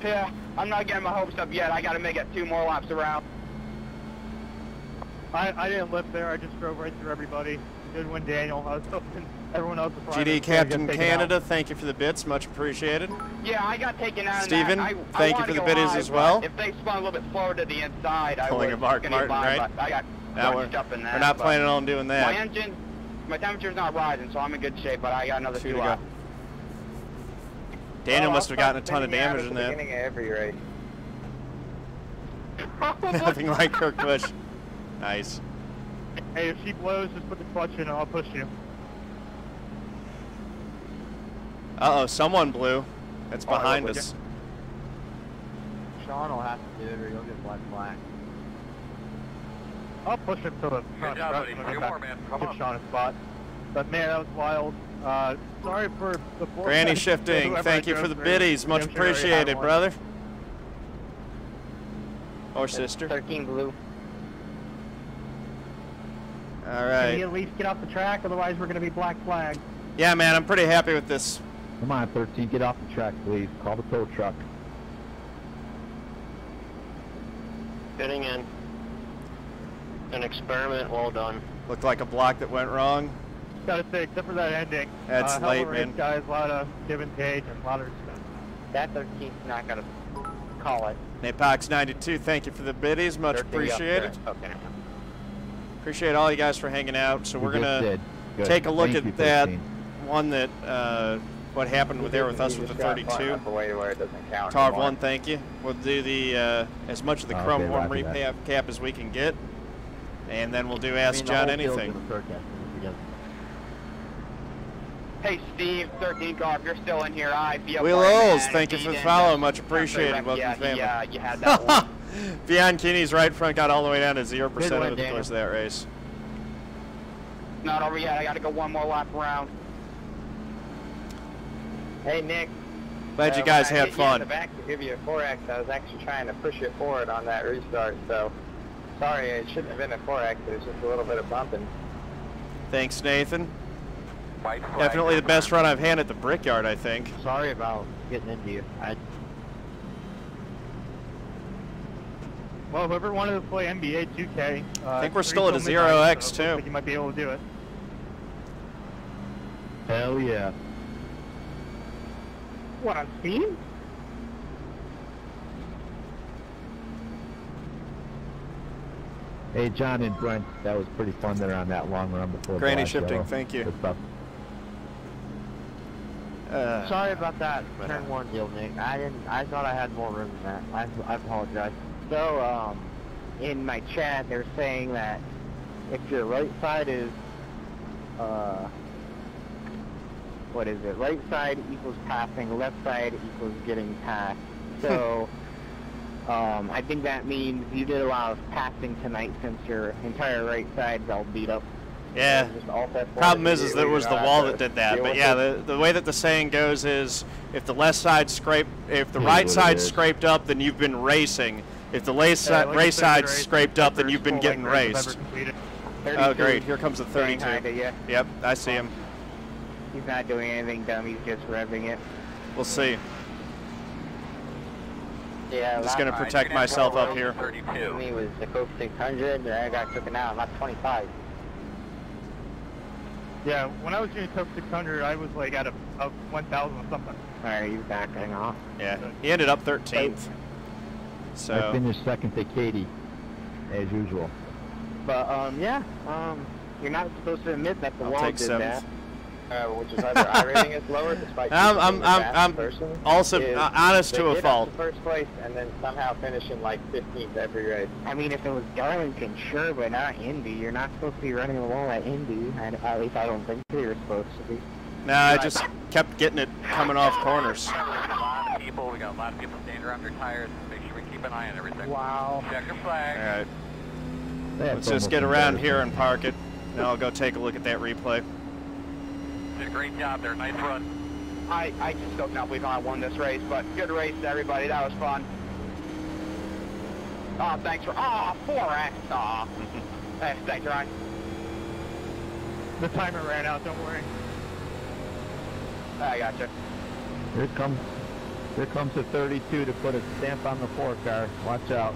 Yeah, I'm not getting my hopes up yet. I got to make it 2 more laps around. I didn't live there. I just drove right through everybody. Did win Daniel. I was hoping everyone else was GD Captain Canada, thank you for the bits. Much appreciated. Yeah, I got taken out. Steven, thank you for the bits as well. If they spun a little bit slower to the inside, I pulling was a Mark going Martin, by, right? but I got bunched up in that. We're not planning on doing that. My engine, my temperature's not rising, so I'm in good shape, but I got another 2 laps. Daniel must have gotten a ton of damage in that. Beginning of every race. Nothing like Kirk Busch. Nice. Hey, if she blows, just put the clutch in and I'll push you. Uh-oh, someone blew. That's behind us. Sean will have to do it or you'll get black flag. I'll push him to the front. Give Sean a spot. But man, that was wild. Sorry for the Granny shifting. Thank you for the biddies. Much appreciated, brother. Or sister. 13 blue. All right. Can you at least get off the track? Otherwise, we're going to be black flag. Yeah, man, I'm pretty happy with this. Come on, 13, get off the track, please. Call the tow truck. Getting in. An experiment, well done. Looked like a block that went wrong. Gotta say, except for that ending. That's late, man. Guys, a lot of give and take and a lot of respect. That 13's not going to call it. Napox92, thank you for the biddies. Much appreciated. Okay. Appreciate all you guys for hanging out. So we're going to Good. take a look Thank at you, that 13. one that what happened with there with us with the 32. Tar 1, thank you. We'll do the as much of the Chrome Horn recap as we can get, and then we'll do Ask John Anything. Hey Steve, 13 car, if you're still in here, Will Oles, thank you for the follow, much appreciated. Welcome to the family. Yeah, you had that one. Bianchini's right front got all the way down to 0% over the course of that race. Not over yet, I gotta go one more lap around. Hey Nick. Glad you guys had fun. In the back to give you a 4X, I was actually trying to push it forward on that restart, so sorry, it shouldn't have been a 4X, it was just a little bit of bumping. Thanks, Nathan. Definitely the best run I've had at the Brickyard, I think. Sorry about getting into you. Well, whoever wanted to play NBA 2K, I think we're still at a 0X too. I think you might be able to do it. Hell yeah. What, on Steam? Hey, John and Brent, that was pretty fun there on that long run before. Granny shifting, thank you. Good stuff. Sorry about that turn 1 deal, Nick. I thought I had more room than that. I apologize. So, in my chat, they're saying that if your right side is, what is it? Right side equals passing, left side equals getting passed. So, I think that means you did a lot of passing tonight since your entire right side's all beat up. Yeah. Problem is that it was the wall that did that. But yeah, the way that the saying goes is, if the left side if the right side's scraped up, then you've been racing. If the race side's scraped up, then you've been getting raced. Oh, great. Here comes the 32. Yep, I see him. He's not doing anything dumb. He's just revving it. We'll see. Yeah, I'm just going to protect myself up here. Me was the Coke 600, and I got taken out. I'm at 25. Yeah, when I was doing Coke 600, I was like at a 1,000 something. Alright, he's backing off. Yeah, he ended up 13th. So I finished second to Katey, as usual. But yeah, you're not supposed to admit that the wall did 7th. that. Which is either iRacing is lower despite I'm also honest to a fault. First place and then somehow finishing like 15th every race. I mean, if it was Darlington, sure, but not Indy. You're not supposed to be running the wall at Indy. At least I don't think you're supposed to be. Nah, I just kept getting it coming off corners. We got a lot of people standing around their tires. Make sure we keep an eye on everything. Wow. Check your flag. All right. Let's just get around here and park it. Now I'll go take a look at that replay. Did a great job there. Nice run. I just don't know if I won this race, but good race to everybody. That was fun. Oh, thanks for 4X. Oh, thanks, Ryan. The timer ran out. Don't worry. I gotcha. Here comes the 32 to put a stamp on the 4 car. Watch out.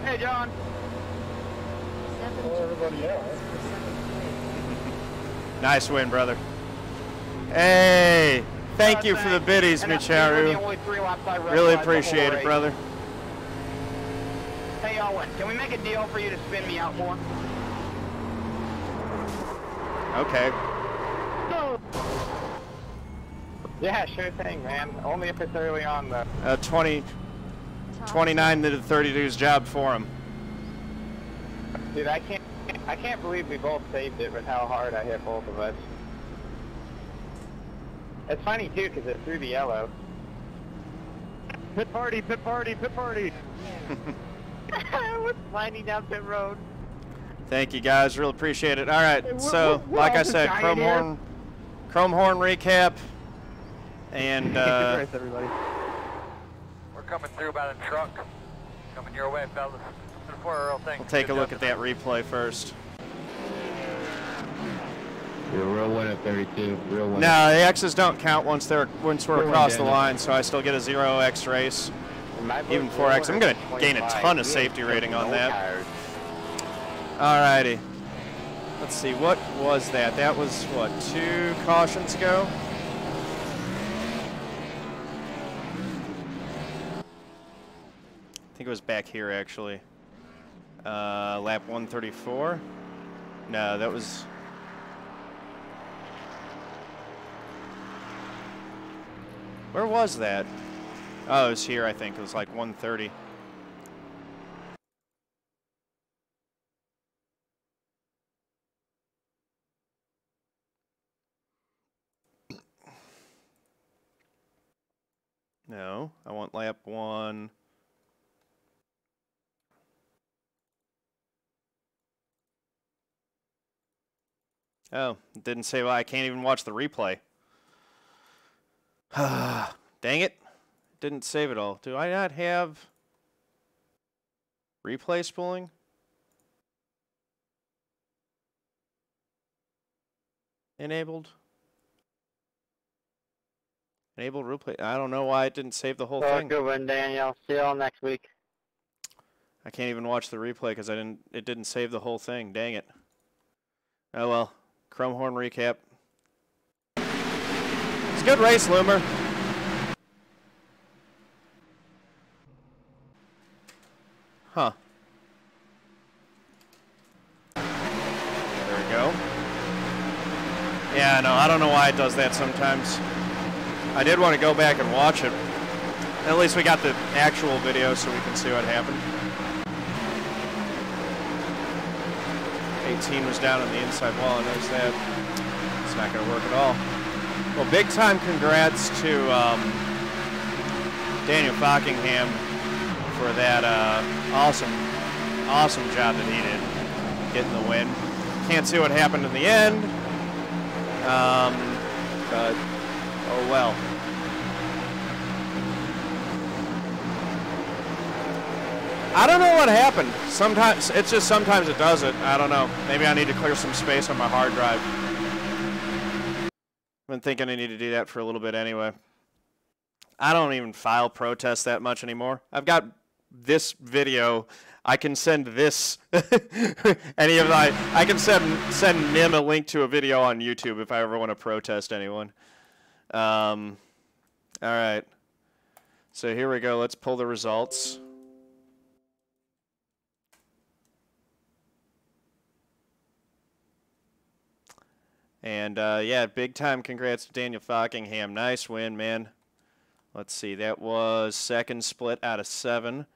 Hey, John. Hello, everybody else. Nice win, brother. Hey, thank you for the biddies, Micharu. Really appreciate it, brother. Hey, Owen, can we make a deal for you to spin me out more? Okay. Yeah, sure thing, man. Only if it's early on, though. 29 did the 32's job for him. Dude, I can't believe we both saved it with how hard I hit both of us. It's funny too, because it threw the yellow. Pit party, pit party, pit party. We're sliding down pit road. Thank you, guys. Really appreciate it. All right, so like I said, Chrome Horn recap, and everybody. We're coming through by the truck. Coming your way, fellas. we'll take a look at that replay first. You're a real winner, 32. Real winner. No, the X's don't count once we're across the line, so I still get a 0X race, even 4X. I'm going to gain a ton of safety rating on that. Alrighty. Let's see, what was that? That was, what, 2 cautions ago? I think it was back here, actually. Lap 134? No, that was... Where was that? Oh, it was here, I think. It was like 1:30. No, I want lap 1. Oh, it didn't say, well, I can't even watch the replay. Dang it. Didn't save it all. Do I not have replay spooling? Enabled? Enabled replay. I don't know why it didn't save the whole thing. Good one, Daniel. See you all next week. I can't even watch the replay because it didn't save the whole thing. Dang it. Oh well. Chrome Horn recap. It's a good race, Loomer. Huh. There we go. Yeah, no, I don't know why it does that sometimes. I did want to go back and watch it. At least we got the actual video so we can see what happened. 18 was down on the inside wall, I noticed that. It's not going to work at all. Well, big time congrats to Daniel Faulkingham for that awesome job that he did getting the win. Can't see what happened in the end, but oh well. I don't know what happened. Sometimes it's just sometimes it does it. I don't know. Maybe I need to clear some space on my hard drive. I've been thinking I need to do that for a little bit anyway. I don't even file protests that much anymore. I've got this video. I can send this I can send Nim a link to a video on YouTube if I ever want to protest anyone. All right. So here we go. Let's pull the results. And, yeah, big time congrats to Daniel Faulkingham. Nice win, man. Let's see. That was second split out of 7.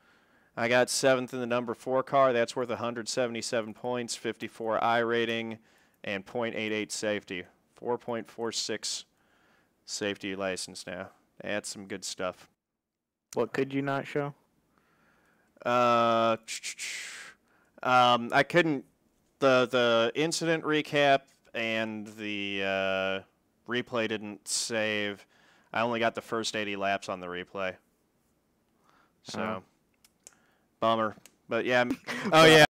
I got 7th in the number 4 car. That's worth 177 points, 54 I rating, and .88 safety. 4.46 safety license now. That's some good stuff. What could you not show? I couldn't. The incident recap and the replay didn't save. I only got the first 80 laps on the replay. So, bummer. But yeah. Oh yeah.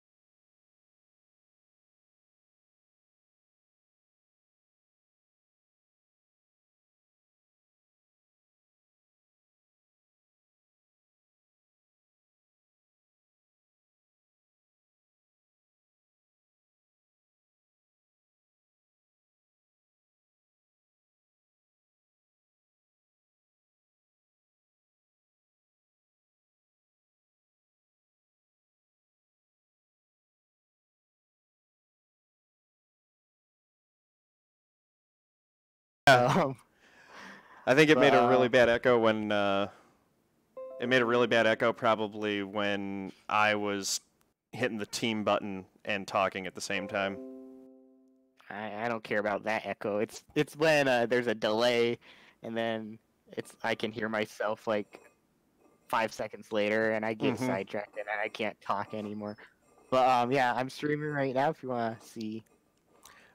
I think it made a really bad echo when it made a really bad echo probably when I was hitting the team button and talking at the same time. I don't care about that echo. It's when there's a delay, and then I can hear myself like 5 seconds later, and I get sidetracked and I can't talk anymore. But yeah, I'm streaming right now if you want to see.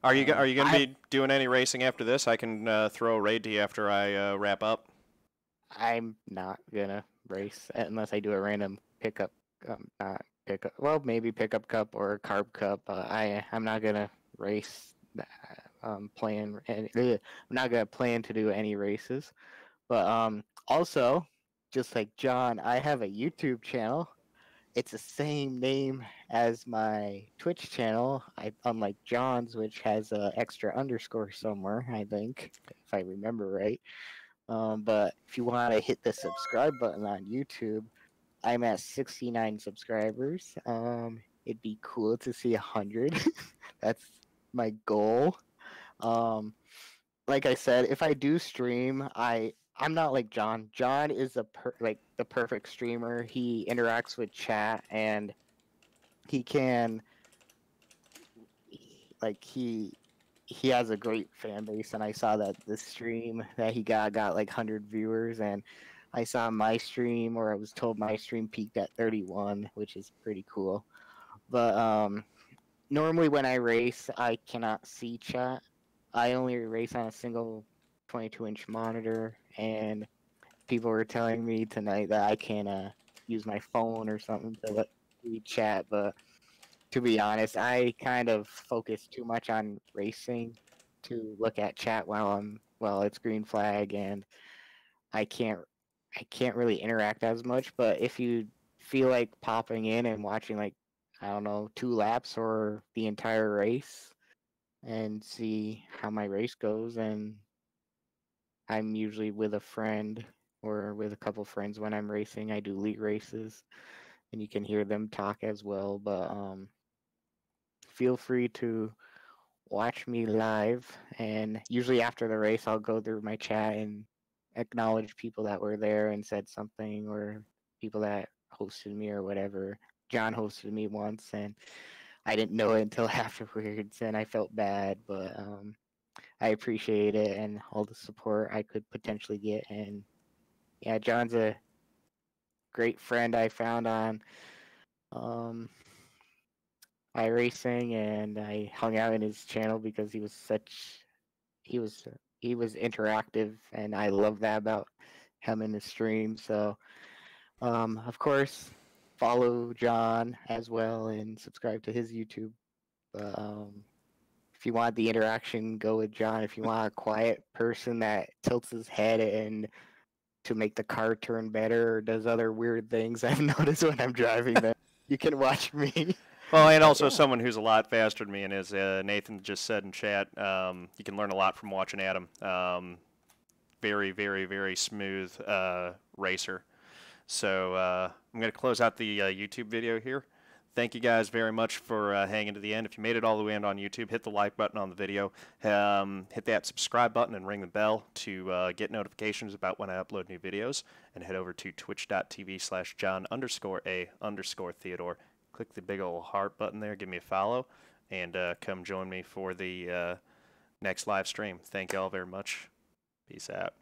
Are you going to be doing any racing after this? I can throw a raid to you after I wrap up. I'm not gonna race unless I do a random pickup. Not pickup. Well, maybe pickup cup or carb cup. I'm not gonna race. I'm not gonna plan to do any races. But also, just like John, I have a YouTube channel. It's the same name as my Twitch channel, unlike John's, which has an extra underscore somewhere, I think, if I remember right. But if you want to hit the subscribe button on YouTube, I'm at 69 subscribers. It'd be cool to see 100. That's my goal. Like I said, if I do stream, I I'm not like John. John is the perfect streamer. He interacts with chat, and he can he has a great fan base. And I saw that the stream that he got like 100 viewers, and I saw my stream, or I was told my stream peaked at 31, which is pretty cool. But normally when I race, I cannot see chat. I only race on a single 22-inch monitor, and people were telling me tonight that I can use my phone or something to let me chat, but to be honest, I kind of focus too much on racing to look at chat while it's green flag, and I can't really interact as much. But if you feel like popping in and watching, like, I don't know, 2 laps or the entire race and see how my race goes, and I'm usually with a friend or with a couple friends when I'm racing. I do league races, and you can hear them talk as well. But feel free to watch me live, and usually after the race I'll go through my chat and acknowledge people that were there and said something, or people that hosted me or whatever. John hosted me once, and I didn't know it until afterwards, and I felt bad, but I appreciate it and all the support I could potentially get. And yeah, John's a great friend I found on iRacing, and I hung out in his channel because he was interactive, and I love that about him in his stream. So of course, follow John as well and subscribe to his YouTube. But if you want the interaction, go with John. If you want a quiet person that tilts his head and to make the car turn better or does other weird things I've noticed when I'm driving, then you can watch me. Well, and also someone who's a lot faster than me, and as Nathan just said in chat, you can learn a lot from watching Adam. Very, very, very smooth racer. So I'm going to close out the YouTube video here. Thank you guys very much for hanging to the end. If you made it all the way in on YouTube, hit the like button on the video. Hit that subscribe button and ring the bell to get notifications about when I upload new videos. And head over to twitch.tv/John_A_Theodore. Click the big old heart button there. Give me a follow. And come join me for the next live stream. Thank you all very much. Peace out.